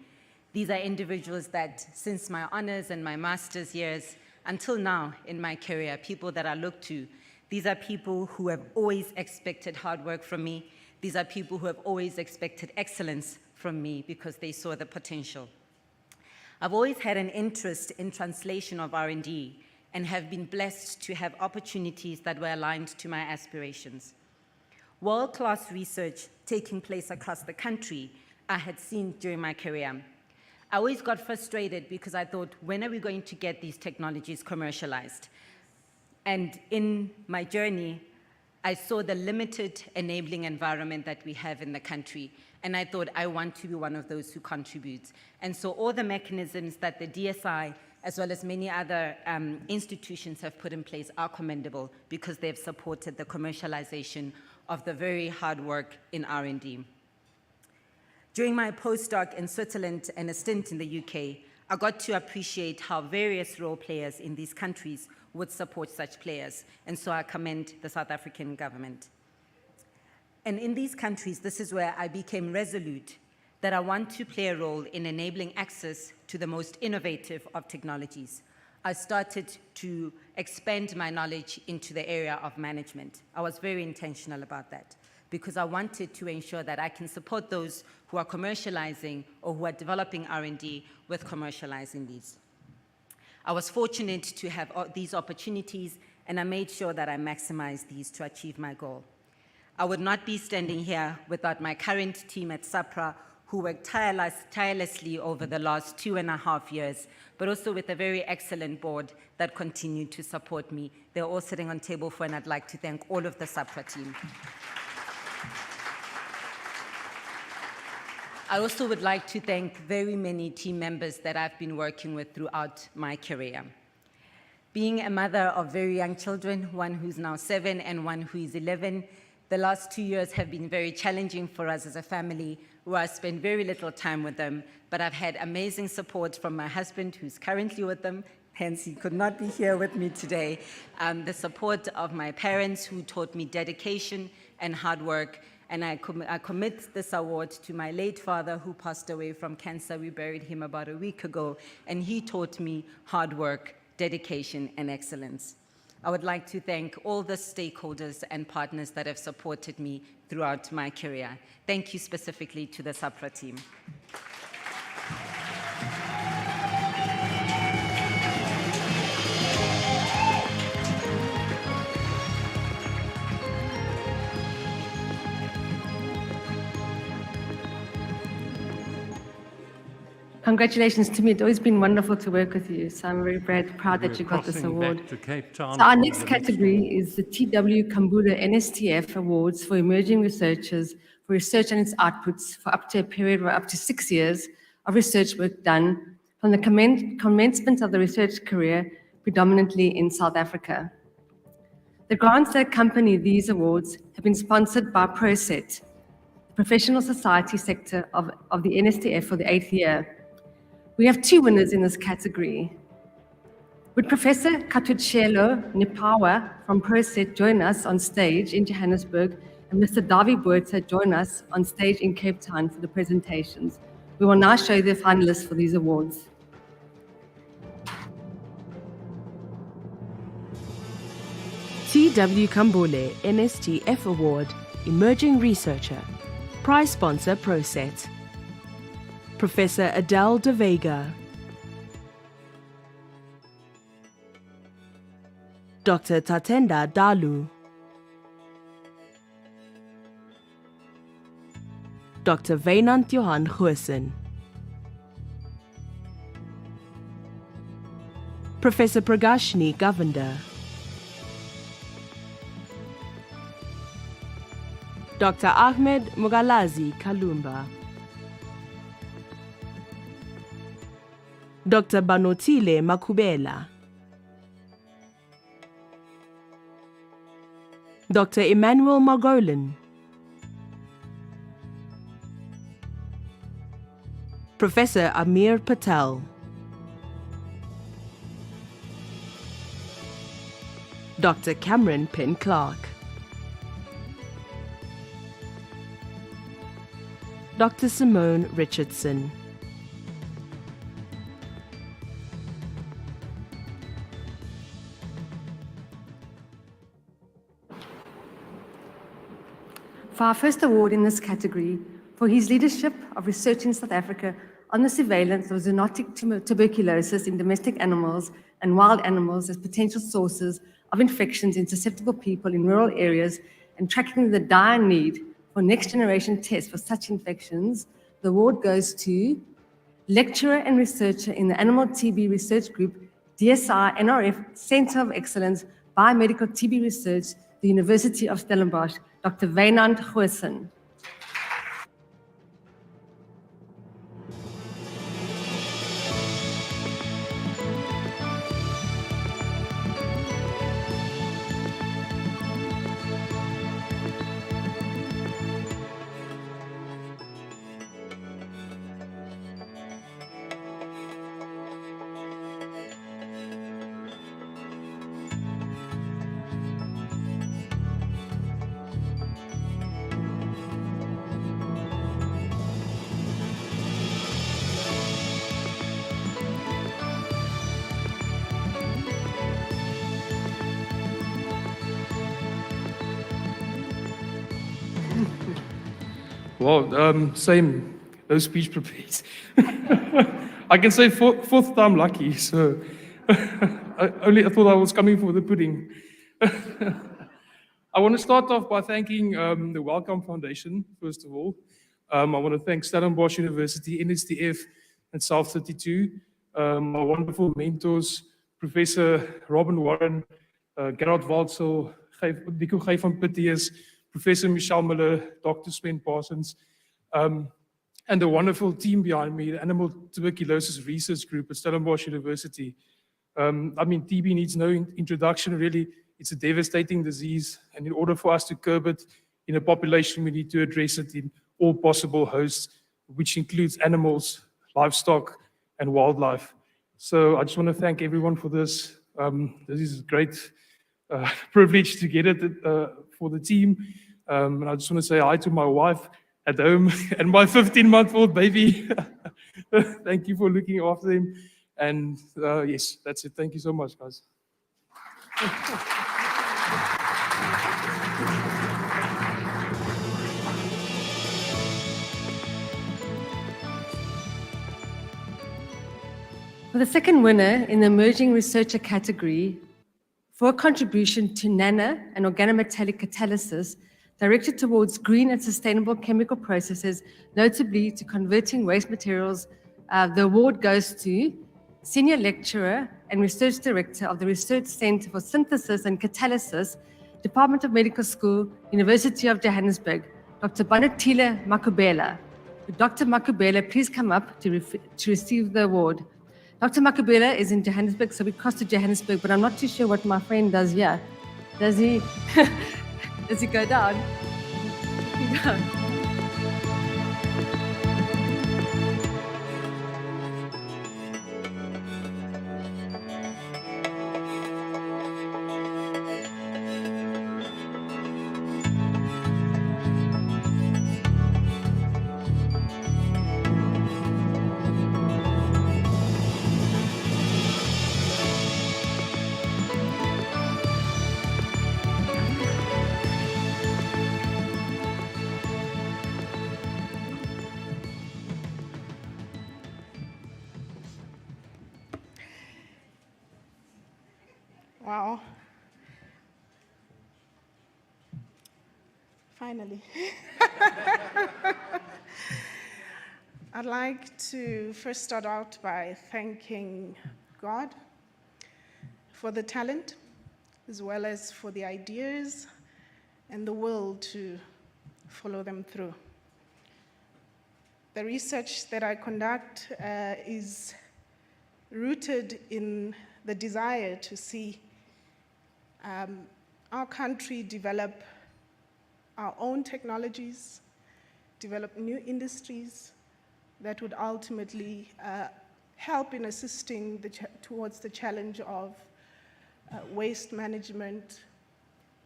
These are individuals that, since my honors and my master's years until now in my career, people that I look to. These are people who have always expected hard work from me. These are people who have always expected excellence from me because they saw the potential. I've always had an interest in translation of R&D and have been blessed to have opportunities that were aligned to my aspirations. World-class research taking place across the country I had seen during my career. I always got frustrated because I thought, when are we going to get these technologies commercialized? And in my journey, I saw the limited enabling environment that we have in the country. And I thought, I want to be one of those who contributes. And so all the mechanisms that the DSI, as well as many other institutions have put in place are commendable because they've supported the commercialization of the very hard work in R&D. During my postdoc in Switzerland and a stint in the UK, I got to appreciate how various role players in these countries would support such players, and so I commend the South African government. And in these countries, this is where I became resolute that I want to play a role in enabling access to the most innovative of technologies. I started to expand my knowledge into the area of management. I was very intentional about that, because I wanted to ensure that I can support those who are commercializing or who are developing R&D with commercializing these. I was fortunate to have these opportunities, and I made sure that I maximized these to achieve my goal. I would not be standing here without my current team at SAPRA, who worked tirelessly over the last 2.5 years, but also with a very excellent board that continued to support me. They're all sitting on table 4, and I'd like to thank all of the SAPRA team. I also would like to thank very many team members that I've been working with throughout my career. Being a mother of very young children, one who's now 7 and one who is 11, the last 2 years have been very challenging for us as a family, where I spend very little time with them, but I've had amazing support from my husband, who's currently with them, hence he could not be here with me today. The support of my parents, who taught me dedication and hard work. And I commit this award to my late father, who passed away from cancer. We buried him about a week ago, and he taught me hard work, dedication, and excellence. I would like to thank all the stakeholders and partners that have supported me throughout my career. Thank you specifically to the SAPRA team. Congratulations to me. It's always been wonderful to work with you. So I'm very proud that you got this award. Back to Cape Town. So our next category is the TW Kambula NSTF Awards for Emerging Researchers for research and its outputs for up to a period of up to 6 years of research work done from the commencement of the research career, predominantly in South Africa. The grants that accompany these awards have been sponsored by ProSet, the professional society sector of the NSTF for the 8th year. We have 2 winners in this category. Would Professor Katuchelo Nipawa from ProSet join us on stage in Johannesburg, and Mr. Davi Buerta join us on stage in Cape Town for the presentations? We will now show the finalists for these awards. T.W. Kambole NSTF Award, Emerging Researcher. Prize sponsor ProSet. Professor Adele De Vega. Dr. Tatenda Dalu. Dr. Wynand Johan Goosen. Professor Pragashni Govender. Dr. Ahmed Mugalazi Kalumba. Dr. Banotile Makubela. Dr. Emmanuel Margolin. Professor Amir Patel. Dr. Cameron Penn Clark. Dr. Simone Richardson. For our first award in this category, for his leadership of research in South Africa on the surveillance of zoonotic tuberculosis in domestic animals and wild animals as potential sources of infections in susceptible people in rural areas, and tracking the dire need for next-generation tests for such infections, the award goes to lecturer and researcher in the Animal TB Research Group, DSI NRF Center of Excellence, Biomedical TB Research, the University of Stellenbosch, Dr. Wynand Goosen. Well, same, no speech prepared. I can say fourth time lucky, so I thought I was coming for the pudding. I want to start off by thanking the Wellcome Foundation, first of all. I want to thank Stellenbosch University, NSTF, and South32, my wonderful mentors, Professor Robin Warren, Gerard Waldsel, Nico Gey van Pittius, Professor Michelle Miller, Dr. Sven Parsons, and the wonderful team behind me, the Animal Tuberculosis Research Group at Stellenbosch University. I mean, TB needs no introduction, really. It's a devastating disease, and in order for us to curb it in a population, we need to address it in all possible hosts, which includes animals, livestock, and wildlife. So I just want to thank everyone for this. This is a great privilege to get it for the team. And I just want to say hi to my wife at home and my 15-month-old baby. Thank you for looking after him. And yes, that's it. Thank you so much, guys. For the second winner in the Emerging Researcher category, for a contribution to NANA and organometallic catalysis directed towards green and sustainable chemical processes, notably to converting waste materials, the award goes to Senior Lecturer and Research Director of the Research Center for Synthesis and Catalysis, Department of Medical School, University of Johannesburg, Dr. Banatile Makubela. Would Dr. Makubela please come up to receive the award? Dr. Makubela is in Johannesburg, so we crossed to Johannesburg, but I'm not too sure what my friend does here. Does he, does he go down? Wow. Finally. I'd like to first start out by thanking God for the talent, as well as for the ideas and the will to follow them through. The research that I conduct is rooted in the desire to see our country develop our own technologies, develop new industries that would ultimately help in assisting towards the challenge of waste management,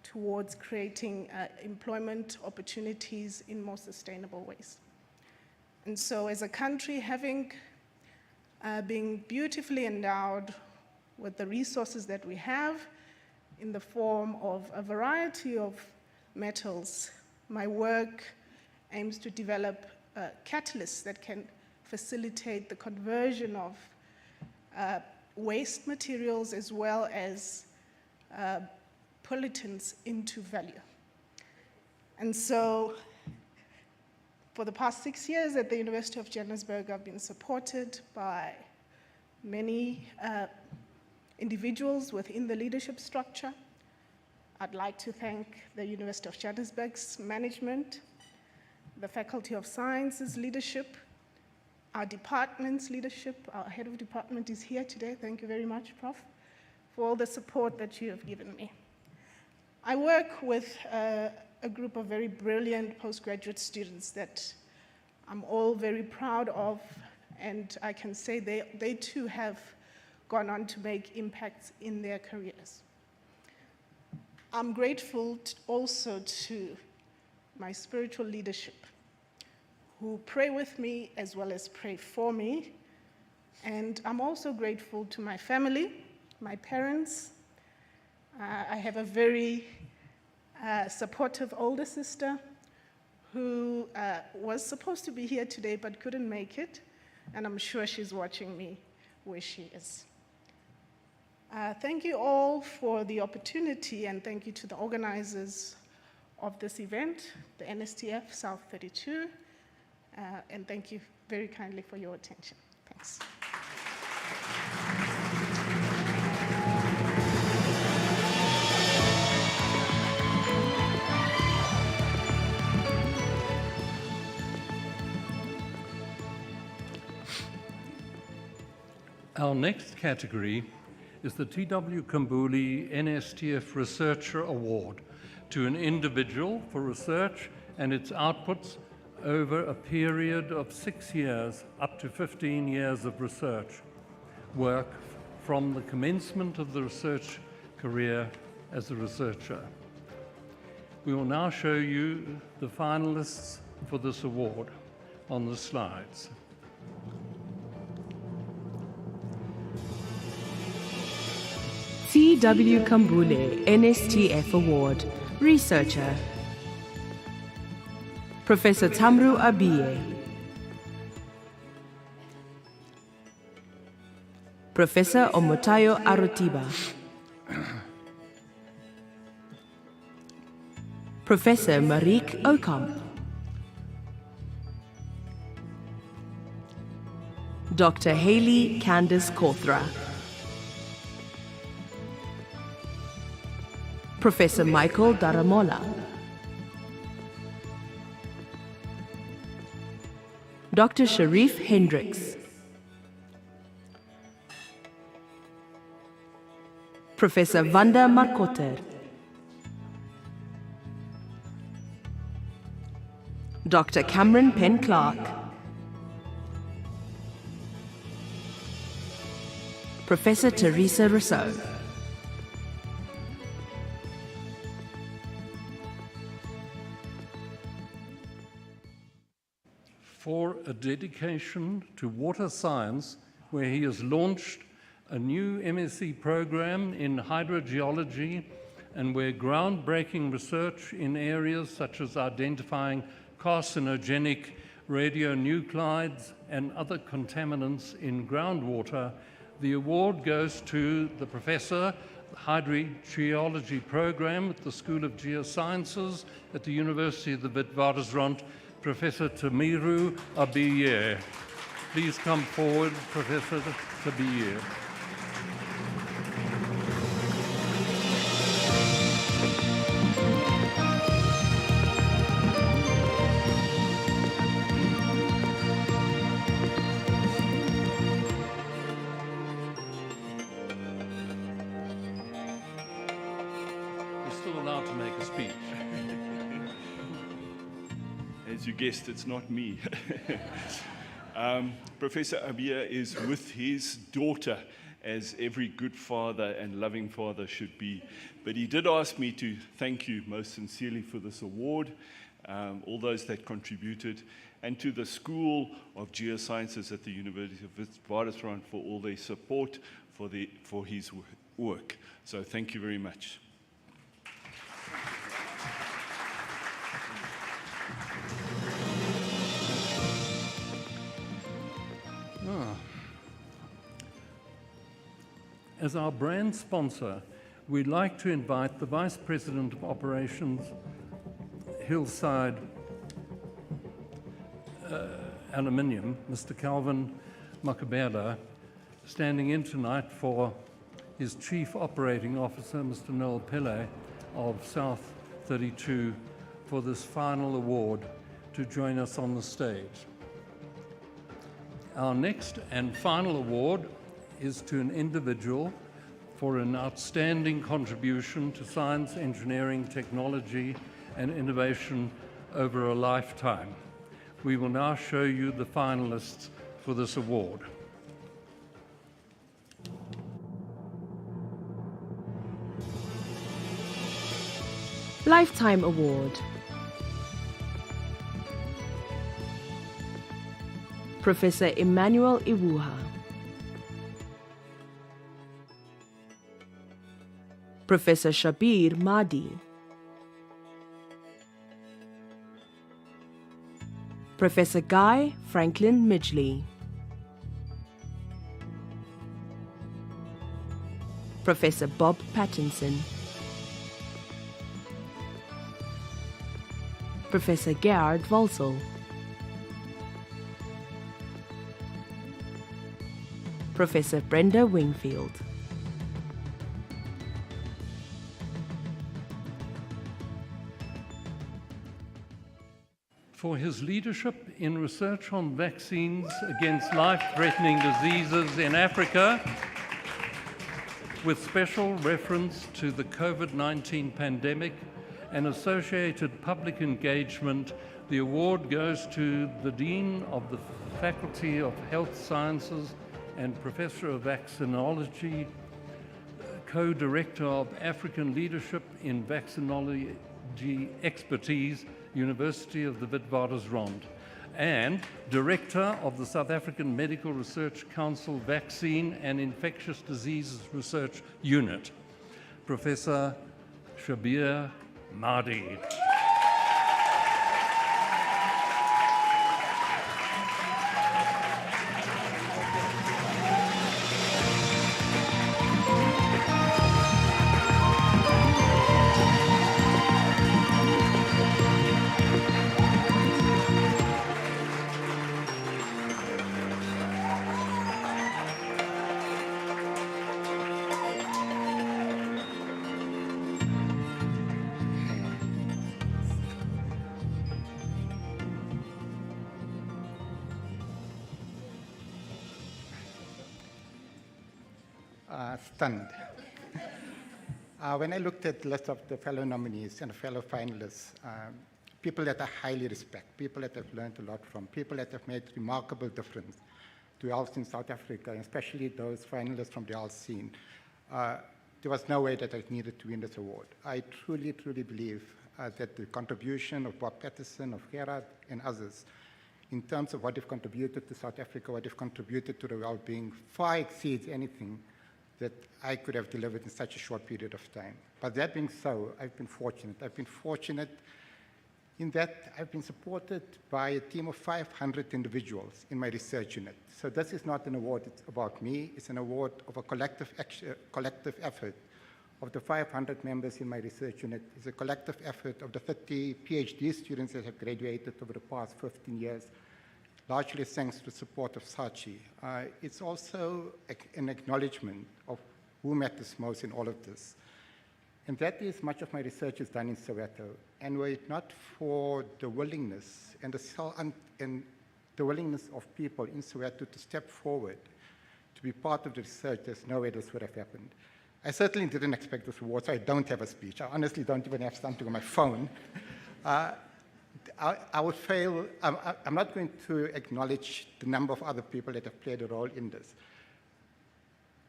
towards creating employment opportunities in more sustainable ways. And so as a country, having been beautifully endowed with the resources that we have in the form of a variety of metals, my work aims to develop catalysts that can facilitate the conversion of waste materials as well as pollutants into value. And so for the past 6 years at the University of Johannesburg, I've been supported by many individuals within the leadership structure. I'd like to thank the University of Johannesburg's management, the Faculty of Sciences leadership, our department's leadership. Our head of department is here today. Thank you very much, Prof, for all the support that you have given me. I work with a group of very brilliant postgraduate students that I'm all very proud of, and I can say they too have gone on to make impacts in their careers. I'm grateful also to my spiritual leadership, who pray with me as well as pray for me. And I'm also grateful to my family, my parents. I have a very supportive older sister who was supposed to be here today but couldn't make it, and I'm sure she's watching me where she is. Thank you all for the opportunity, and thank you to the organizers of this event, the NSTF-South32, and thank you very kindly for your attention. Thanks. Our next category is the T.W. Kambuli NSTF Researcher Award to an individual for research and its outputs over a period of 6 years, up to 15 years of research work from the commencement of the research career as a researcher. We will now show you the finalists for this award on the slides. T.W. Kambule NSTF Award, Researcher. Professor Tamru Abiye. Professor Omotayo Arotiba. Professor Marique Okamp. Dr. Haley Candice Korthra. Professor Michael Daramola. Dr. Sharif Hendricks, Professor Vanda Markotter, Dr. Cameron Penn-Clark, Professor Teresa Rousseau, for a dedication to water science, where he has launched a new MSc program in hydrogeology and where groundbreaking research in areas such as identifying carcinogenic radionuclides and other contaminants in groundwater. The award goes to the Professor, Hydrogeology Program at the School of Geosciences at the University of the Witwatersrand, Professor Tamiru Abiye. Please come forward, Professor Abiye. As you guessed, it's not me. Professor Abia is with his daughter, as every good father and loving father should be. But he did ask me to thank you most sincerely for this award, all those that contributed, and to the School of Geosciences at the University of Witwatersrand for all their support for his work. So thank you very much. As our brand sponsor, we'd like to invite the Vice President of Operations, Hillside Aluminium, Mr. Calvin Makabela, standing in tonight for his Chief Operating Officer, Mr. Noel Pillay of South32, for this final award to join us on the stage. Our next and final award is to an individual for an outstanding contribution to science, engineering, technology, and innovation over a lifetime. We will now show you the finalists for this award. Lifetime Award. Professor Emmanuel Iwuha, Professor Shabir Mahdi, Professor Guy Franklin Midgley, Professor Bob Pattinson, Professor Gerhard Volsel, Professor Brenda Wingfield. For his leadership in research on vaccines against life-threatening diseases in Africa, with special reference to the COVID-19 pandemic and associated public engagement, the award goes to the Dean of the Faculty of Health Sciences and Professor of Vaccinology, Co-Director of African Leadership in Vaccinology Expertise, University of the Witwatersrand, and Director of the South African Medical Research Council Vaccine and Infectious Diseases Research Unit, Professor Shabir Mahdi. stunned. When I looked at the list of the fellow nominees and fellow finalists, people that I highly respect, people that I've learned a lot from, people that have made remarkable difference to health in South Africa, and especially those finalists from the health scene, there was no way that I needed to win this award. I truly, truly believe that the contribution of Bob Patterson, of Gerard, and others, in terms of what they've contributed to South Africa, what they've contributed to the well-being, far exceeds anything that I could have delivered in such a short period of time. But that being so, I've been fortunate. I've been fortunate in that I've been supported by a team of 500 individuals in my research unit. So this is not an award about me, it's an award of a collective effort of the 500 members in my research unit. It's a collective effort of the 30 PhD students that have graduated over the past 15 years, largely thanks to the support of SACHI. It's also an acknowledgement of who matters most in all of this. And that is much of my research is done in Soweto. And were it not for the willingness and the willingness of people in Soweto to step forward, to be part of the research, there's no way this would have happened. I certainly didn't expect this award, so I don't have a speech. I honestly don't even have something on my phone. I would fail. I'm not going to acknowledge the number of other people that have played a role in this.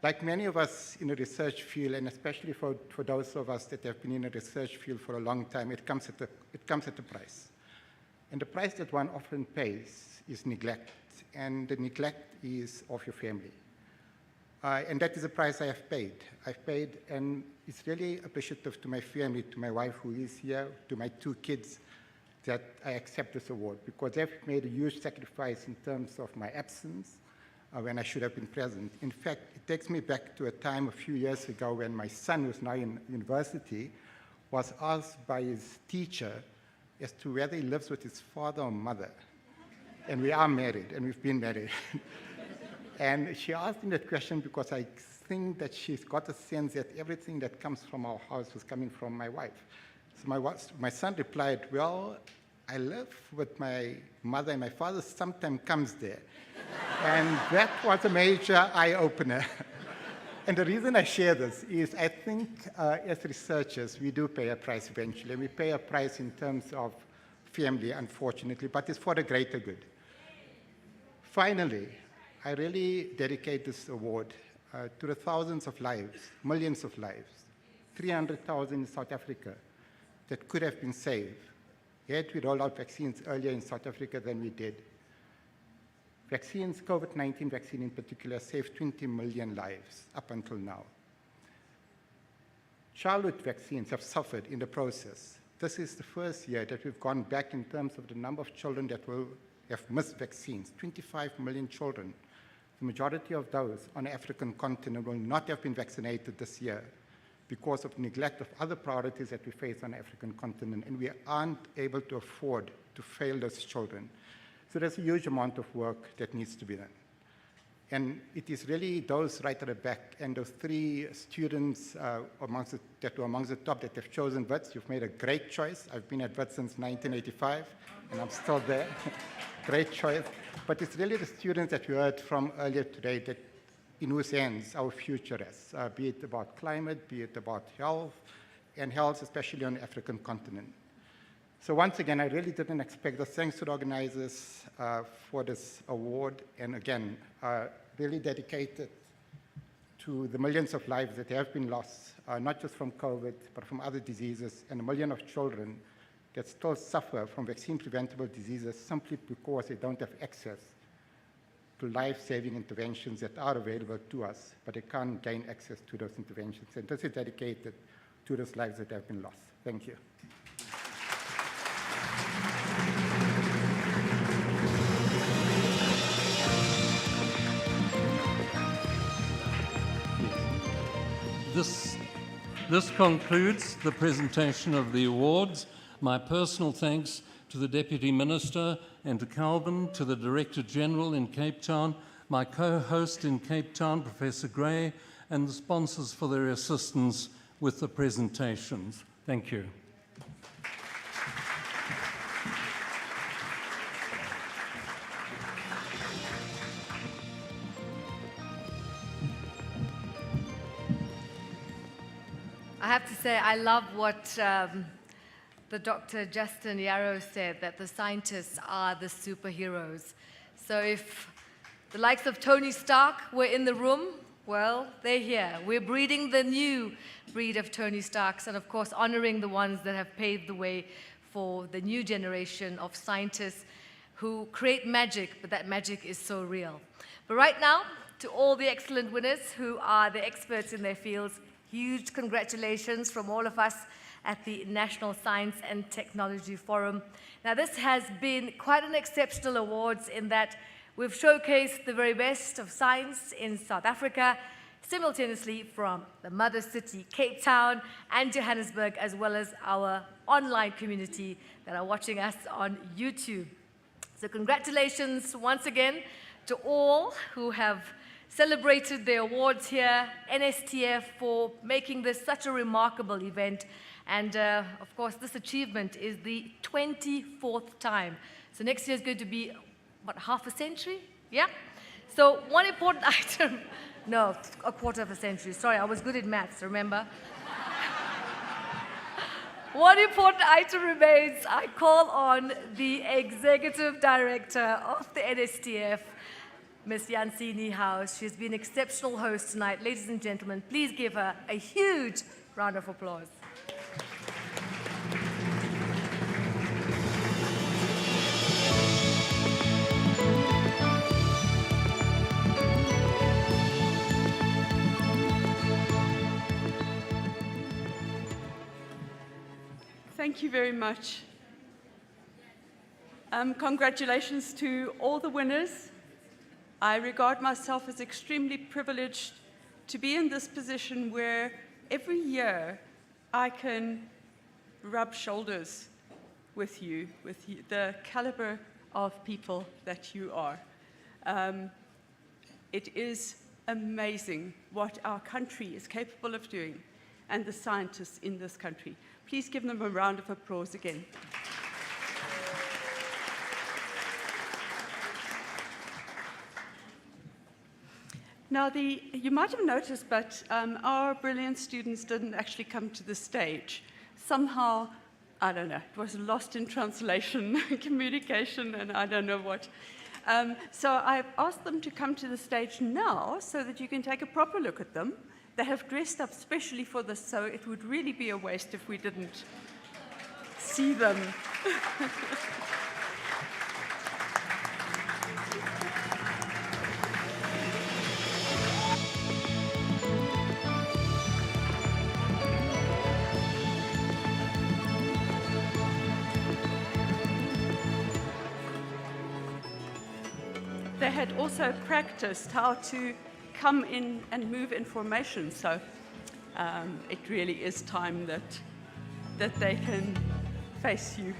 Like many of us in the research field, and especially for those of us that have been in the research field for a long time, it comes at a price. And the price that one often pays is neglect, and the neglect is of your family. And that is a price I have paid. I've paid, and it's really appreciative to my family, to my wife who is here, to my 2 kids, that I accept this award, because they've made a huge sacrifice in terms of my absence when I should have been present. In fact, it takes me back to a time a few years ago when my son, who's now in university, was asked by his teacher as to whether he lives with his father or mother. And we are married, and we've been married. And she asked him that question because I think that she's got a sense that everything that comes from our house was coming from my wife. So my son replied, well, I live with my mother, and my father sometimes comes there. And that was a major eye-opener. And the reason I share this is I think as researchers, we do pay a price eventually. And we pay a price in terms of family, unfortunately, but it's for the greater good. Finally, I really dedicate this award to the thousands of lives, millions of lives, 300,000 in South Africa, that could have been saved had we rolled out vaccines earlier in South Africa than we did. Vaccines, COVID-19 vaccine in particular, saved 20 million lives up until now. Childhood vaccines have suffered in the process. This is the first year that we've gone back in terms of the number of children that will have missed vaccines, 25 million children. The majority of those on the African continent will not have been vaccinated this year because of neglect of other priorities that we face on the African continent, and we aren't able to afford to fail those children. So there's a huge amount of work that needs to be done. And it is really those right at the back and those 3 students that were amongst the top that have chosen WITS. You've made a great choice. I've been at WITS since 1985, and I'm still there. Great choice. But it's really the students that we heard from earlier today that in whose hands our future is, be it about climate, be it about health, and health especially on the African continent. So once again, I really didn't expect this. Thanks to the organizers for this award, and again, really dedicated to the millions of lives that have been lost, not just from COVID, but from other diseases, and a million of children that still suffer from vaccine-preventable diseases simply because they don't have access to life-saving interventions that are available to us, but they can't gain access to those interventions. And this is dedicated to those lives that have been lost. Thank you. This concludes the presentation of the awards. My personal thanks to the Deputy Minister and to Calvin, to the Director General in Cape Town, my co-host in Cape Town, Professor Gray, and the sponsors for their assistance with the presentations. Thank you. I have to say, I love what the Dr. Justin Yarrow said, that the scientists are the superheroes. So if the likes of Tony Stark were in the room, well, they're here. We're breeding the new breed of Tony Starks, and of course, honoring the ones that have paved the way for the new generation of scientists who create magic, but that magic is so real. But right now, to all the excellent winners who are the experts in their fields, huge congratulations from all of us at the National Science and Technology Forum. Now, this has been quite an exceptional awards in that we've showcased the very best of science in South Africa, simultaneously from the mother city, Cape Town and Johannesburg, as well as our online community that are watching us on YouTube. So congratulations once again to all who have celebrated their awards here, NSTF for making this such a remarkable event. And of course, this achievement is the 24th time. So next year is going to be, what, half a century? Yeah? So one important item, no, a quarter of a century. Sorry, I was good at maths, remember? One important item remains. I call on the Executive Director of the NSTF, Ms. Yansini House. She's been an exceptional host tonight. Ladies and gentlemen, please give her a huge round of applause. Thank you very much. Congratulations to all the winners. I regard myself as extremely privileged to be in this position where every year I can rub shoulders with you, the caliber of people that you are. It is amazing what our country is capable of doing and the scientists in this country. Please give them a round of applause again. Now, you might have noticed, but our brilliant students didn't actually come to the stage. Somehow, I don't know, it was lost in translation, communication, and I don't know what. So I've asked them to come to the stage now so that you can take a proper look at them. They have dressed up specially for this, so it would really be a waste if we didn't see them. They had also practiced how to come in and move information, so it really is time that they can face you.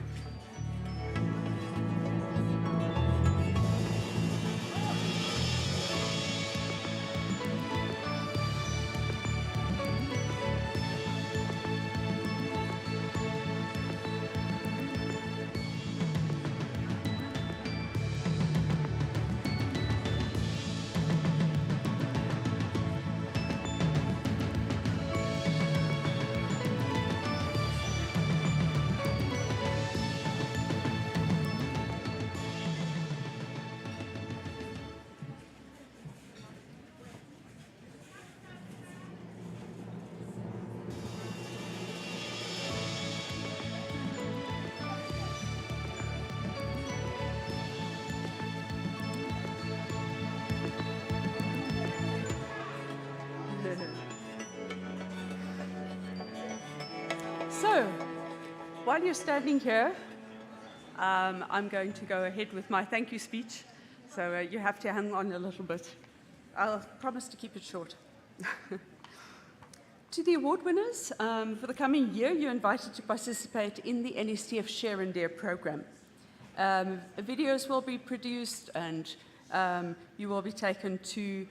So, while you're standing here, I'm going to go ahead with my thank you speech. So you have to hang on a little bit. I'll promise to keep it short. To the award winners, for the coming year, you're invited to participate in the NSTF Share and Dare program. Videos will be produced and you will be taken to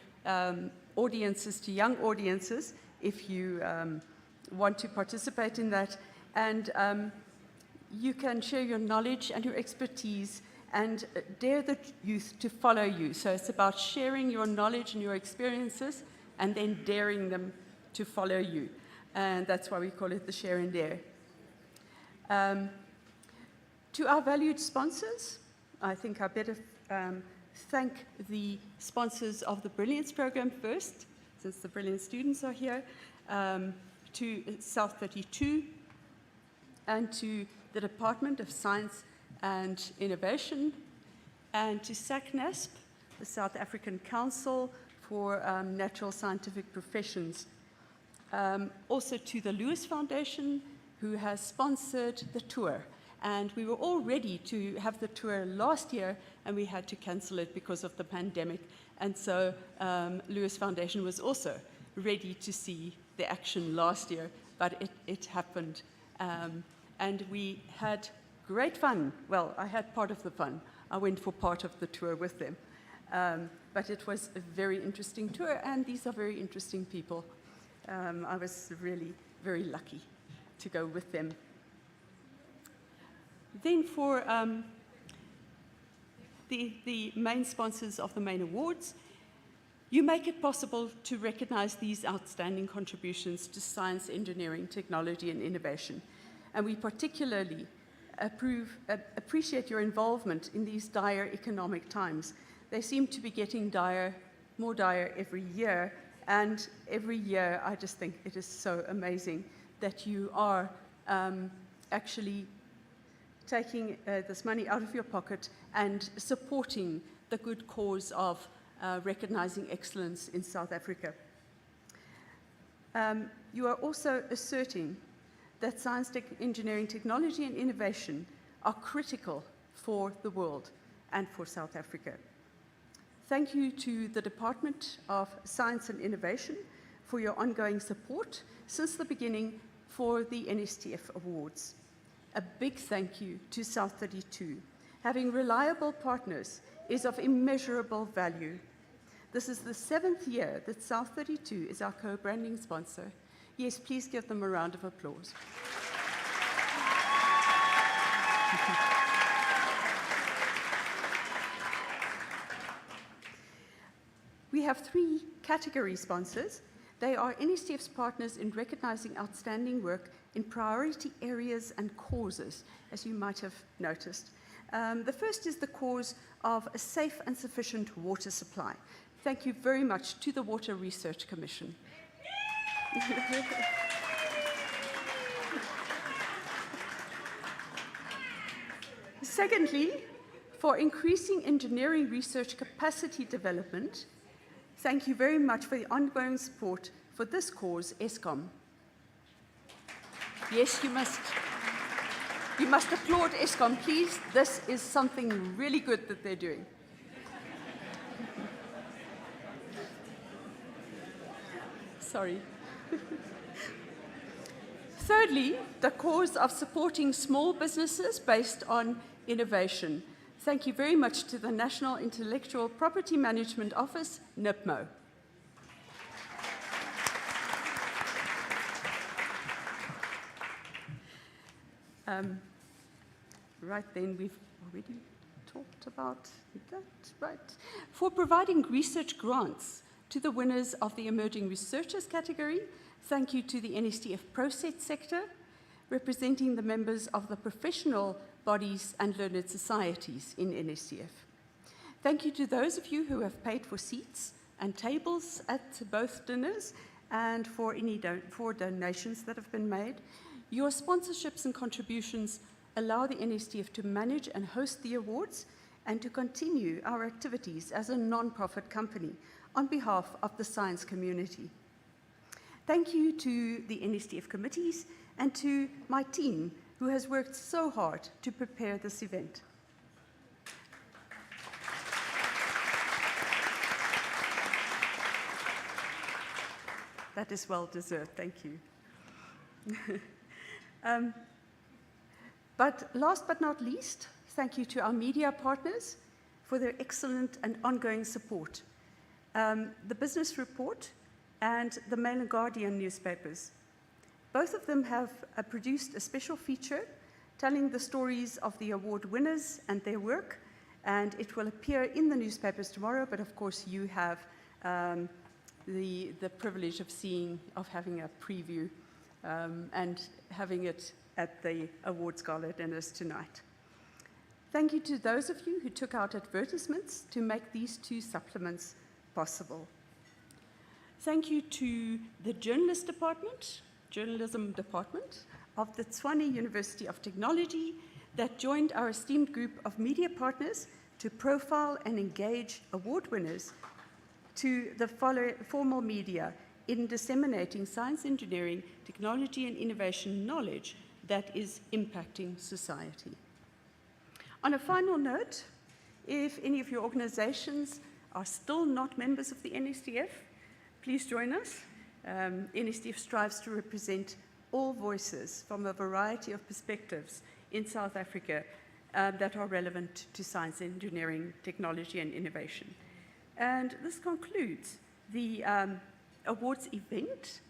audiences, to young audiences, if you want to participate in that. And you can share your knowledge and your expertise and dare the youth to follow you. So it's about sharing your knowledge and your experiences and then daring them to follow you. and that's why we call it the Share and Dare. To our valued sponsors, I think I better thank the sponsors of the Brilliance program first, since the brilliant students are here, to South32, and to the Department of Science and Innovation, and to SACNASP, the South African Council for Natural Scientific Professions. Also to the Lewis Foundation, who has sponsored the tour. And we were all ready to have the tour last year, and we had to cancel it because of the pandemic. And so Lewis Foundation was also ready to see the action last year, but it happened. And we had great fun. Well, I had part of the fun. I went for part of the tour with them. But it was a very interesting tour, and these are very interesting people. I was really very lucky to go with them. Then for the main sponsors of the main awards, you make it possible to recognize these outstanding contributions to science, engineering, technology, and innovation. And we particularly appreciate your involvement in these dire economic times. They seem to be getting more dire every year, and every year I just think it is so amazing that you are actually taking this money out of your pocket and supporting the good cause of recognizing excellence in South Africa. You are also asserting that science, engineering, technology, and innovation are critical for the world and for South Africa. Thank you to the Department of Science and Innovation for your ongoing support since the beginning for the NSTF Awards. A big thank you to South32. Having reliable partners is of immeasurable value. This is the 7th year that South32 is our co-branding sponsor. Yes, please give them a round of applause. We have 3 category sponsors. They are NSTF's partners in recognizing outstanding work in priority areas and causes, as you might have noticed. The first is the cause of a safe and sufficient water supply. Thank you very much to the Water Research Commission. Secondly, for increasing engineering research capacity development, thank you very much for the ongoing support for this cause, ESCOM. Yes, you must applaud ESCOM, please. This is something really good that they're doing. Sorry. Thirdly, the cause of supporting small businesses based on innovation. Thank you very much to the National Intellectual Property Management Office, NIPMO. Right then, we've already talked about that, right? For providing research grants to the winners of the Emerging Researchers category, thank you to the NSTF ProSet sector, representing the members of the professional bodies and learned societies in NSTF. Thank you to those of you who have paid for seats and tables at both dinners and for any donations that have been made. Your sponsorships and contributions allow the NSTF to manage and host the awards and to continue our activities as a non-profit company on behalf of the science community. Thank you to the NSTF committees and to my team who has worked so hard to prepare this event. That is well deserved, thank you. But last but not least, thank you to our media partners for their excellent and ongoing support. The Business Report and the Mail and Guardian newspapers. Both of them have produced a special feature telling the stories of the award winners and their work, and it will appear in the newspapers tomorrow, but of course you have the privilege of having a preview and having it at the Awards Gala Dinners tonight. Thank you to those of you who took out advertisements to make these two supplements possible. Thank you to the Journalism Department of the Tshwane University of Technology that joined our esteemed group of media partners to profile and engage award winners, to the formal media in disseminating science, engineering, technology, and innovation knowledge that is impacting society. On a final note, if any of your organizations are still not members of the NSTF, please join us. NSTF strives to represent all voices from a variety of perspectives in South Africa that are relevant to science, engineering, technology, and innovation. And this concludes the awards event.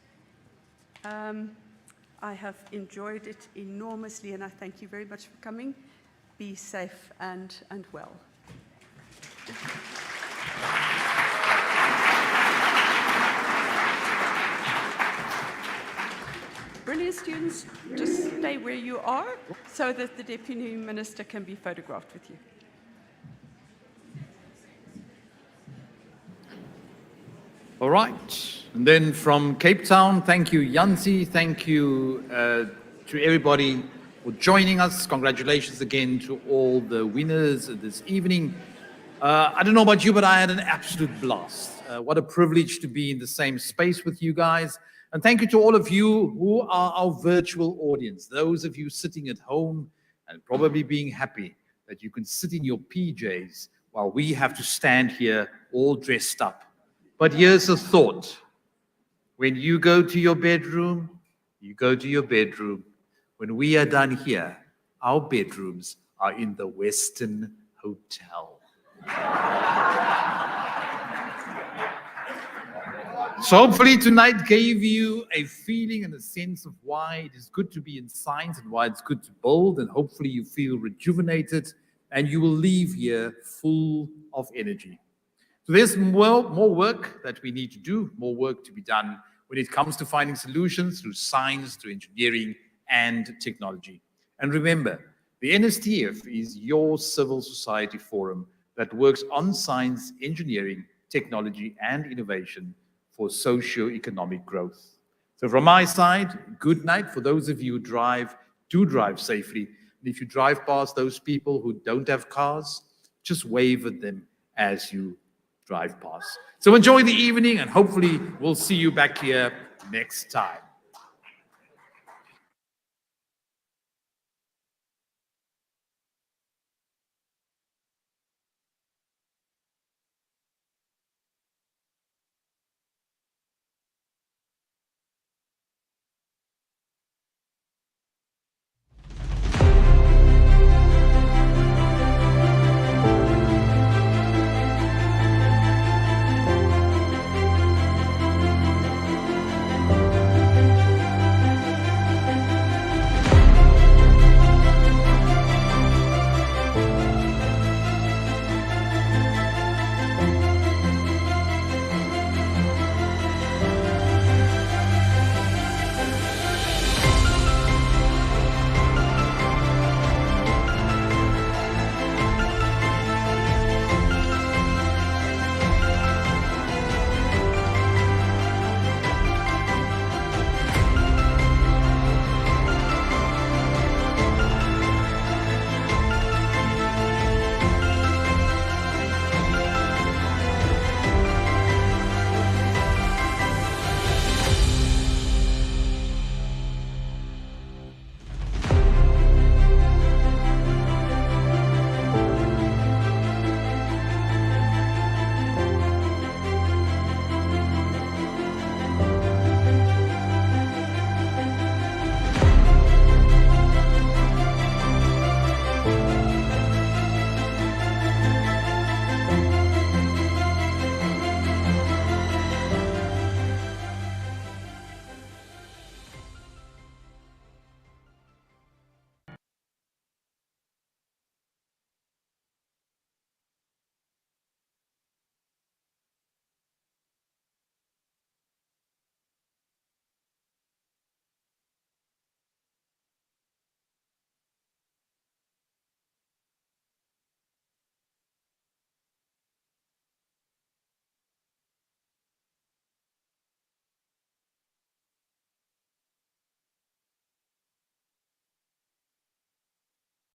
I have enjoyed it enormously, and I thank you very much for coming. Be safe and well. Brilliant students, just stay where you are so that the Deputy Minister can be photographed with you. All right. And then from Cape Town, thank you, Yanzi. Thank you to everybody for joining us. Congratulations again to all the winners this evening. I don't know about you, but I had an absolute blast. What a privilege to be in the same space with you guys. And thank you to all of you who are our virtual audience, those of you sitting at home and probably being happy that you can sit in your PJs while we have to stand here all dressed up. But here's a thought. When you go to your bedroom, you go to your bedroom. When we are done here, our bedrooms are in the Western Hotel. So hopefully tonight gave you a feeling and a sense of why it is good to be in science and why it's good to build, and hopefully you feel rejuvenated and you will leave here full of energy. So there's more work that we need to do, more work to be done when it comes to finding solutions through science, through engineering and technology. And remember, the NSTF is your civil society forum that works on science, engineering, technology and innovation for socio-economic growth. So from my side, good night. For those of you who drive, do drive safely. And if you drive past those people who don't have cars, just wave at them as you drive past. So enjoy the evening and hopefully we'll see you back here next time.